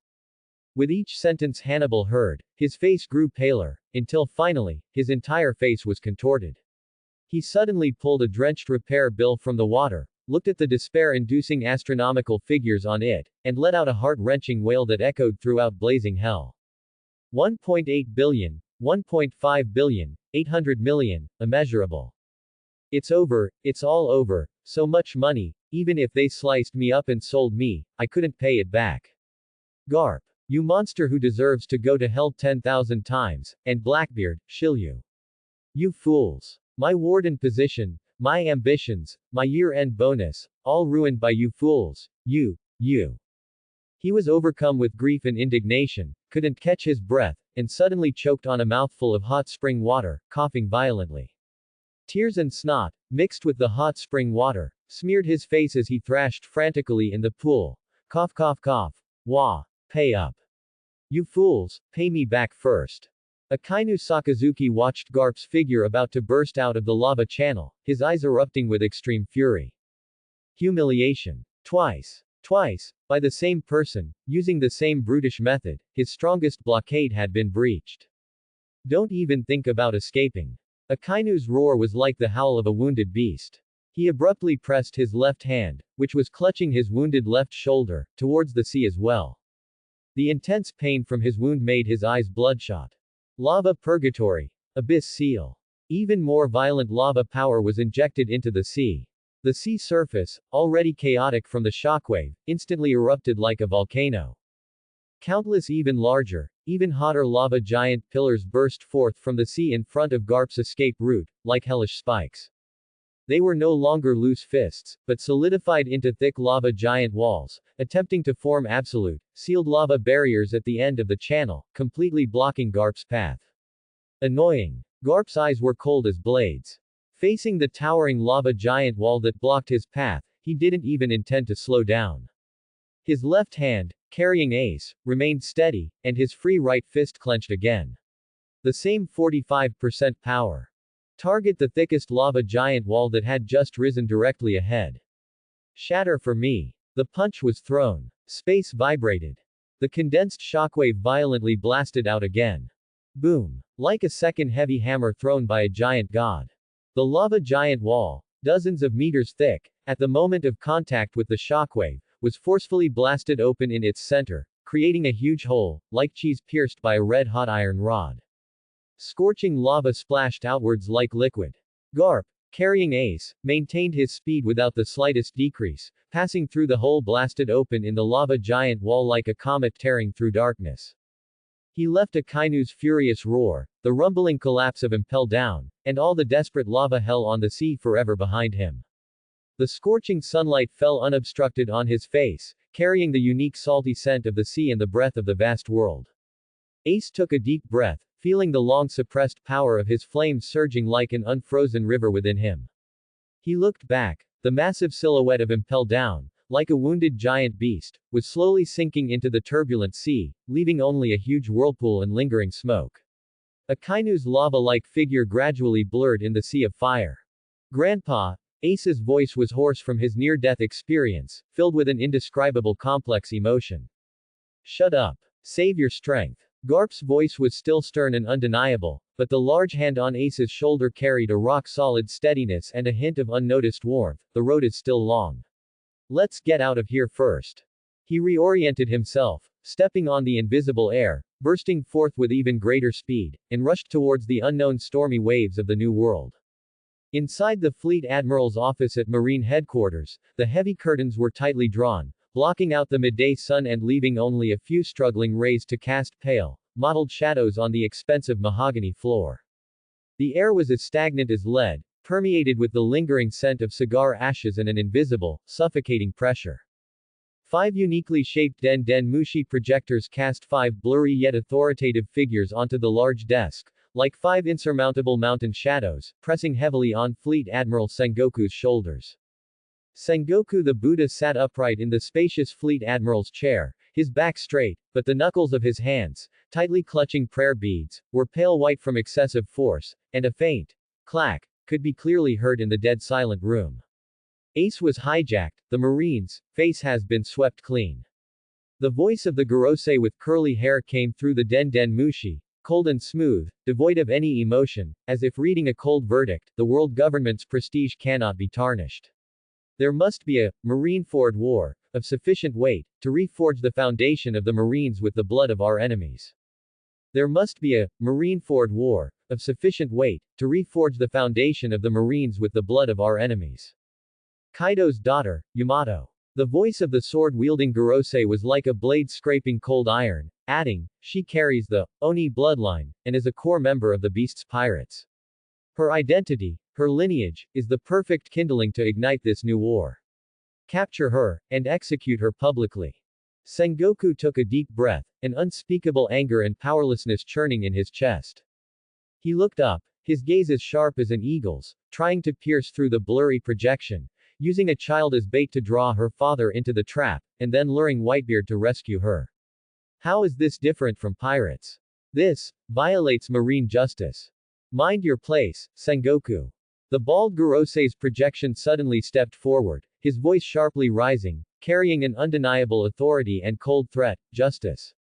With each sentence Hannibal heard, his face grew paler, until finally, his entire face was contorted. He suddenly pulled a drenched repair bill from the water, looked at the despair-inducing astronomical figures on it, and let out a heart-wrenching wail that echoed throughout blazing hell. 1.8 billion, 1.5 billion, 800 million, immeasurable. It's over, it's all over, so much money, even if they sliced me up and sold me, I couldn't pay it back. Garp. You monster who deserves to go to hell 10,000 times, and Blackbeard, shill you. You fools. My warden position, my ambitions, my year-end bonus, all ruined by you fools, you. He was overcome with grief and indignation, couldn't catch his breath, and suddenly choked on a mouthful of hot spring water, coughing violently. Tears and snot, mixed with the hot spring water, smeared his face as he thrashed frantically in the pool. Cough cough cough. Wah. Pay up. You fools, pay me back first. Akainu Sakazuki watched Garp's figure about to burst out of the lava channel, his eyes erupting with extreme fury. Humiliation. Twice, by the same person, using the same brutish method, his strongest blockade had been breached. Don't even think about escaping. Akainu's roar was like the howl of a wounded beast. He abruptly pressed his left hand, which was clutching his wounded left shoulder, towards the sea as well. The intense pain from his wound made his eyes bloodshot. Lava purgatory. Abyss seal. Even more violent lava power was injected into the sea. The sea surface, already chaotic from the shockwave, instantly erupted like a volcano. Countless even larger, even hotter lava giant pillars burst forth from the sea in front of Garp's escape route, like hellish spikes. They were no longer loose fists, but solidified into thick lava giant walls, attempting to form absolute, sealed lava barriers at the end of the channel, completely blocking Garp's path. Annoying. Garp's eyes were cold as blades. Facing the towering lava giant wall that blocked his path, he didn't even intend to slow down. His left hand, carrying Ace, remained steady, and his free right fist clenched again. The same 45% power. Target the thickest lava giant wall that had just risen directly ahead. Shatter for me. The punch was thrown. Space vibrated. The condensed shockwave violently blasted out again. Boom. Like a second heavy hammer thrown by a giant god. The lava giant wall, dozens of meters thick, at the moment of contact with the shockwave, was forcefully blasted open in its center, creating a huge hole, like cheese pierced by a red-hot iron rod. Scorching lava splashed outwards like liquid. Garp, carrying Ace, maintained his speed without the slightest decrease, passing through the hole blasted open in the lava giant wall like a comet tearing through darkness. He left Akainu's furious roar, the rumbling collapse of Impel Down, and all the desperate lava hell on the sea forever behind him. The scorching sunlight fell unobstructed on his face, carrying the unique salty scent of the sea and the breath of the vast world. Ace took a deep breath, feeling the long-suppressed power of his flames surging like an unfrozen river within him. He looked back. The massive silhouette of Impel Down, like a wounded giant beast, was slowly sinking into the turbulent sea, leaving only a huge whirlpool and lingering smoke. Akainu's lava-like figure gradually blurred in the sea of fire. Grandpa, Ace's voice was hoarse from his near-death experience, filled with an indescribable complex emotion. Shut up. Save your strength. Garp's voice was still stern and undeniable, but the large hand on Ace's shoulder carried a rock-solid steadiness and a hint of unnoticed warmth. The road is still long. Let's get out of here first. He reoriented himself, stepping on the invisible air, bursting forth with even greater speed, and rushed towards the unknown stormy waves of the New World. Inside the Fleet Admiral's office at Marine Headquarters, the heavy curtains were tightly drawn, blocking out the midday sun and leaving only a few struggling rays to cast pale, mottled shadows on the expensive mahogany floor. The air was as stagnant as lead, permeated with the lingering scent of cigar ashes and an invisible, suffocating pressure. 5 uniquely shaped Den Mushi projectors cast 5 blurry yet authoritative figures onto the large desk, like 5 insurmountable mountain shadows, pressing heavily on Fleet Admiral Sengoku's shoulders. Sengoku the Buddha sat upright in the spacious Fleet Admiral's chair, his back straight, but the knuckles of his hands, tightly clutching prayer beads, were pale white from excessive force, and a faint clack could be clearly heard in the dead silent room. Ace was hijacked, the Marine's face has been swept clean. The voice of the Gorosei with curly hair came through the Den Mushi, cold and smooth, devoid of any emotion, as if reading a cold verdict. The world government's prestige cannot be tarnished. There must be a Marineford war of sufficient weight to reforge the foundation of the Marines with the blood of our enemies. There must be a Marineford war of sufficient weight to reforge the foundation of the Marines with the blood of our enemies. Kaido's daughter, Yamato. The voice of the sword-wielding Gorosei was like a blade scraping cold iron, adding, she carries the Oni bloodline, and is a core member of the Beast's pirates. Her identity, her lineage, is the perfect kindling to ignite this new war. Capture her, and execute her publicly. Sengoku took a deep breath, an unspeakable anger and powerlessness churning in his chest. He looked up, his gaze as sharp as an eagle's, trying to pierce through the blurry projection, using a child as bait to draw her father into the trap, and then luring Whitebeard to rescue her. How is this different from pirates? This violates marine justice. Mind your place, Sengoku. The bald Gorosei's projection suddenly stepped forward, his voice sharply rising, carrying an undeniable authority and cold threat. Justice.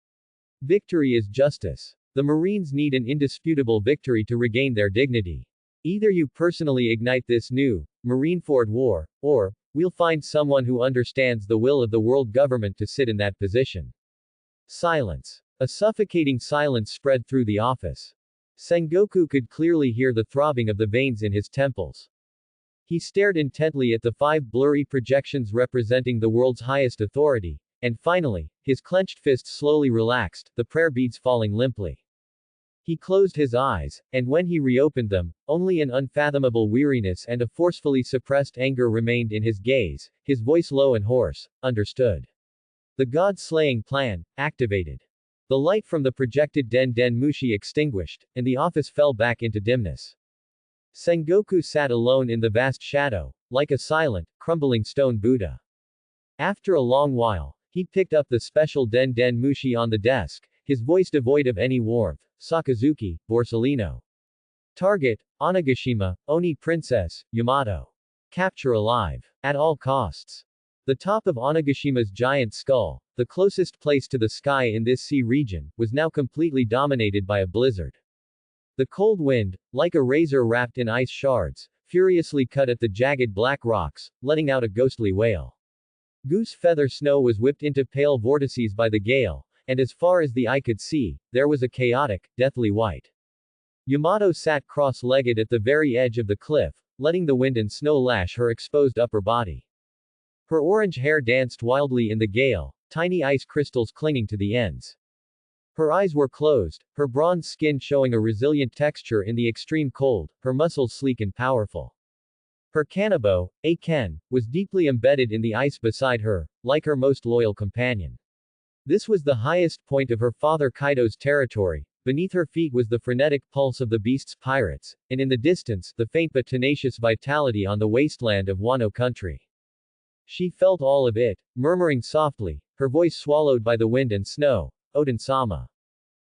Victory is justice. The Marines need an indisputable victory to regain their dignity. Either you personally ignite this new Marineford war, or we'll find someone who understands the will of the world government to sit in that position. Silence. A suffocating silence spread through the office. Sengoku could clearly hear the throbbing of the veins in his temples. He stared intently at the 5 blurry projections representing the world's highest authority, and finally, his clenched fists slowly relaxed, the prayer beads falling limply. He closed his eyes, and when he reopened them, only an unfathomable weariness and a forcefully suppressed anger remained in his gaze, his voice low and hoarse. Understood. The god-slaying plan, activated. The light from the projected Den Mushi extinguished, and the office fell back into dimness. Sengoku sat alone in the vast shadow, like a silent, crumbling stone Buddha. After a long while, he picked up the special Den Mushi on the desk, his voice devoid of any warmth. Sakazuki, Borsellino. Target, Onigashima, Oni Princess, Yamato. Capture alive. At all costs. The top of Onagashima's giant skull, the closest place to the sky in this sea region, was now completely dominated by a blizzard. The cold wind, like a razor wrapped in ice shards, furiously cut at the jagged black rocks, letting out a ghostly wail. Goose feather snow was whipped into pale vortices by the gale, and as far as the eye could see, there was a chaotic, deathly white. Yamato sat cross-legged at the very edge of the cliff, letting the wind and snow lash her exposed upper body. Her orange hair danced wildly in the gale, tiny ice crystals clinging to the ends. Her eyes were closed, her bronze skin showing a resilient texture in the extreme cold, her muscles sleek and powerful. Her kanabo, a ken, was deeply embedded in the ice beside her, like her most loyal companion. This was the highest point of her father Kaido's territory. Beneath her feet was the frenetic pulse of the beast's pirates, and in the distance, the faint but tenacious vitality on the wasteland of Wano country. She felt all of it, murmuring softly, her voice swallowed by the wind and snow, Oden-sama.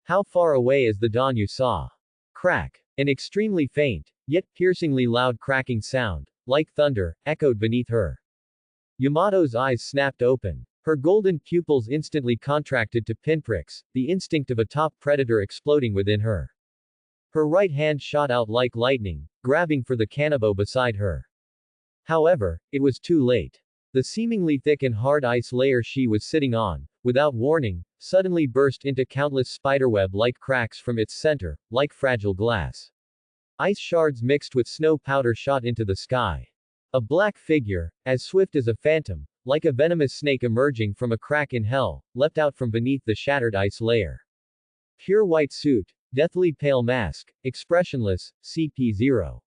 How far away is the dawn you saw? Crack. An extremely faint, yet piercingly loud cracking sound, like thunder, echoed beneath her. Yamato's eyes snapped open. Her golden pupils instantly contracted to pinpricks, the instinct of a top predator exploding within her. Her right hand shot out like lightning, grabbing for the kanabo beside her. However, it was too late. The seemingly thick and hard ice layer she was sitting on, without warning, suddenly burst into countless spiderweb-like cracks from its center, like fragile glass. Ice shards mixed with snow powder shot into the sky. A black figure, as swift as a phantom, like a venomous snake emerging from a crack in hell, leapt out from beneath the shattered ice layer. Pure white suit, deathly pale mask, expressionless, CP0.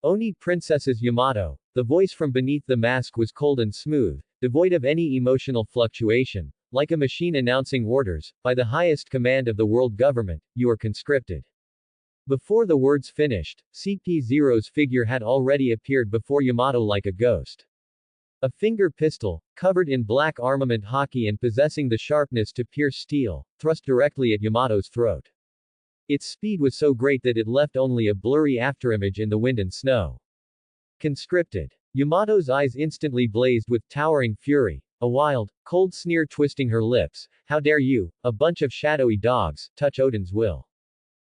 Oni Princess's Yamato. The voice from beneath the mask was cold and smooth, devoid of any emotional fluctuation, like a machine announcing orders, by the highest command of the world government, you are conscripted. Before the words finished, CP0's figure had already appeared before Yamato like a ghost. A finger pistol, covered in black armament haki and possessing the sharpness to pierce steel, thrust directly at Yamato's throat. Its speed was so great that it left only a blurry afterimage in the wind and snow. Conscripted. Yamato's eyes instantly blazed with towering fury, a wild, cold sneer twisting her lips. How dare you, a bunch of shadowy dogs, touch Oden's will.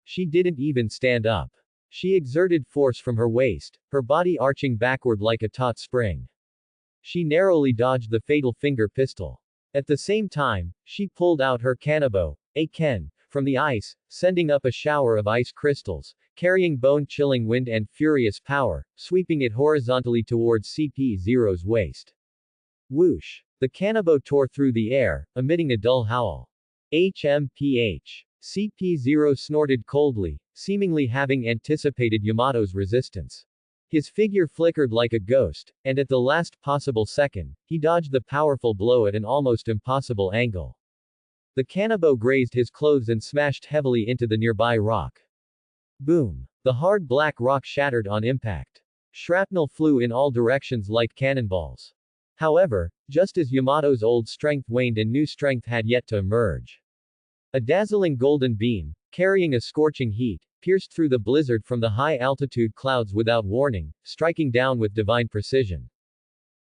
She didn't even stand up. She exerted force from her waist, her body arching backward like a taut spring. She narrowly dodged the fatal finger pistol. At the same time, she pulled out her kanabo, a ken, from the ice, sending up a shower of ice crystals, carrying bone-chilling wind and furious power, sweeping it horizontally towards CP0's waist. Whoosh! The kanabo tore through the air, emitting a dull howl. HMPH. CP0 snorted coldly, seemingly having anticipated Yamato's resistance. His figure flickered like a ghost, and at the last possible second, he dodged the powerful blow at an almost impossible angle. The kanabo grazed his clothes and smashed heavily into the nearby rock. Boom! The hard black rock shattered on impact. Shrapnel flew in all directions like cannonballs. However, just as Yamato's old strength waned and new strength had yet to emerge. A dazzling golden beam, carrying a scorching heat, pierced through the blizzard from the high-altitude clouds without warning, striking down with divine precision.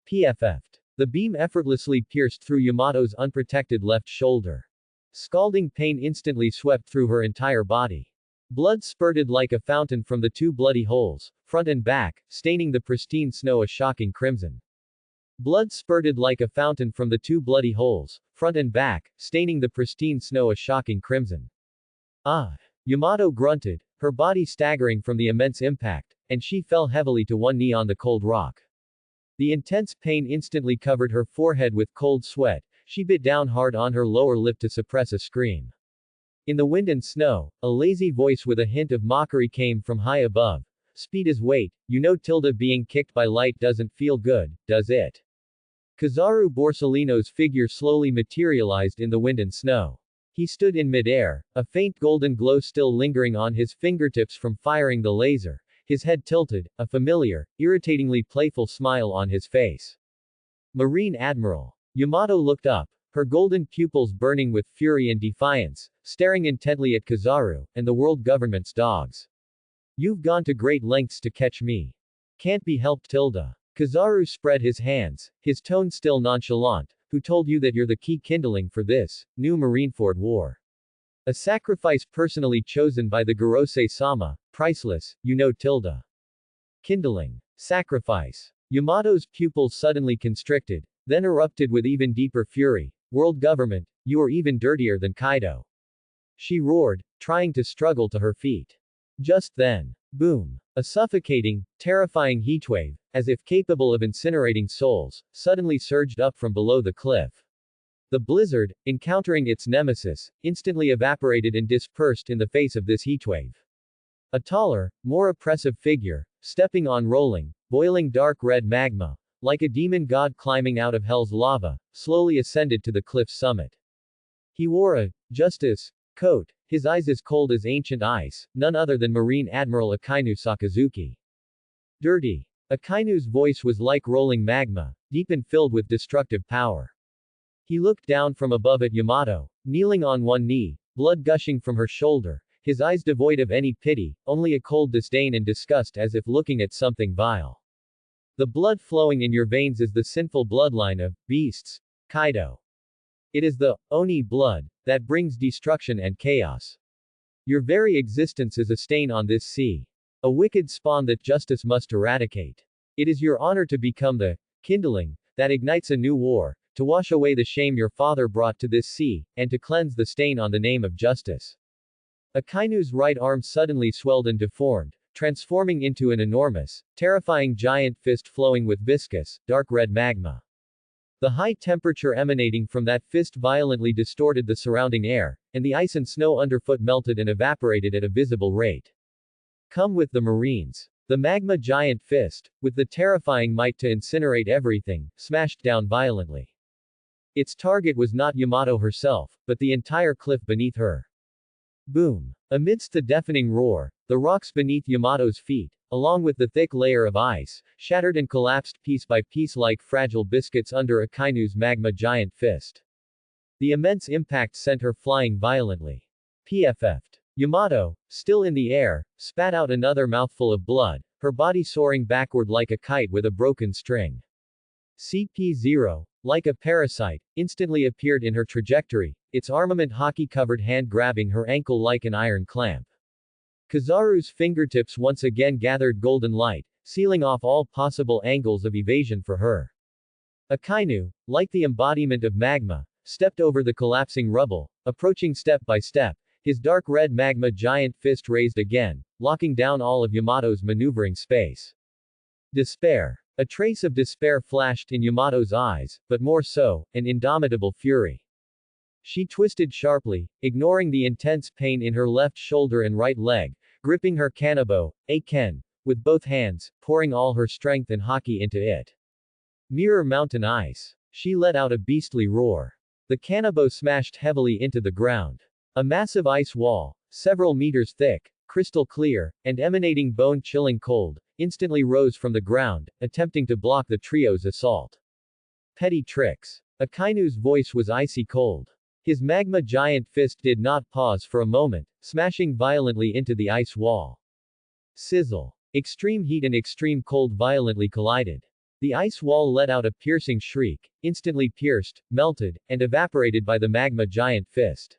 PFF'd. The beam effortlessly pierced through Yamato's unprotected left shoulder. Scalding pain instantly swept through her entire body. Blood spurted like a fountain from the two bloody holes, front and back, staining the pristine snow a shocking crimson. Blood spurted like a fountain from the two bloody holes, front and back, staining the pristine snow a shocking crimson. Ah! Yamato grunted, her body staggering from the immense impact, and she fell heavily to one knee on the cold rock. The intense pain instantly covered her forehead with cold sweat. She bit down hard on her lower lip to suppress a scream. In the wind and snow, a lazy voice with a hint of mockery came from high above. Speed is weight, you know being kicked by light doesn't feel good, does it? Kizaru Borsellino's figure slowly materialized in the wind and snow. He stood in midair, a faint golden glow still lingering on his fingertips from firing the laser, his head tilted, a familiar, irritatingly playful smile on his face. Marine Admiral. Yamato looked up, her golden pupils burning with fury and defiance, staring intently at Kizaru, and the world government's dogs. You've gone to great lengths to catch me. Can't be helped tilde. Kizaru spread his hands, his tone still nonchalant. Who told you that you're the key kindling for this new Marineford war? A sacrifice personally chosen by the Gorosei-sama, priceless, you know tilde. Kindling. Sacrifice. Yamato's pupils suddenly constricted, then erupted with even deeper fury. World government, you are even dirtier than Kaido. She roared, trying to struggle to her feet. Just then. Boom. A suffocating, terrifying heatwave, as if capable of incinerating souls, suddenly surged up from below the cliff. The blizzard, encountering its nemesis, instantly evaporated and dispersed in the face of this heatwave. A taller, more oppressive figure, stepping on rolling, boiling dark red magma, like a demon god climbing out of hell's lava, slowly ascended to the cliff's summit. He wore a justice coat, his eyes as cold as ancient ice, none other than Marine Admiral Akainu Sakazuki. Dirty. Akainu's voice was like rolling magma, deep and filled with destructive power. He looked down from above at Yamato, kneeling on one knee, blood gushing from her shoulder, his eyes devoid of any pity, only a cold disdain and disgust as if looking at something vile. The blood flowing in your veins is the sinful bloodline of beasts, Kaido. It is the Oni blood that brings destruction and chaos. Your very existence is a stain on this sea. A wicked spawn that justice must eradicate. It is your honor to become the kindling that ignites a new war, to wash away the shame your father brought to this sea, and to cleanse the stain on the name of justice. Akainu's right arm suddenly swelled and deformed, transforming into an enormous, terrifying giant fist flowing with viscous, dark red magma. The high temperature emanating from that fist violently distorted the surrounding air, and the ice and snow underfoot melted and evaporated at a visible rate. Come with the Marines. The magma giant fist, with the terrifying might to incinerate everything, smashed down violently. Its target was not Yamato herself, but the entire cliff beneath her. Boom. Amidst the deafening roar, the rocks beneath Yamato's feet, along with the thick layer of ice, shattered and collapsed piece by piece like fragile biscuits under Akainu's magma giant fist. The immense impact sent her flying violently. PFF'd. Yamato, still in the air, spat out another mouthful of blood, her body soaring backward like a kite with a broken string. CP0, like a parasite, instantly appeared in her trajectory, its armament hockey-covered hand grabbing her ankle like an iron clamp. Kizaru's fingertips once again gathered golden light, sealing off all possible angles of evasion for her. Akainu, like the embodiment of magma, stepped over the collapsing rubble, approaching step by step, his dark red magma giant fist raised again, locking down all of Yamato's maneuvering space. Despair. A trace of despair flashed in Yamato's eyes, but more so, an indomitable fury. She twisted sharply, ignoring the intense pain in her left shoulder and right leg, gripping her kanabo, a ken, with both hands, pouring all her strength and haki into it. Mirror mountain ice. She let out a beastly roar. The kanabo smashed heavily into the ground. A massive ice wall, several meters thick, crystal clear, and emanating bone-chilling cold, instantly rose from the ground, attempting to block the trio's assault. Petty tricks. Akainu's voice was icy cold. His magma giant fist did not pause for a moment, smashing violently into the ice wall. Sizzle. Extreme heat and extreme cold violently collided. The ice wall let out a piercing shriek, instantly pierced, melted, and evaporated by the magma giant fist.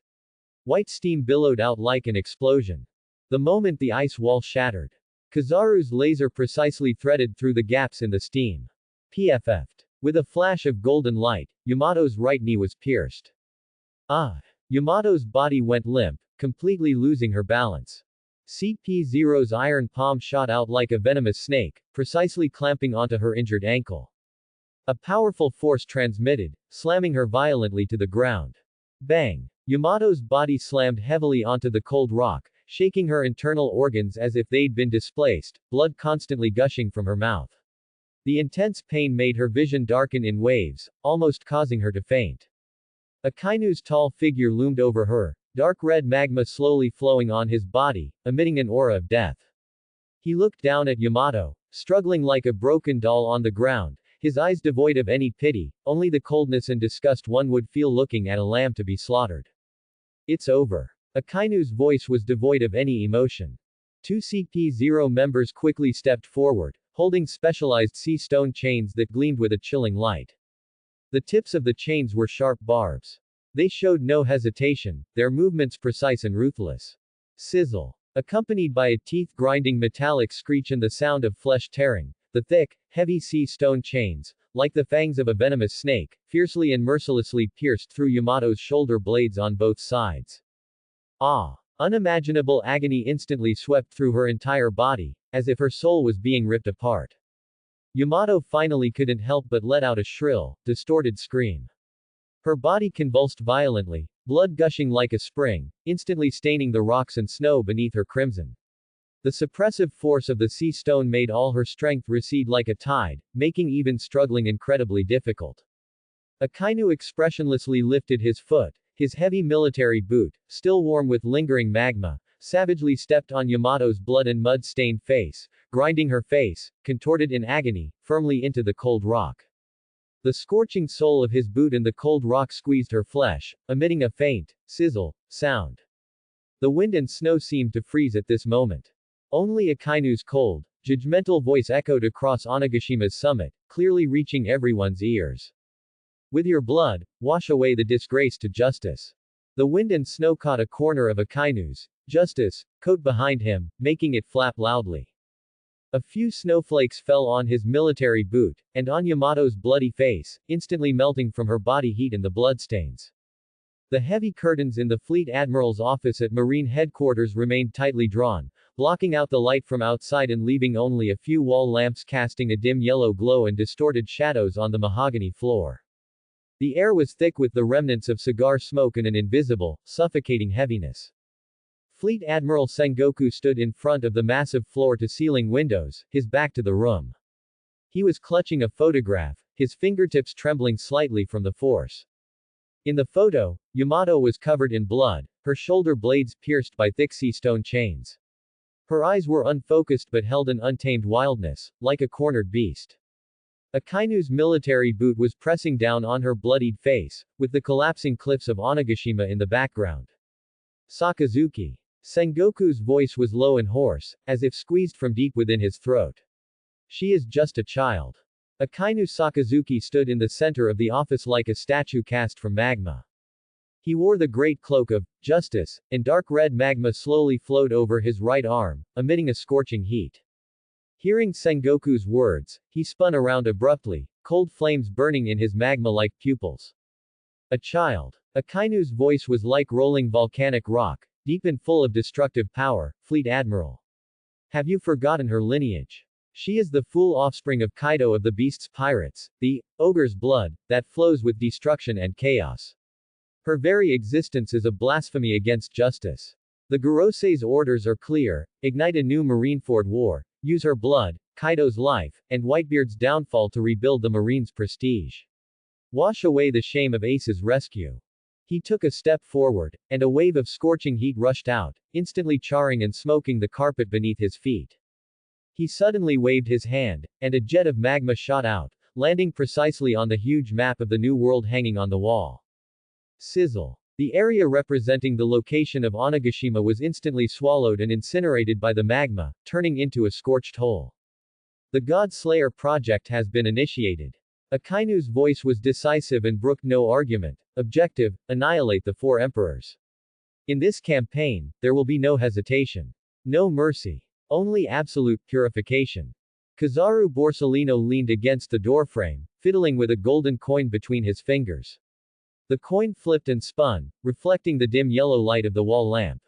White steam billowed out like an explosion. The moment the ice wall shattered, Kizaru's laser precisely threaded through the gaps in the steam. PFF'd. With a flash of golden light, Yamato's right knee was pierced. Ah! Yamato's body went limp, completely losing her balance. CP0's iron palm shot out like a venomous snake, precisely clamping onto her injured ankle. A powerful force transmitted, slamming her violently to the ground. Bang! Yamato's body slammed heavily onto the cold rock, shaking her internal organs as if they'd been displaced, blood constantly gushing from her mouth. The intense pain made her vision darken in waves, almost causing her to faint. Akainu's tall figure loomed over her, dark red magma slowly flowing on his body, emitting an aura of death. He looked down at Yamato, struggling like a broken doll on the ground, his eyes devoid of any pity, only the coldness and disgust one would feel looking at a lamb to be slaughtered. It's over. Akainu's voice was devoid of any emotion. Two CP0 members quickly stepped forward, holding specialized sea stone chains that gleamed with a chilling light. The tips of the chains were sharp barbs. They showed no hesitation, their movements precise and ruthless. Sizzle. Accompanied by a teeth-grinding metallic screech and the sound of flesh tearing, the thick, heavy sea stone chains, like the fangs of a venomous snake, fiercely and mercilessly pierced through Yamato's shoulder blades on both sides. Ah! Unimaginable agony instantly swept through her entire body, as if her soul was being ripped apart. Yamato finally couldn't help but let out a shrill, distorted scream. Her body convulsed violently, blood gushing like a spring, instantly staining the rocks and snow beneath her crimson. The suppressive force of the sea stone made all her strength recede like a tide, making even struggling incredibly difficult. Akainu expressionlessly lifted his foot, his heavy military boot, still warm with lingering magma, savagely stepped on Yamato's blood and mud-stained face, grinding her face, contorted in agony, firmly into the cold rock. The scorching sole of his boot and the cold rock squeezed her flesh, emitting a faint, sizzle, sound. The wind and snow seemed to freeze at this moment. Only Akainu's cold, judgmental voice echoed across Onagashima's summit, clearly reaching everyone's ears. With your blood, wash away the disgrace to justice. The wind and snow caught a corner of Akainu's justice coat behind him, making it flap loudly. A few snowflakes fell on his military boot, and on Yamato's bloody face, instantly melting from her body heat and the bloodstains. The heavy curtains in the Fleet Admiral's office at Marine Headquarters remained tightly drawn, blocking out the light from outside and leaving only a few wall lamps casting a dim yellow glow and distorted shadows on the mahogany floor. The air was thick with the remnants of cigar smoke and an invisible, suffocating heaviness. Fleet Admiral Sengoku stood in front of the massive floor-to-ceiling windows, his back to the room. He was clutching a photograph, his fingertips trembling slightly from the force. In the photo, Yamato was covered in blood, her shoulder blades pierced by thick sea stone chains. Her eyes were unfocused but held an untamed wildness, like a cornered beast. Akainu's military boot was pressing down on her bloodied face, with the collapsing cliffs of Onagashima in the background. Sakazuki. Sengoku's voice was low and hoarse, as if squeezed from deep within his throat. She is just a child. Akainu Sakazuki stood in the center of the office like a statue cast from magma. He wore the great cloak of justice, and dark red magma slowly flowed over his right arm, emitting a scorching heat. Hearing Sengoku's words, he spun around abruptly, cold flames burning in his magma-like pupils. A child. Akainu's voice was like rolling volcanic rock, deep and full of destructive power. Fleet Admiral. Have you forgotten her lineage? She is the full offspring of Kaido of the Beast's pirates, the ogre's blood, that flows with destruction and chaos. Her very existence is a blasphemy against justice. The Gorosei's orders are clear: ignite a new Marineford war, use her blood, Kaido's life, and Whitebeard's downfall to rebuild the Marine's prestige. Wash away the shame of Ace's rescue. He took a step forward, and a wave of scorching heat rushed out, instantly charring and smoking the carpet beneath his feet. He suddenly waved his hand, and a jet of magma shot out, landing precisely on the huge map of the New World hanging on the wall. Sizzle. The area representing the location of Onagashima was instantly swallowed and incinerated by the magma, turning into a scorched hole. The God Slayer project has been initiated. Akainu's voice was decisive and brooked no argument. Objective: annihilate the four emperors. In this campaign, there will be no hesitation. No mercy. Only absolute purification. Kizaru Borsellino leaned against the doorframe, fiddling with a golden coin between his fingers. The coin flipped and spun, reflecting the dim yellow light of the wall lamp.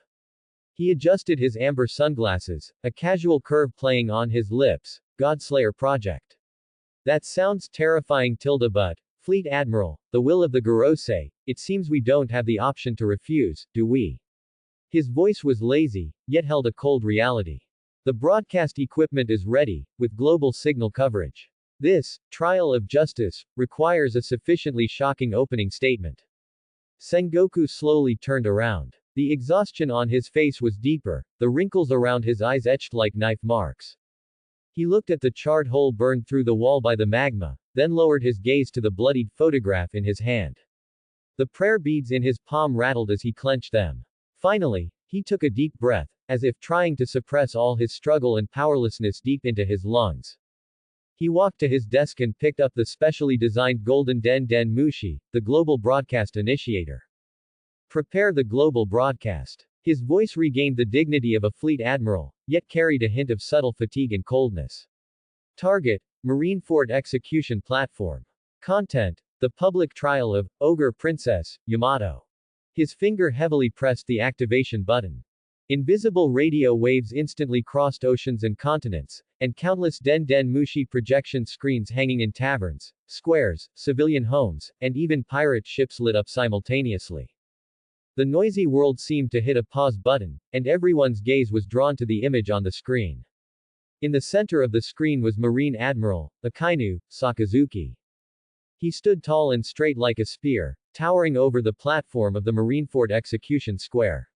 He adjusted his amber sunglasses, a casual curve playing on his lips. Godslayer project. That sounds terrifying but, Fleet Admiral, the will of the Gorosei, it seems we don't have the option to refuse, do we? His voice was lazy, yet held a cold reality. The broadcast equipment is ready, with global signal coverage. This trial of justice requires a sufficiently shocking opening statement. Sengoku slowly turned around. The exhaustion on his face was deeper, the wrinkles around his eyes etched like knife marks. He looked at the charred hole burned through the wall by the magma, then lowered his gaze to the bloodied photograph in his hand. The prayer beads in his palm rattled as he clenched them. Finally, he took a deep breath, as if trying to suppress all his struggle and powerlessness deep into his lungs. He walked to his desk and picked up the specially designed golden Den Den Mushi, the global broadcast initiator. Prepare the global broadcast. His voice regained the dignity of a fleet admiral, yet carried a hint of subtle fatigue and coldness. Target: Marineford Execution Platform. Content: the public trial of Ogre Princess Yamato. His finger heavily pressed the activation button. Invisible radio waves instantly crossed oceans and continents, and countless Den Den Mushi projection screens hanging in taverns, squares, civilian homes, and even pirate ships lit up simultaneously. The noisy world seemed to hit a pause button, and everyone's gaze was drawn to the image on the screen. In the center of the screen was Marine Admiral Akainu Sakazuki. He stood tall and straight like a spear, towering over the platform of the Marineford Execution Square.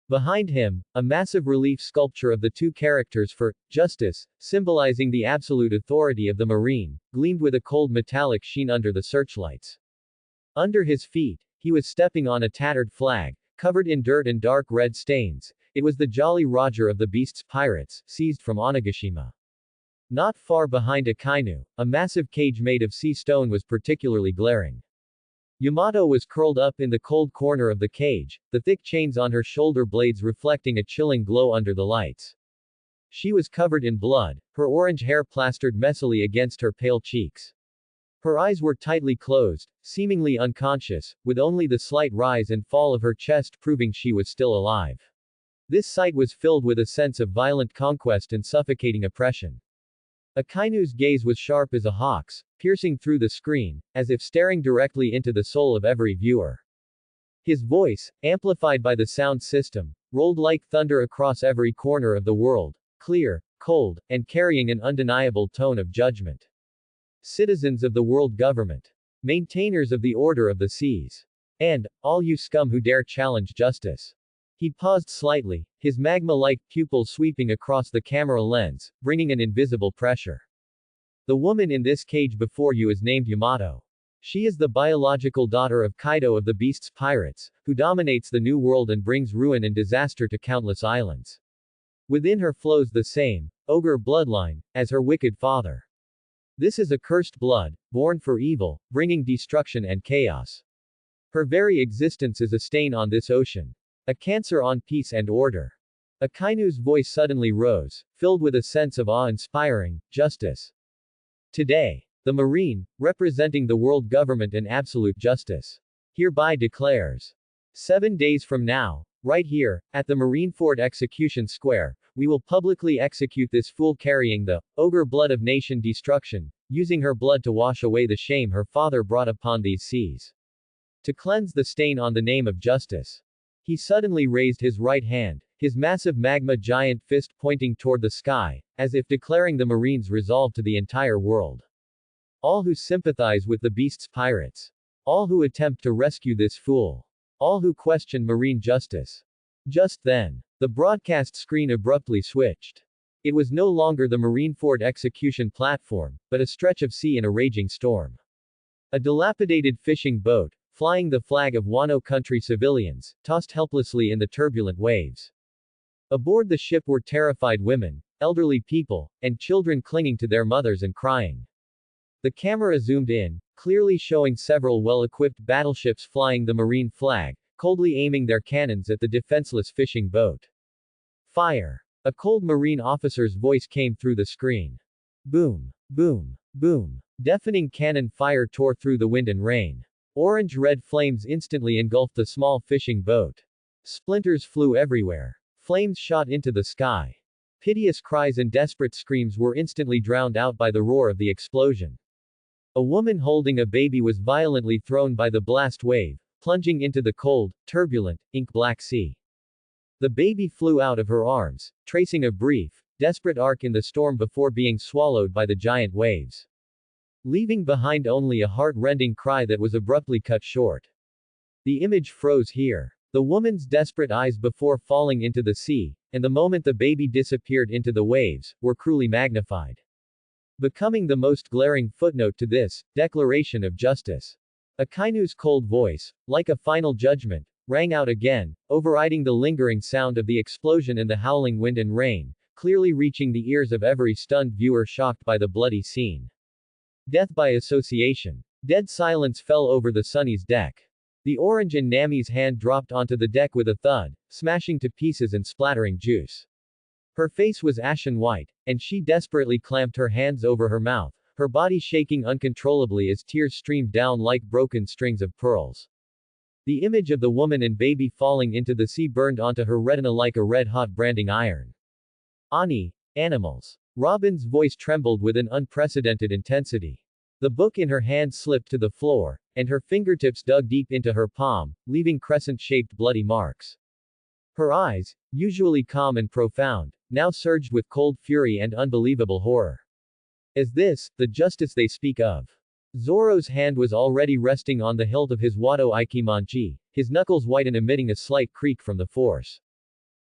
Behind him, a massive relief sculpture of the two characters for justice, symbolizing the absolute authority of the Marine, gleamed with a cold metallic sheen under the searchlights. Under his feet, he was stepping on a tattered flag, covered in dirt and dark red stains. It was the Jolly Roger of the Beast's pirates, seized from Onigashima. Not far behind Akainu, a massive cage made of sea stone was particularly glaring. Yamato was curled up in the cold corner of the cage, the thick chains on her shoulder blades reflecting a chilling glow under the lights. She was covered in blood, her orange hair plastered messily against her pale cheeks. Her eyes were tightly closed, seemingly unconscious, with only the slight rise and fall of her chest proving she was still alive. This sight was filled with a sense of violent conquest and suffocating oppression. Akainu's gaze was sharp as a hawk's, piercing through the screen, as if staring directly into the soul of every viewer. His voice, amplified by the sound system, rolled like thunder across every corner of the world, clear, cold, and carrying an undeniable tone of judgment. Citizens of the world government, maintainers of the order of the seas, and all you scum who dare challenge justice. He paused slightly, his magma-like pupils sweeping across the camera lens, bringing an invisible pressure. The woman in this cage before you is named Yamato. She is the biological daughter of Kaido of the Beast's pirates, who dominates the New World and brings ruin and disaster to countless islands. Within her flows the same, ogre bloodline, as her wicked father. This is a cursed blood, born for evil, bringing destruction and chaos. Her very existence is a stain on this ocean. A cancer on peace and order. Akainu's voice suddenly rose, filled with a sense of awe-inspiring justice. Today, the Marine, representing the world government and absolute justice, hereby declares. 7 days from now, right here, at the Marineford Execution Square, we will publicly execute this fool carrying the ogre blood of nation destruction, using her blood to wash away the shame her father brought upon these seas. To cleanse the stain on the name of justice. He suddenly raised his right hand, his massive magma giant fist pointing toward the sky, as if declaring the Marines' resolve to the entire world. All who sympathize with the Beast's pirates. All who attempt to rescue this fool. All who question marine justice. Just then, the broadcast screen abruptly switched. It was no longer the Marineford execution platform, but a stretch of sea in a raging storm. A dilapidated fishing boat, flying the flag of Wano country civilians, tossed helplessly in the turbulent waves. Aboard the ship were terrified women, elderly people, and children clinging to their mothers and crying. The camera zoomed in, clearly showing several well-equipped battleships flying the Marine flag, coldly aiming their cannons at the defenseless fishing boat. Fire! A cold Marine officer's voice came through the screen. Boom! Boom! Boom! Deafening cannon fire tore through the wind and rain. Orange-red flames instantly engulfed the small fishing boat. Splinters flew everywhere. Flames shot into the sky. Piteous cries and desperate screams were instantly drowned out by the roar of the explosion. A woman holding a baby was violently thrown by the blast wave, plunging into the cold, turbulent, ink-black sea. The baby flew out of her arms, tracing a brief, desperate arc in the storm before being swallowed by the giant waves. Leaving behind only a heart-rending cry that was abruptly cut short. The image froze here. The woman's desperate eyes before falling into the sea, and the moment the baby disappeared into the waves, were cruelly magnified. Becoming the most glaring footnote to this declaration of justice. Akainu's cold voice, like a final judgment, rang out again, overriding the lingering sound of the explosion and the howling wind and rain, clearly reaching the ears of every stunned viewer shocked by the bloody scene. Death by association. Dead silence fell over the Sunny's deck. The orange in Nami's hand dropped onto the deck with a thud, smashing to pieces and splattering juice. Her face was ashen white, and she desperately clamped her hands over her mouth, her body shaking uncontrollably as tears streamed down like broken strings of pearls. The image of the woman and baby falling into the sea burned onto her retina like a red-hot branding iron. Ani, animals. Robin's voice trembled with an unprecedented intensity. The book in her hand slipped to the floor, and her fingertips dug deep into her palm, leaving crescent-shaped bloody marks. Her eyes, usually calm and profound, now surged with cold fury and unbelievable horror. Is this the justice they speak of? Zoro's hand was already resting on the hilt of his Wado Ikimonchi, his knuckles white and emitting a slight creak from the force.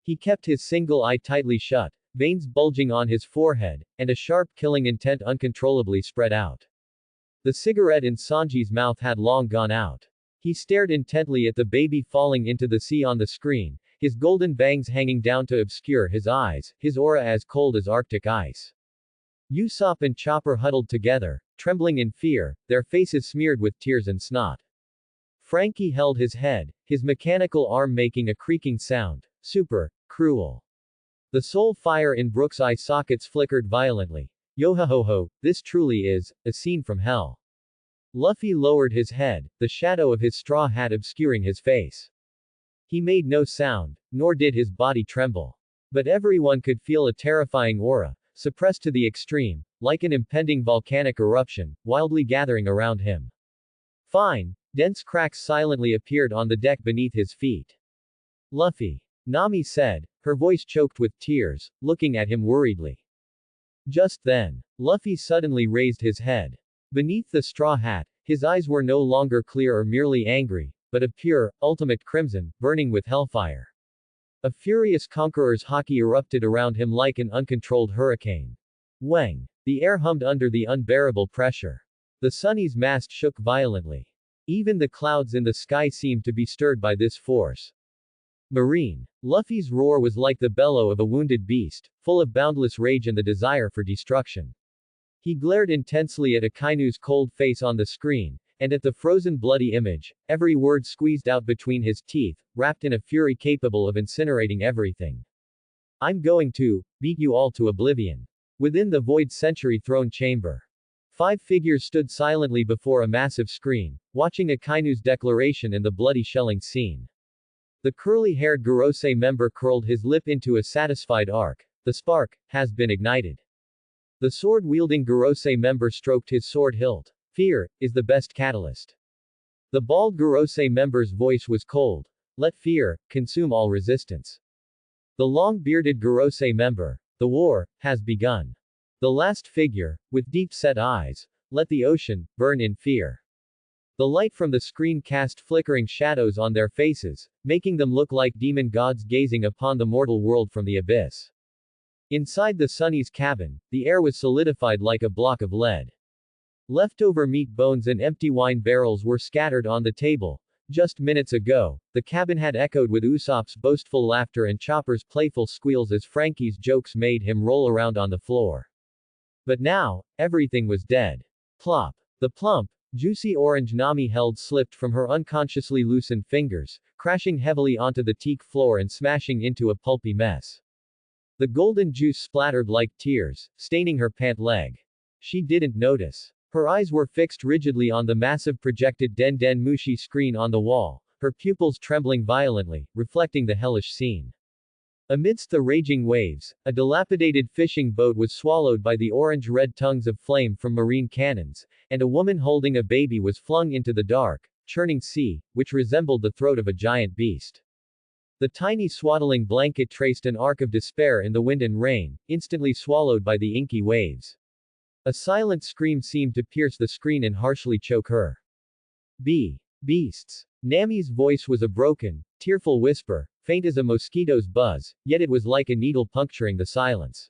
He kept his single eye tightly shut, veins bulging on his forehead, and a sharp killing intent uncontrollably spread out. The cigarette in Sanji's mouth had long gone out. He stared intently at the baby falling into the sea on the screen, his golden bangs hanging down to obscure his eyes, his aura as cold as Arctic ice. Usopp and Chopper huddled together, trembling in fear, their faces smeared with tears and snot. Frankie held his head, his mechanical arm making a creaking sound. Super cruel. The soul fire in Brook's eye sockets flickered violently. Yo-ho-ho-ho, this truly is a scene from hell. Luffy lowered his head, the shadow of his straw hat obscuring his face. He made no sound, nor did his body tremble. But everyone could feel a terrifying aura, suppressed to the extreme, like an impending volcanic eruption, wildly gathering around him. Fine. Dense cracks silently appeared on the deck beneath his feet. Luffy. Nami said, her voice choked with tears, looking at him worriedly. Just then, Luffy suddenly raised his head. Beneath the straw hat, his eyes were no longer clear or merely angry, but a pure, ultimate crimson, burning with hellfire. A furious conqueror's haki erupted around him like an uncontrolled hurricane. Wang. The air hummed under the unbearable pressure. The Sunny's mast shook violently. Even the clouds in the sky seemed to be stirred by this force. Marine. Luffy's roar was like the bellow of a wounded beast, full of boundless rage and the desire for destruction. He glared intensely at Akainu's cold face on the screen, and at the frozen bloody image, every word squeezed out between his teeth, wrapped in a fury capable of incinerating everything. I'm going to beat you all to oblivion. Within the Void Century throne chamber. 5 figures stood silently before a massive screen, watching Akainu's declaration and the bloody shelling scene. The curly-haired Gorosei member curled his lip into a satisfied arc. The spark has been ignited. The sword-wielding Gorosei member stroked his sword hilt. Fear is the best catalyst. The bald Gorosei member's voice was cold. Let fear consume all resistance. The long-bearded Gorosei member. The war has begun. The last figure, with deep-set eyes, let the ocean burn in fear. The light from the screen cast flickering shadows on their faces, making them look like demon gods gazing upon the mortal world from the abyss. Inside the Sunny's cabin, the air was solidified like a block of lead. Leftover meat bones and empty wine barrels were scattered on the table. Just minutes ago, the cabin had echoed with Usopp's boastful laughter and Chopper's playful squeals as Frankie's jokes made him roll around on the floor. But now, everything was dead. Plop. The plump, juicy orange Nami held slipped from her unconsciously loosened fingers, crashing heavily onto the teak floor and smashing into a pulpy mess. The golden juice splattered like tears, staining her pant leg. She didn't notice. Her eyes were fixed rigidly on the massive projected Den Den Mushi screen on the wall, her pupils trembling violently, reflecting the hellish scene. Amidst the raging waves, a dilapidated fishing boat was swallowed by the orange-red tongues of flame from marine cannons, and a woman holding a baby was flung into the dark, churning sea, which resembled the throat of a giant beast. The tiny swaddling blanket traced an arc of despair in the wind and rain, instantly swallowed by the inky waves. A silent scream seemed to pierce the screen and harshly choke her. Beasts. Nami's voice was a broken, tearful whisper, faint as a mosquito's buzz, yet it was like a needle puncturing the silence.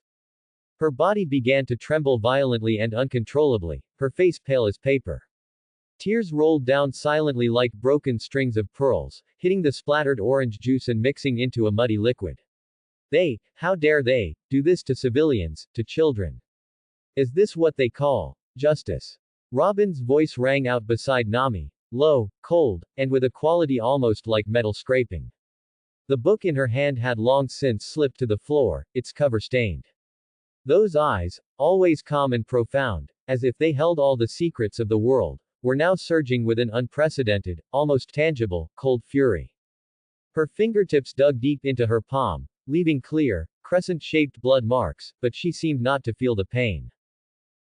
Her body began to tremble violently and uncontrollably, her face pale as paper. Tears rolled down silently like broken strings of pearls, hitting the splattered orange juice and mixing into a muddy liquid. How dare they, do this to civilians, to children? Is this what they call justice? Robin's voice rang out beside Nami, low, cold, and with a quality almost like metal scraping. The book in her hand had long since slipped to the floor, its cover stained. Those eyes, always calm and profound, as if they held all the secrets of the world, were now surging with an unprecedented, almost tangible, cold fury. Her fingertips dug deep into her palm, leaving clear, crescent-shaped blood marks, but she seemed not to feel the pain.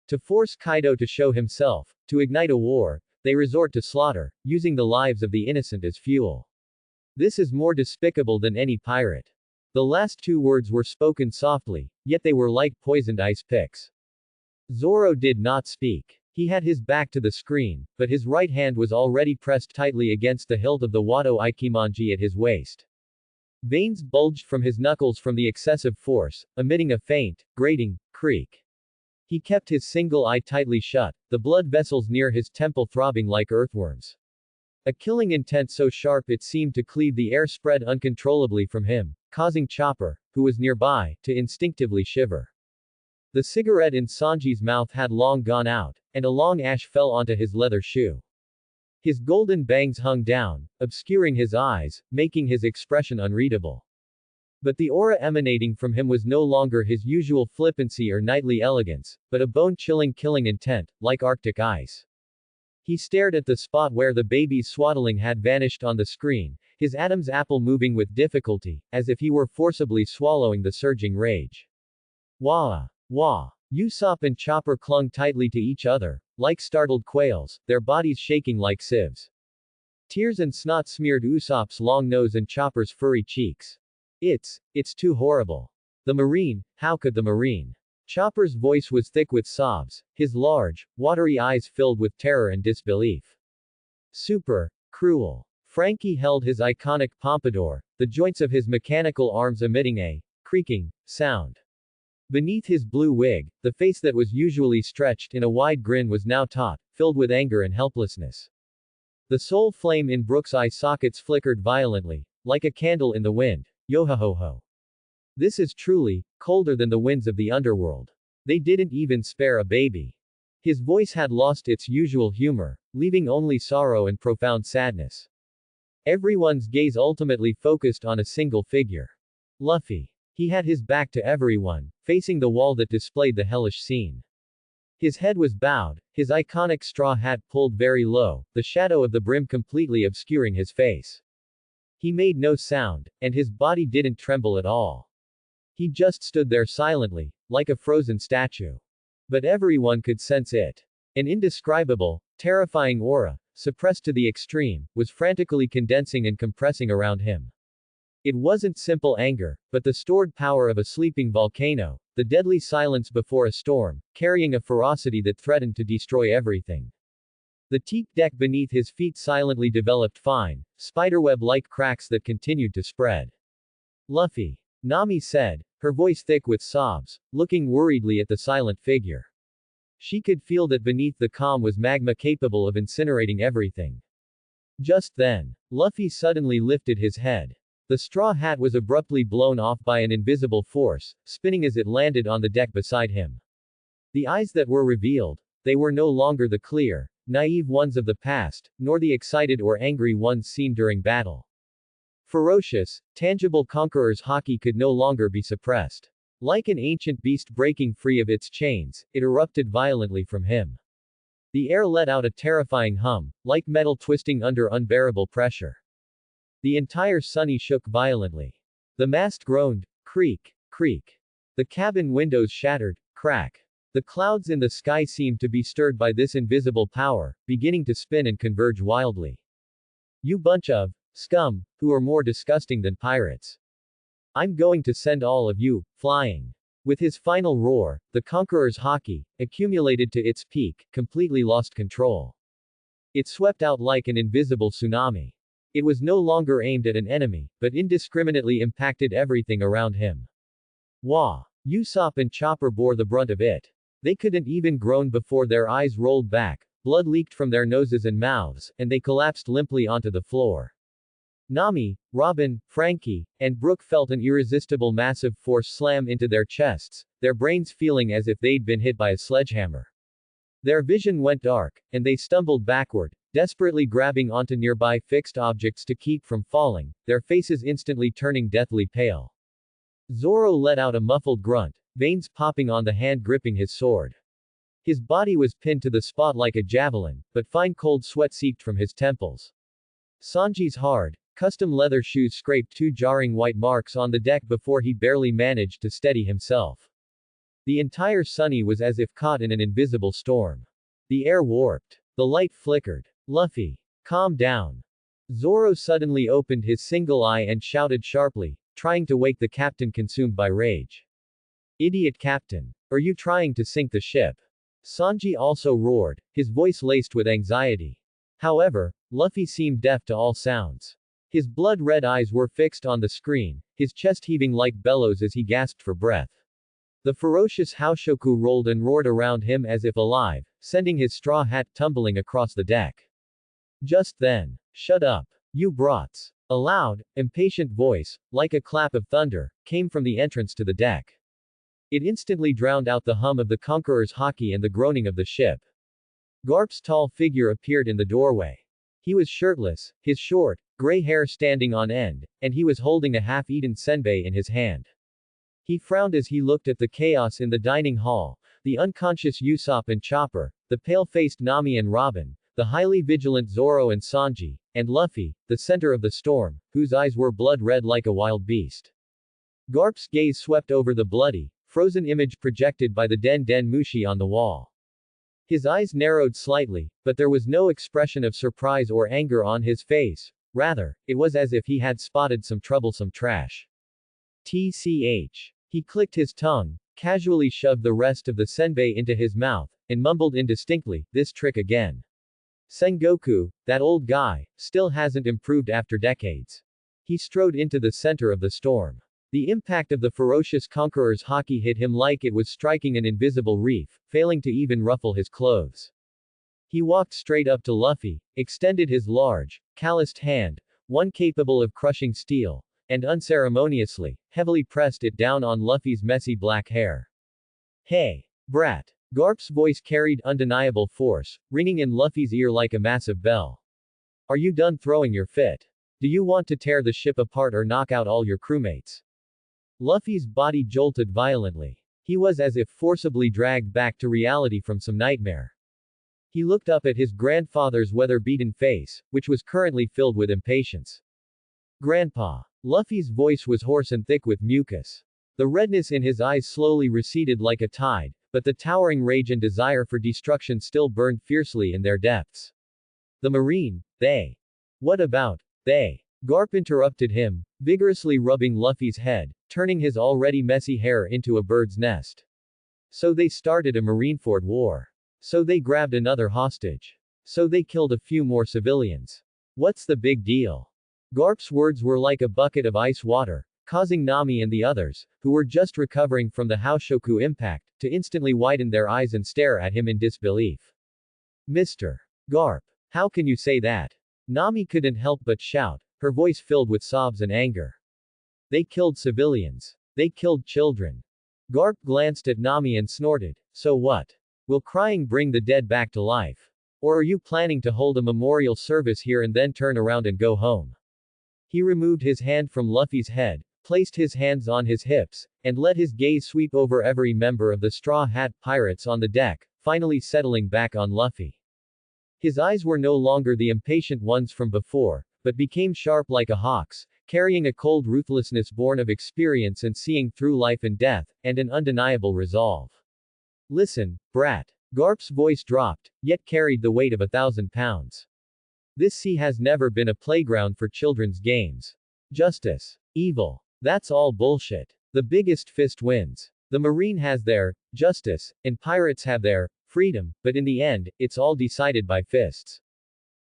To force Kaido to show himself, to ignite a war, they resort to slaughter, using the lives of the innocent as fuel. This is more despicable than any pirate. The last two words were spoken softly, yet they were like poisoned ice picks. Zoro did not speak. He had his back to the screen, but his right hand was already pressed tightly against the hilt of the Wado Ikimonji at his waist. Veins bulged from his knuckles from the excessive force, emitting a faint, grating, creak. He kept his single eye tightly shut, the blood vessels near his temple throbbing like earthworms. A killing intent so sharp it seemed to cleave the air spread uncontrollably from him, causing Chopper, who was nearby, to instinctively shiver. The cigarette in Sanji's mouth had long gone out, and a long ash fell onto his leather shoe. His golden bangs hung down, obscuring his eyes, making his expression unreadable. But the aura emanating from him was no longer his usual flippancy or knightly elegance, but a bone-chilling killing intent, like Arctic ice. He stared at the spot where the baby's swaddling had vanished on the screen, his Adam's apple moving with difficulty, as if he were forcibly swallowing the surging rage. Wah! Wah! Usopp and Chopper clung tightly to each other, like startled quails, their bodies shaking like sieves. Tears and snot smeared Usopp's long nose and Chopper's furry cheeks. It's too horrible. The Marine, how could the Marine? Chopper's voice was thick with sobs, his large, watery eyes filled with terror and disbelief. Super cruel. Frankie held his iconic pompadour, the joints of his mechanical arms emitting a creaking sound. Beneath his blue wig, the face that was usually stretched in a wide grin was now taut, filled with anger and helplessness. The soul flame in Brook's eye sockets flickered violently, like a candle in the wind. Yo-ho-ho-ho. This is truly colder than the winds of the underworld. They didn't even spare a baby. His voice had lost its usual humor, leaving only sorrow and profound sadness. Everyone's gaze ultimately focused on a single figure. Luffy. He had his back to everyone, facing the wall that displayed the hellish scene. His head was bowed, his iconic straw hat pulled very low, the shadow of the brim completely obscuring his face. He made no sound, and his body didn't tremble at all. He just stood there silently, like a frozen statue. But everyone could sense it. An indescribable, terrifying aura, suppressed to the extreme, was frantically condensing and compressing around him. It wasn't simple anger, but the stored power of a sleeping volcano, the deadly silence before a storm, carrying a ferocity that threatened to destroy everything. The teak deck beneath his feet silently developed fine, spiderweb-like cracks that continued to spread. Luffy. Nami said, her voice thick with sobs, looking worriedly at the silent figure. She could feel that beneath the calm was magma capable of incinerating everything. Just then, Luffy suddenly lifted his head. The straw hat was abruptly blown off by an invisible force, spinning as it landed on the deck beside him. The eyes that were revealed, they were no longer the clear, naive ones of the past, nor the excited or angry ones seen during battle. Ferocious, tangible conqueror's haki could no longer be suppressed. Like an ancient beast breaking free of its chains, it erupted violently from him. The air let out a terrifying hum, like metal twisting under unbearable pressure. The entire Sunny shook violently. The mast groaned, creak, creak. The cabin windows shattered, crack. The clouds in the sky seemed to be stirred by this invisible power, beginning to spin and converge wildly. You bunch of scum, who are more disgusting than pirates. I'm going to send all of you flying. With his final roar, the conqueror's haki, accumulated to its peak, completely lost control. It swept out like an invisible tsunami. It was no longer aimed at an enemy, but indiscriminately impacted everything around him. Wah! Usopp and Chopper bore the brunt of it. They couldn't even groan before their eyes rolled back, blood leaked from their noses and mouths, and they collapsed limply onto the floor. Nami, Robin, Frankie, and Brooke felt an irresistible massive force slam into their chests, their brains feeling as if they'd been hit by a sledgehammer. Their vision went dark, and they stumbled backward, desperately grabbing onto nearby fixed objects to keep from falling, their faces instantly turning deathly pale. Zoro let out a muffled grunt, veins popping on the hand gripping his sword. His body was pinned to the spot like a javelin, but fine cold sweat seeped from his temples. Sanji's hard, custom leather shoes scraped two jarring white marks on the deck before he barely managed to steady himself. The entire Sunny was as if caught in an invisible storm. The air warped. The light flickered. Luffy, calm down. Zoro suddenly opened his single eye and shouted sharply, trying to wake the captain consumed by rage. Idiot captain. Are you trying to sink the ship? Sanji also roared, his voice laced with anxiety. However, Luffy seemed deaf to all sounds. His blood-red eyes were fixed on the screen, his chest heaving like bellows as he gasped for breath. The ferocious Haoshoku rolled and roared around him as if alive, sending his straw hat tumbling across the deck. Just then, shut up, you brats. A loud, impatient voice, like a clap of thunder, came from the entrance to the deck. It instantly drowned out the hum of the Conqueror's hockey and the groaning of the ship. Garp's tall figure appeared in the doorway. He was shirtless, his short, gray hair standing on end, and he was holding a half-eaten senbei in his hand. He frowned as he looked at the chaos in the dining hall, the unconscious Usopp and Chopper, the pale-faced Nami and Robin, the highly vigilant Zoro and Sanji, and Luffy, the center of the storm, whose eyes were blood-red like a wild beast. Garp's gaze swept over the bloody, frozen image projected by the Den Den Mushi on the wall. His eyes narrowed slightly, but there was no expression of surprise or anger on his face. Rather, it was as if he had spotted some troublesome trash. TCH. He clicked his tongue, casually shoved the rest of the senbei into his mouth, and mumbled indistinctly, "This trick again. Sengoku, that old guy, still hasn't improved after decades." He strode into the center of the storm. The impact of the ferocious Conqueror's hockey hit him like it was striking an invisible reef, failing to even ruffle his clothes. He walked straight up to Luffy, extended his large, calloused hand, one capable of crushing steel, and unceremoniously, heavily pressed it down on Luffy's messy black hair. "Hey, brat." Garp's voice carried undeniable force, ringing in Luffy's ear like a massive bell. "Are you done throwing your fit? Do you want to tear the ship apart or knock out all your crewmates?" Luffy's body jolted violently. He was as if forcibly dragged back to reality from some nightmare. He looked up at his grandfather's weather-beaten face, which was currently filled with impatience. "Grandpa." Luffy's voice was hoarse and thick with mucus. The redness in his eyes slowly receded like a tide, but the towering rage and desire for destruction still burned fiercely in their depths. "The Marine, they." "What about, they?" Garp interrupted him, vigorously rubbing Luffy's head, turning his already messy hair into a bird's nest. "So they started a Marineford war. So they grabbed another hostage. So they killed a few more civilians. What's the big deal?" Garp's words were like a bucket of ice water, causing Nami and the others, who were just recovering from the Haoshoku impact, to instantly widen their eyes and stare at him in disbelief. "Mr. Garp, how can you say that?" Nami couldn't help but shout, her voice filled with sobs and anger. "They killed civilians. They killed children." Garp glanced at Nami and snorted, "So what? Will crying bring the dead back to life? Or are you planning to hold a memorial service here and then turn around and go home?" He removed his hand from Luffy's head, placed his hands on his hips, and let his gaze sweep over every member of the Straw Hat Pirates on the deck, finally settling back on Luffy. His eyes were no longer the impatient ones from before, but became sharp like a hawk's, carrying a cold ruthlessness born of experience and seeing through life and death, and an undeniable resolve. "Listen, brat." Garp's voice dropped, yet carried the weight of 1,000 pounds. "This sea has never been a playground for children's games. Justice. Evil. That's all bullshit. The biggest fist wins. The Marine has their justice, and pirates have their freedom, but in the end, it's all decided by fists."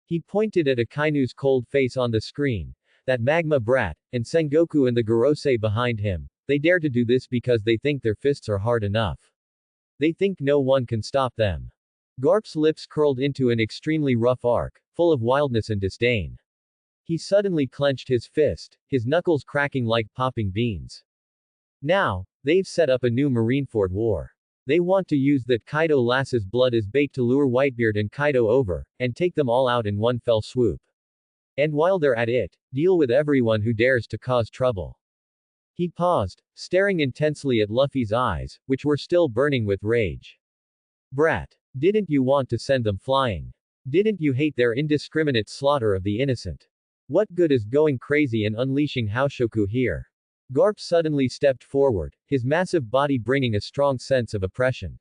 He pointed at Akainu's cold face on the screen. "That magma brat, and Sengoku and the Gorosei behind him, they dare to do this because they think their fists are hard enough. They think no one can stop them. Garp's lips curled into an extremely rough arc, full of wildness and disdain. He suddenly clenched his fist, his knuckles cracking like popping beans. Now, they've set up a new Marineford war. They want to use that Kaido lass's blood as bait to lure Whitebeard and Kaido over, and take them all out in one fell swoop. And while they're at it, deal with everyone who dares to cause trouble. He paused, staring intensely at Luffy's eyes, which were still burning with rage. Brat. Didn't you want to send them flying? Didn't you hate their indiscriminate slaughter of the innocent? What good is going crazy and unleashing Haoshoku here? Garp suddenly stepped forward, his massive body bringing a strong sense of oppression.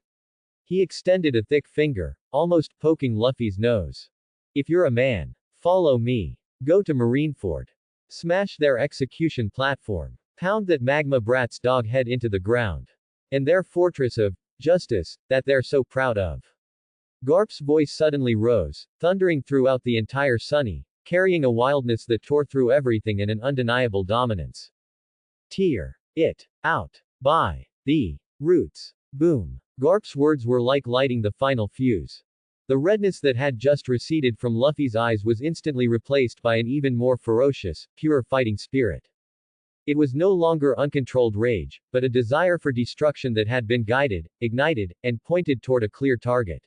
He extended a thick finger, almost poking Luffy's nose. If you're a man, follow me. Go to Marineford. Smash their execution platform. Pound that magma brat's dog head into the ground. And their fortress of justice, that they're so proud of. Garp's voice suddenly rose, thundering throughout the entire Sunny, carrying a wildness that tore through everything and an undeniable dominance. Tear it out by the roots. Boom. Garp's words were like lighting the final fuse. The redness that had just receded from Luffy's eyes was instantly replaced by an even more ferocious, pure fighting spirit. It was no longer uncontrolled rage, but a desire for destruction that had been guided, ignited, and pointed toward a clear target.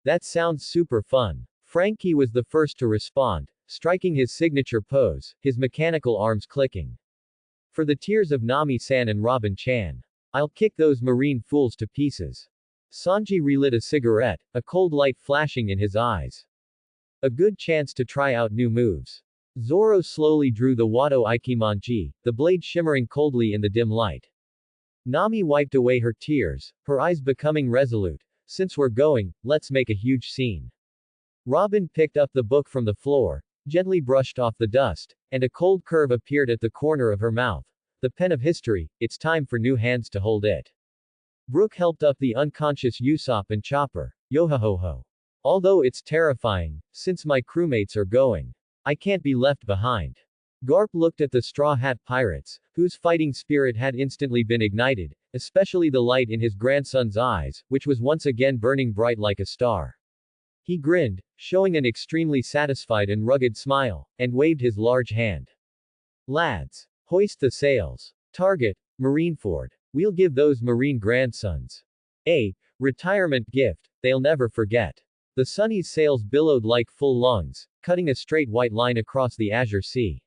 That sounds super fun. Frankie was the first to respond, striking his signature pose, his mechanical arms clicking. For the tears of Nami-san and Robin-chan. I'll kick those marine fools to pieces. Sanji relit a cigarette, a cold light flashing in his eyes. A good chance to try out new moves. Zoro slowly drew the Wado Ikimonji, the blade shimmering coldly in the dim light. Nami wiped away her tears, her eyes becoming resolute. Since we're going, let's make a huge scene. Robin picked up the book from the floor, gently brushed off the dust, and a cold curve appeared at the corner of her mouth. The pen of history, it's time for new hands to hold it. Brook helped up the unconscious Usopp and Chopper. Yo-ho-ho-ho. Although it's terrifying, since my crewmates are going. I can't be left behind. Garp looked at the Straw Hat Pirates, whose fighting spirit had instantly been ignited, especially the light in his grandson's eyes, which was once again burning bright like a star. He grinned, showing an extremely satisfied and rugged smile, and waved his large hand. Lads, hoist the sails. Target, Marineford. We'll give those marine grandsons a retirement gift they'll never forget. The Sunny's sails billowed like full lungs, cutting a straight white line across the azure sea.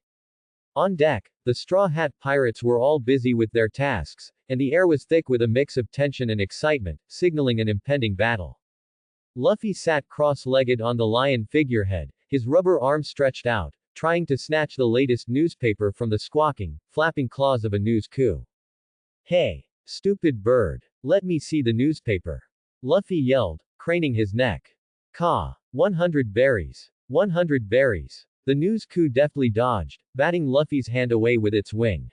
On deck, the Straw Hat Pirates were all busy with their tasks, and the air was thick with a mix of tension and excitement, signaling an impending battle. Luffy sat cross-legged on the lion figurehead, his rubber arms stretched out, trying to snatch the latest newspaper from the squawking, flapping claws of a news coup. Hey, stupid bird, let me see the newspaper. Luffy yelled, craning his neck. Caw. 100 berries. 100 berries. The news coup deftly dodged, batting Luffy's hand away with its wing.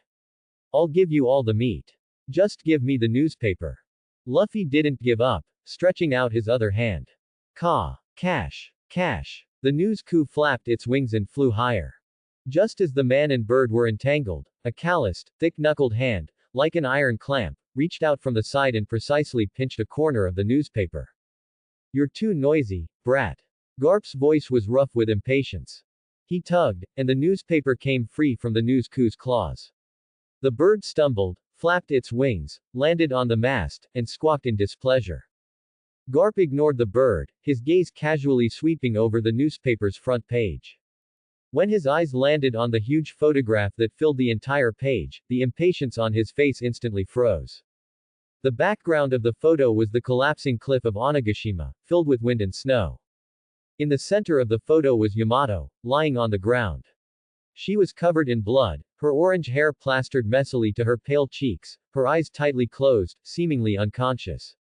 I'll give you all the meat. Just give me the newspaper. Luffy didn't give up, stretching out his other hand. Caw. Cash. Cash. The news coup flapped its wings and flew higher. Just as the man and bird were entangled, a calloused, thick-knuckled hand, like an iron clamp, reached out from the side and precisely pinched a corner of the newspaper. You're too noisy, brat. Garp's voice was rough with impatience. He tugged, and the newspaper came free from the news coup's claws. The bird stumbled, flapped its wings, landed on the mast, and squawked in displeasure. Garp ignored the bird, his gaze casually sweeping over the newspaper's front page. When his eyes landed on the huge photograph that filled the entire page, the impatience on his face instantly froze. The background of the photo was the collapsing cliff of Onigashima, filled with wind and snow. In the center of the photo was Yamato, lying on the ground. She was covered in blood, her orange hair plastered messily to her pale cheeks, her eyes tightly closed, seemingly unconscious.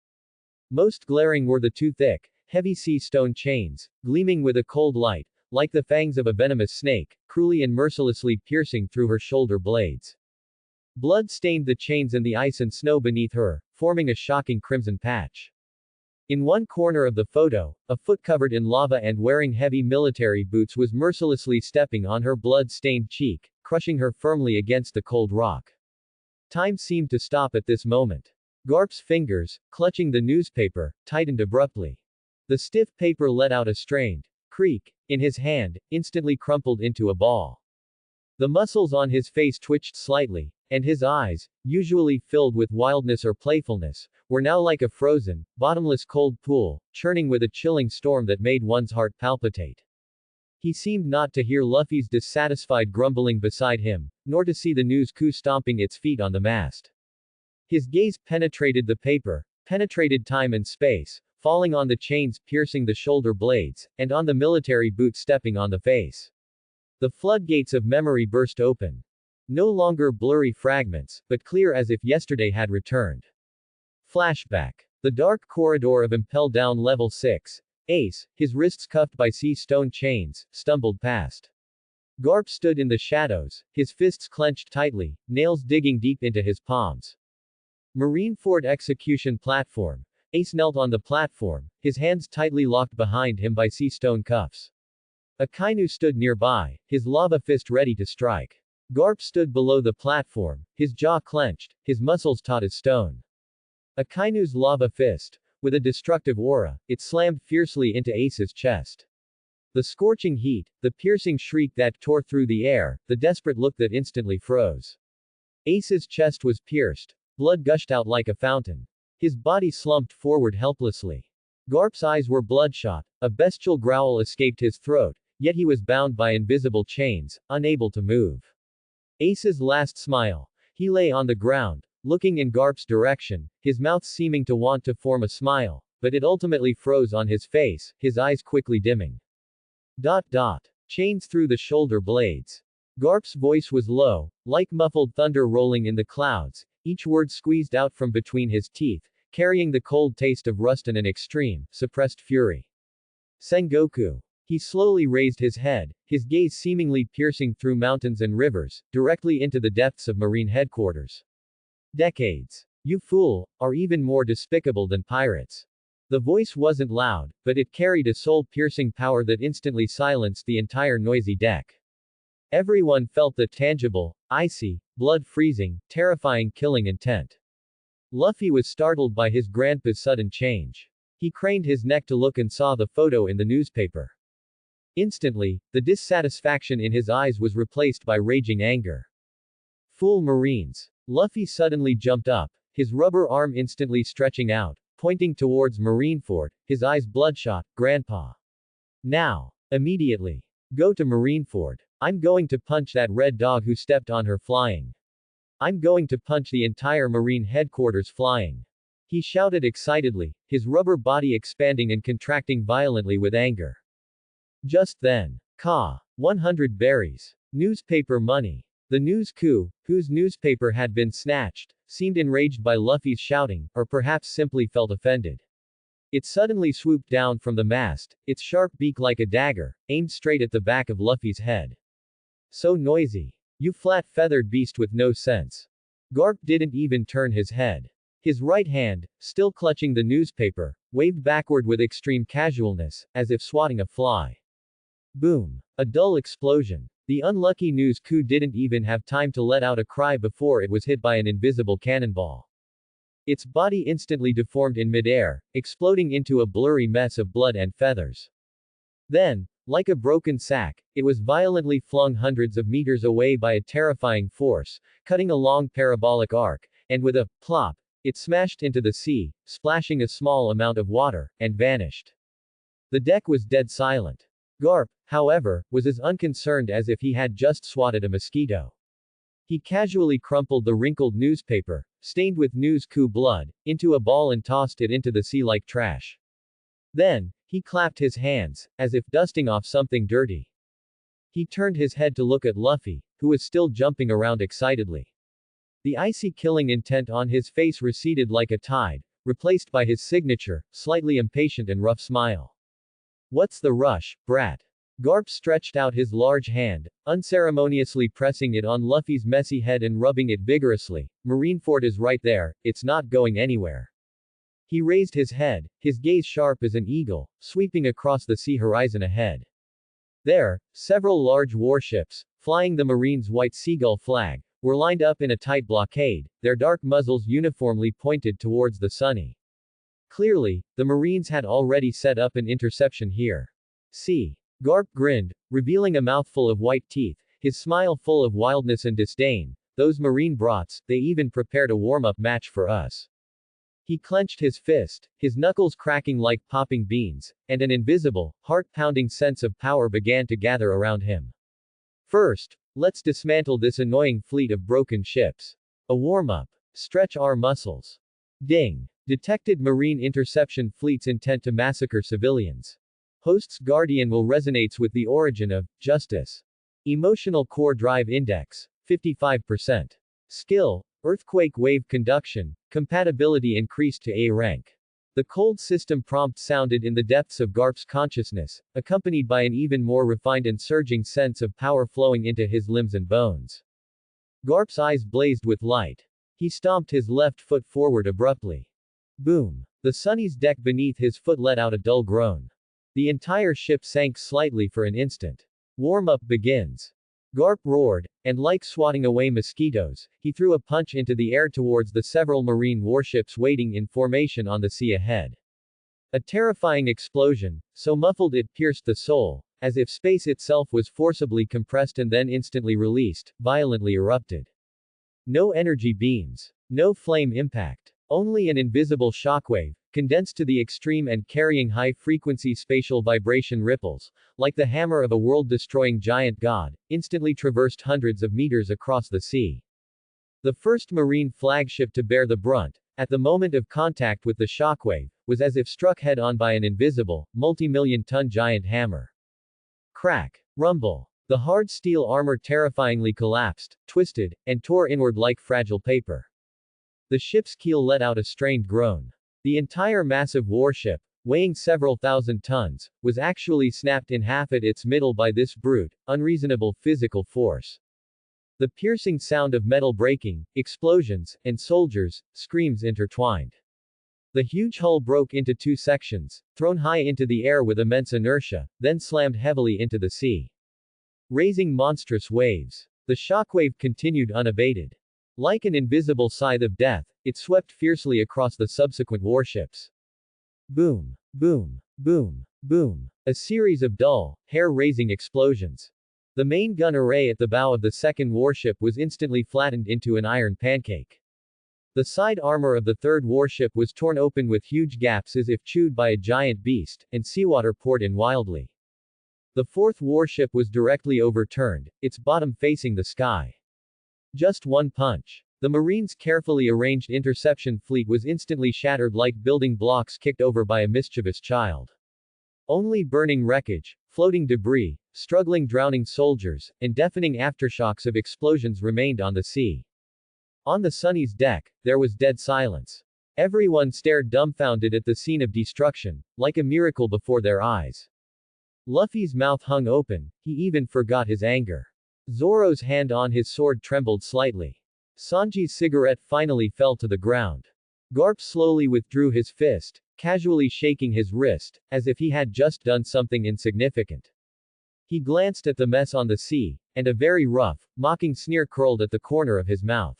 Most glaring were the two thick, heavy sea stone chains, gleaming with a cold light, like the fangs of a venomous snake, cruelly and mercilessly piercing through her shoulder blades. Blood stained the chains and the ice and snow beneath her, forming a shocking crimson patch. In one corner of the photo, a foot covered in lava and wearing heavy military boots was mercilessly stepping on her blood-stained cheek, crushing her firmly against the cold rock. Time seemed to stop at this moment. Garp's fingers, clutching the newspaper, tightened abruptly. The stiff paper let out a strained creak in his hand, instantly crumpled into a ball. The muscles on his face twitched slightly, and his eyes, usually filled with wildness or playfulness, were now like a frozen, bottomless cold pool, churning with a chilling storm that made one's heart palpitate. He seemed not to hear Luffy's dissatisfied grumbling beside him, nor to see the news coup stomping its feet on the mast. His gaze penetrated the paper, penetrated time and space, falling on the chains piercing the shoulder blades, and on the military boot stepping on the face. The floodgates of memory burst open. No longer blurry fragments, but clear as if yesterday had returned. Flashback. The dark corridor of Impel Down Level 6. Ace, his wrists cuffed by sea stone chains, stumbled past. Garp stood in the shadows, his fists clenched tightly, nails digging deep into his palms. Marineford execution platform. Ace knelt on the platform, his hands tightly locked behind him by sea stone cuffs. Akainu stood nearby, his lava fist ready to strike. Garp stood below the platform, his jaw clenched, his muscles taut as stone. Akainu's lava fist, with a destructive aura, it slammed fiercely into Ace's chest. The scorching heat, the piercing shriek that tore through the air, the desperate look that instantly froze. Ace's chest was pierced. Blood gushed out like a fountain. His body slumped forward helplessly. Garp's eyes were bloodshot, a bestial growl escaped his throat, yet he was bound by invisible chains, unable to move. Ace's last smile. He lay on the ground, looking in Garp's direction, his mouth seeming to want to form a smile, but it ultimately froze on his face, his eyes quickly dimming. Chains through the shoulder blades. Garp's voice was low, like muffled thunder rolling in the clouds, each word squeezed out from between his teeth, carrying the cold taste of rust and an extreme, suppressed fury. Sengoku. He slowly raised his head, his gaze seemingly piercing through mountains and rivers, directly into the depths of Marine headquarters. Decades. You fool, are even more despicable than pirates. The voice wasn't loud, but it carried a soul-piercing power that instantly silenced the entire noisy deck. Everyone felt the tangible, icy, blood-freezing, terrifying killing intent. Luffy was startled by his grandpa's sudden change. He craned his neck to look and saw the photo in the newspaper. Instantly, the dissatisfaction in his eyes was replaced by raging anger. Fool Marines. Luffy suddenly jumped up, his rubber arm instantly stretching out, pointing towards Marineford, his eyes bloodshot. Grandpa. Now. Immediately. Go to Marineford. I'm going to punch that red dog who stepped on her flying. I'm going to punch the entire Marine headquarters flying. He shouted excitedly, his rubber body expanding and contracting violently with anger. Just then. 100 berries. Newspaper money. The news coup, whose newspaper had been snatched, seemed enraged by Luffy's shouting, or perhaps simply felt offended. It suddenly swooped down from the mast, its sharp beak like a dagger, aimed straight at the back of Luffy's head. So noisy. You flat-feathered beast with no sense. Garp didn't even turn his head. His right hand, still clutching the newspaper, waved backward with extreme casualness, as if swatting a fly. Boom. A dull explosion. The unlucky news coup didn't even have time to let out a cry before it was hit by an invisible cannonball. Its body instantly deformed in midair, exploding into a blurry mess of blood and feathers. Then, like a broken sack, it was violently flung hundreds of meters away by a terrifying force, cutting a long parabolic arc, and with a plop, it smashed into the sea, splashing a small amount of water, and vanished. The deck was dead silent. Garp, however, was as unconcerned as if he had just swatted a mosquito. He casually crumpled the wrinkled newspaper, stained with news coup blood, into a ball and tossed it into the sea like trash. Then, he clapped his hands, as if dusting off something dirty. He turned his head to look at Luffy, who was still jumping around excitedly. The icy killing intent on his face receded like a tide, replaced by his signature, slightly impatient and rough smile. What's the rush, brat? Garp stretched out his large hand, unceremoniously pressing it on Luffy's messy head and rubbing it vigorously. Marineford is right there, it's not going anywhere. He raised his head, his gaze sharp as an eagle, sweeping across the sea horizon ahead. There, several large warships, flying the Marines' white seagull flag, were lined up in a tight blockade, their dark muzzles uniformly pointed towards the sunny Clearly, the Marines had already set up an interception here. See. Garp grinned, revealing a mouthful of white teeth, his smile full of wildness and disdain. Those Marine brats, they even prepared a warm-up match for us. He clenched his fist, his knuckles cracking like popping beans, and an invisible, heart-pounding sense of power began to gather around him. First, let's dismantle this annoying fleet of broken ships. A warm-up. Stretch our muscles. Ding. Detected Marine interception fleet's intent to massacre civilians. Host's Guardian will resonates with the origin of justice. Emotional core drive index 55%. Skill earthquake wave conduction compatibility increased to A rank. The cold system prompt sounded in the depths of Garp's consciousness, accompanied by an even more refined and surging sense of power flowing into his limbs and bones. Garp's eyes blazed with light. He stomped his left foot forward abruptly. Boom. The Sunny's deck beneath his foot let out a dull groan. The entire ship sank slightly for an instant. Warm-up begins. Garp roared, and like swatting away mosquitoes, he threw a punch into the air towards the several Marine warships waiting in formation on the sea ahead. A terrifying explosion, so muffled it pierced the soul, as if space itself was forcibly compressed and then instantly released, violently erupted. No energy beams. No flame impact. Only an invisible shockwave, condensed to the extreme and carrying high-frequency spatial vibration ripples, like the hammer of a world-destroying giant god, instantly traversed hundreds of meters across the sea. The first Marine flagship to bear the brunt, at the moment of contact with the shockwave, was as if struck head-on by an invisible, multi-million-ton giant hammer. Crack. Rumble. The hard steel armor terrifyingly collapsed, twisted, and tore inward like fragile paper. The ship's keel let out a strained groan. The entire massive warship, weighing several thousand tons, was actually snapped in half at its middle by this brute, unreasonable physical force. The piercing sound of metal breaking, explosions, and soldiers' screams intertwined. The huge hull broke into two sections, thrown high into the air with immense inertia, then slammed heavily into the sea, raising monstrous waves. The shockwave continued unabated. Like an invisible scythe of death, it swept fiercely across the subsequent warships. Boom. Boom. Boom. Boom. A series of dull, hair-raising explosions. The main gun array at the bow of the second warship was instantly flattened into an iron pancake. The side armor of the third warship was torn open with huge gaps as if chewed by a giant beast, and seawater poured in wildly. The fourth warship was directly overturned, its bottom facing the sky. Just one punch. The Marines' carefully arranged interception fleet was instantly shattered like building blocks kicked over by a mischievous child. Only burning wreckage, floating debris, struggling drowning soldiers, and deafening aftershocks of explosions remained on the sea. On the Sunny's deck, there was dead silence. Everyone stared dumbfounded at the scene of destruction, like a miracle before their eyes. Luffy's mouth hung open, he even forgot his anger. Zoro's hand on his sword trembled slightly. Sanji's cigarette finally fell to the ground. Garp slowly withdrew his fist, casually shaking his wrist, as if he had just done something insignificant. He glanced at the mess on the sea, and a very rough, mocking sneer curled at the corner of his mouth.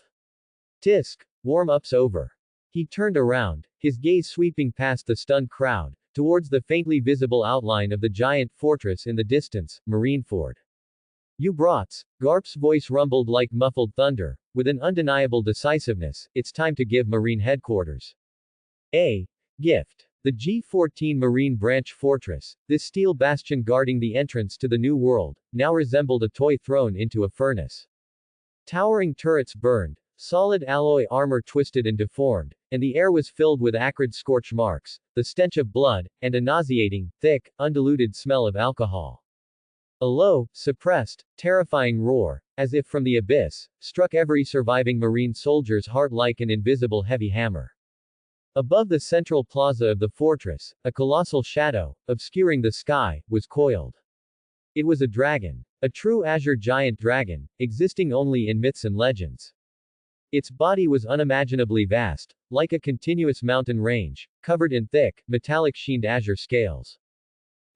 Tisk, warm-up's over. He turned around, his gaze sweeping past the stunned crowd, towards the faintly visible outline of the giant fortress in the distance, Marineford. You brats, Garp's voice rumbled like muffled thunder, with an undeniable decisiveness, it's time to give Marine headquarters a gift. The G-14 Marine Branch Fortress, this steel bastion guarding the entrance to the New World, now resembled a toy thrown into a furnace. Towering turrets burned, solid alloy armor twisted and deformed, and the air was filled with acrid scorch marks, the stench of blood, and a nauseating, thick, undiluted smell of alcohol. A low, suppressed, terrifying roar, as if from the abyss, struck every surviving Marine soldier's heart like an invisible heavy hammer. Above the central plaza of the fortress, a colossal shadow, obscuring the sky, was coiled. It was a dragon. A true azure giant dragon, existing only in myths and legends. Its body was unimaginably vast, like a continuous mountain range, covered in thick, metallic sheened azure scales.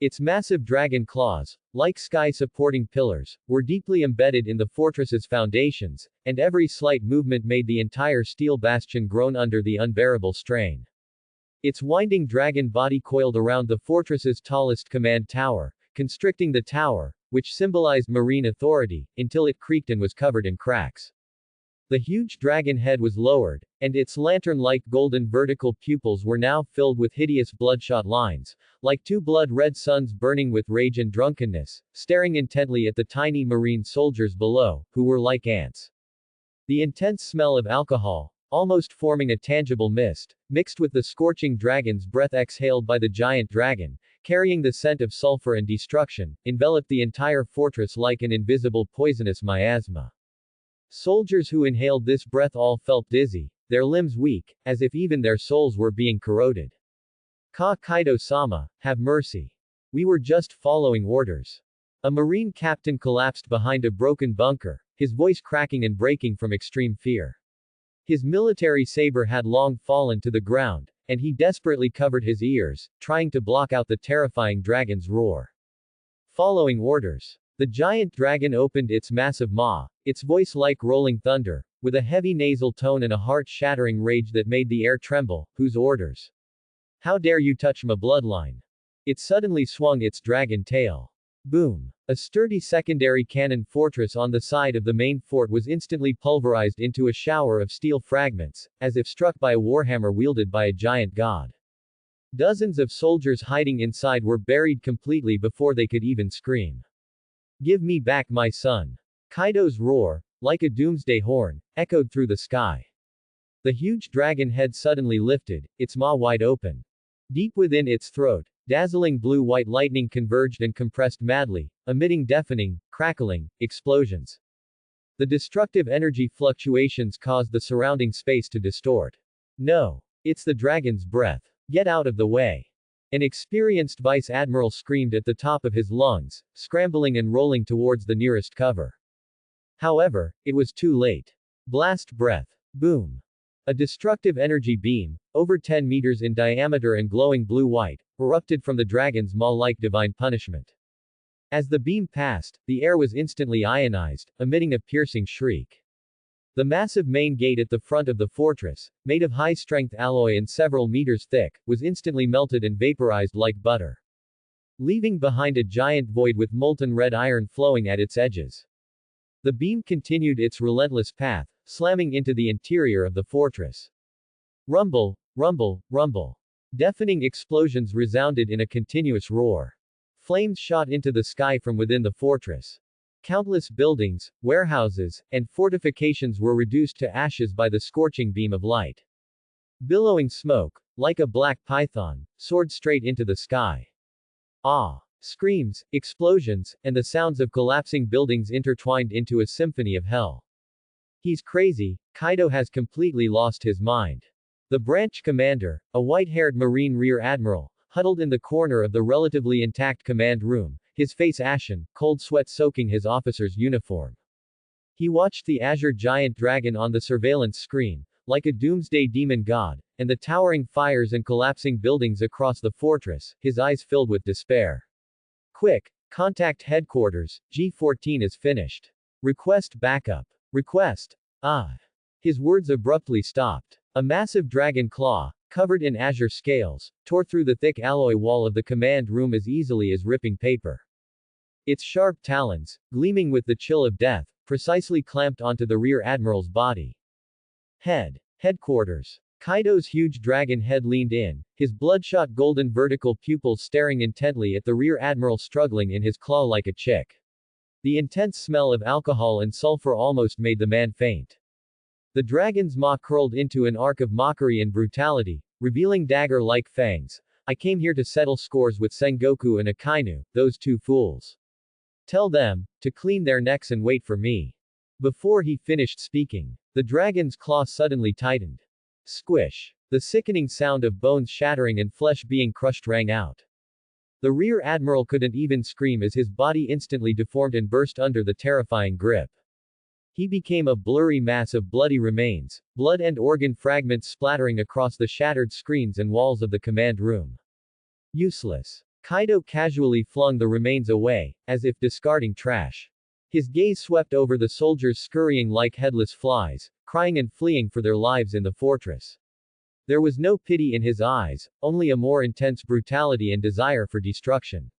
Its massive dragon claws, like sky-supporting pillars, were deeply embedded in the fortress's foundations, and every slight movement made the entire steel bastion groan under the unbearable strain. Its winding dragon body coiled around the fortress's tallest command tower, constricting the tower, which symbolized marine authority, until it creaked and was covered in cracks. The huge dragon head was lowered, and its lantern-like golden vertical pupils were now filled with hideous bloodshot lines, like two blood-red suns burning with rage and drunkenness, staring intently at the tiny marine soldiers below, who were like ants. The intense smell of alcohol, almost forming a tangible mist, mixed with the scorching dragon's breath exhaled by the giant dragon, carrying the scent of sulfur and destruction, enveloped the entire fortress like an invisible poisonous miasma. Soldiers who inhaled this breath all felt dizzy, their limbs weak, as if even their souls were being corroded. Kaido-sama, have mercy. We were just following orders. A marine captain collapsed behind a broken bunker, his voice cracking and breaking from extreme fear. His military saber had long fallen to the ground, and he desperately covered his ears, trying to block out the terrifying dragon's roar. Following orders. The giant dragon opened its massive maw, its voice like rolling thunder, with a heavy nasal tone and a heart-shattering rage that made the air tremble. Whose orders? How dare you touch my bloodline? It suddenly swung its dragon tail. Boom! A sturdy secondary cannon fortress on the side of the main fort was instantly pulverized into a shower of steel fragments, as if struck by a warhammer wielded by a giant god. Dozens of soldiers hiding inside were buried completely before they could even scream. Give me back my son. Kaido's roar, like a doomsday horn, echoed through the sky. The huge dragon head suddenly lifted, its maw wide open. Deep within its throat, dazzling blue-white lightning converged and compressed madly, emitting deafening, crackling explosions. The destructive energy fluctuations caused the surrounding space to distort. No. It's the dragon's breath. Get out of the way. An experienced vice admiral screamed at the top of his lungs, scrambling and rolling towards the nearest cover. However, it was too late. Blast breath. Boom. A destructive energy beam, over 10 meters in diameter and glowing blue-white, erupted from the dragon's maw like divine punishment. As the beam passed, the air was instantly ionized, emitting a piercing shriek. The massive main gate at the front of the fortress, made of high-strength alloy and several meters thick, was instantly melted and vaporized like butter, leaving behind a giant void with molten red iron flowing at its edges. The beam continued its relentless path, slamming into the interior of the fortress. Rumble, rumble, rumble. Deafening explosions resounded in a continuous roar. Flames shot into the sky from within the fortress. Countless buildings, warehouses, and fortifications were reduced to ashes by the scorching beam of light. Billowing smoke, like a black python, soared straight into the sky. Ah! Screams, explosions, and the sounds of collapsing buildings intertwined into a symphony of hell. He's crazy, Kaido has completely lost his mind. The branch commander, a white-haired Marine Rear Admiral, huddled in the corner of the relatively intact command room, his face ashen, cold sweat soaking his officer's uniform. He watched the azure giant dragon on the surveillance screen, like a doomsday demon god, and the towering fires and collapsing buildings across the fortress, his eyes filled with despair. Quick! Contact headquarters, G14 is finished. Request backup. Request. Ah. His words abruptly stopped. A massive dragon claw, covered in azure scales, tore through the thick alloy wall of the command room as easily as ripping paper. Its sharp talons, gleaming with the chill of death, precisely clamped onto the rear admiral's body. Headquarters. Kaido's huge dragon head leaned in, his bloodshot golden vertical pupils staring intently at the rear admiral struggling in his claw like a chick. The intense smell of alcohol and sulfur almost made the man faint. The dragon's maw curled into an arc of mockery and brutality, revealing dagger-like fangs. I came here to settle scores with Sengoku and Akainu, those two fools. Tell them to clean their necks and wait for me. Before he finished speaking, the dragon's claw suddenly tightened. Squish. The sickening sound of bones shattering and flesh being crushed rang out. The rear admiral couldn't even scream as his body instantly deformed and burst under the terrifying grip. He became a blurry mass of bloody remains, blood and organ fragments splattering across the shattered screens and walls of the command room. Useless. Kaido casually flung the remains away, as if discarding trash. His gaze swept over the soldiers scurrying like headless flies, crying and fleeing for their lives in the fortress. There was no pity in his eyes, only a more intense brutality and desire for destruction.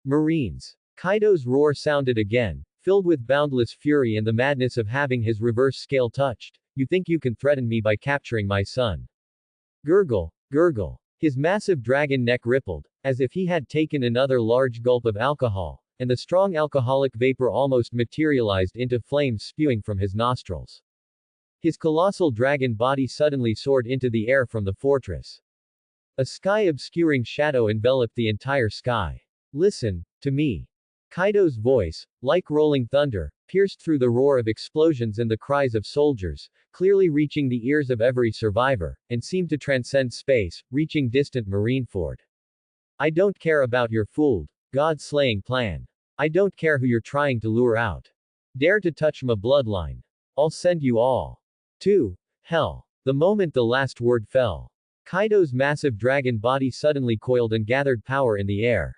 Marines. Kaido's roar sounded again, filled with boundless fury and the madness of having his reverse scale touched. You think you can threaten me by capturing my son? Gurgle, gurgle. His massive dragon neck rippled, as if he had taken another large gulp of alcohol, and the strong alcoholic vapor almost materialized into flames spewing from his nostrils. His colossal dragon body suddenly soared into the air from the fortress. A sky-obscuring shadow enveloped the entire sky. Listen to me. Kaido's voice, like rolling thunder, pierced through the roar of explosions and the cries of soldiers, clearly reaching the ears of every survivor, and seemed to transcend space, reaching distant Marineford. I don't care about your fooled, God-slaying plan. I don't care who you're trying to lure out. Dare to touch my bloodline. I'll send you all to hell. The moment the last word fell, Kaido's massive dragon body suddenly coiled and gathered power in the air.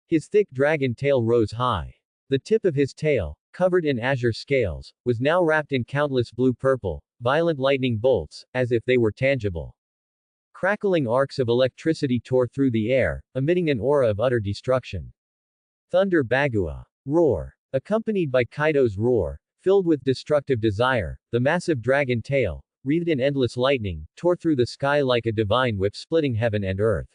His thick dragon tail rose high. The tip of his tail, covered in azure scales, was now wrapped in countless blue-purple, violent lightning bolts, as if they were tangible. Crackling arcs of electricity tore through the air, emitting an aura of utter destruction. Thunder Bagua. Roar. Accompanied by Kaido's roar, filled with destructive desire, the massive dragon tail, wreathed in endless lightning, tore through the sky like a divine whip splitting heaven and earth.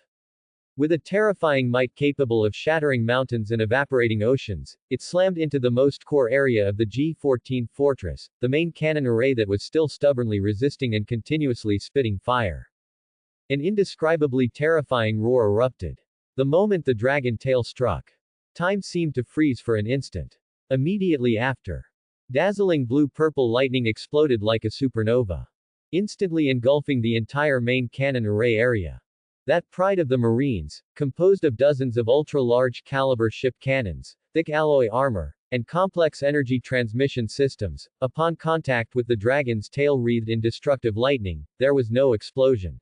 With a terrifying might capable of shattering mountains and evaporating oceans, it slammed into the most core area of the G14 fortress, the main cannon array that was still stubbornly resisting and continuously spitting fire. An indescribably terrifying roar erupted. The moment the dragon tail struck, time seemed to freeze for an instant. Immediately after, dazzling blue-purple lightning exploded like a supernova, instantly engulfing the entire main cannon array area. That pride of the Marines, composed of dozens of ultra-large caliber ship cannons, thick alloy armor, and complex energy transmission systems, upon contact with the dragon's tail wreathed in destructive lightning, there was no explosion.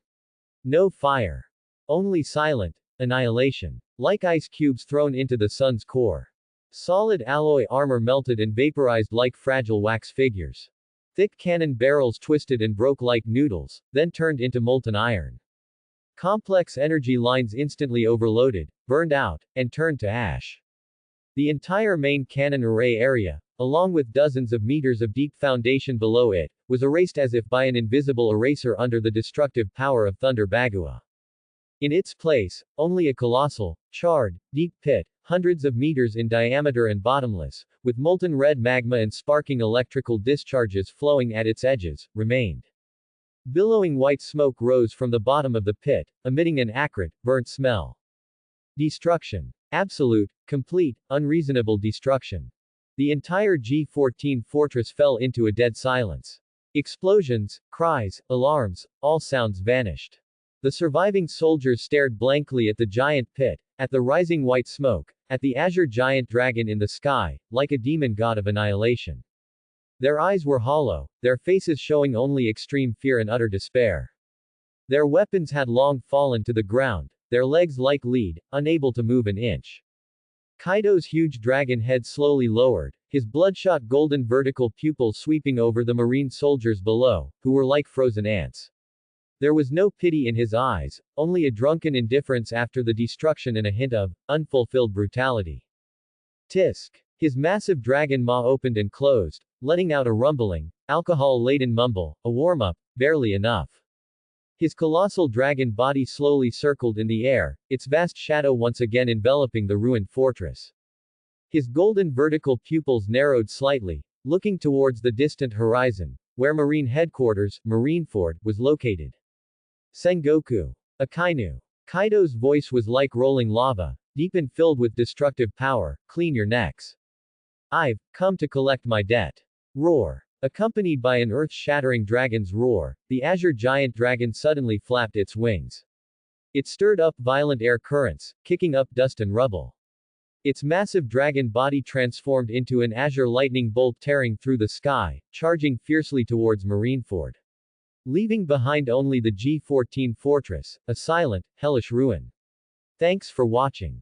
No fire. Only silent annihilation. Like ice cubes thrown into the sun's core. Solid alloy armor melted and vaporized like fragile wax figures. Thick cannon barrels twisted and broke like noodles, then turned into molten iron. Complex energy lines instantly overloaded, burned out, and turned to ash. The entire main cannon array area, along with dozens of meters of deep foundation below it, was erased as if by an invisible eraser under the destructive power of Thunder Bagua. In its place, only a colossal, charred, deep pit, hundreds of meters in diameter and bottomless, with molten red magma and sparking electrical discharges flowing at its edges, remained. Billowing white smoke rose from the bottom of the pit, emitting an acrid, burnt smell. Destruction. Absolute, complete, unreasonable destruction. The entire G14 fortress fell into a dead silence. Explosions, cries, alarms, all sounds vanished. The surviving soldiers stared blankly at the giant pit, at the rising white smoke, at the azure giant dragon in the sky, like a demon god of annihilation. Their eyes were hollow, their faces showing only extreme fear and utter despair. Their weapons had long fallen to the ground, their legs like lead, unable to move an inch. Kaido's huge dragon head slowly lowered, his bloodshot golden vertical pupils sweeping over the marine soldiers below, who were like frozen ants. There was no pity in his eyes, only a drunken indifference after the destruction and a hint of unfulfilled brutality. Tisk. His massive dragon maw opened and closed, letting out a rumbling, alcohol-laden mumble, a warm-up, barely enough. His colossal dragon body slowly circled in the air, its vast shadow once again enveloping the ruined fortress. His golden vertical pupils narrowed slightly, looking towards the distant horizon, where Marine Headquarters, Marineford, was located. Sengoku. Akainu. Kaido's voice was like rolling lava, deep and filled with destructive power. Clean your necks. I've come to collect my debt. Roar. Accompanied by an earth-shattering dragon's roar, the azure giant dragon suddenly flapped its wings. It stirred up violent air currents, kicking up dust and rubble. Its massive dragon body transformed into an azure lightning bolt tearing through the sky, charging fiercely towards Marineford. Leaving behind only the G14 fortress, a silent, hellish ruin. Thanks for watching.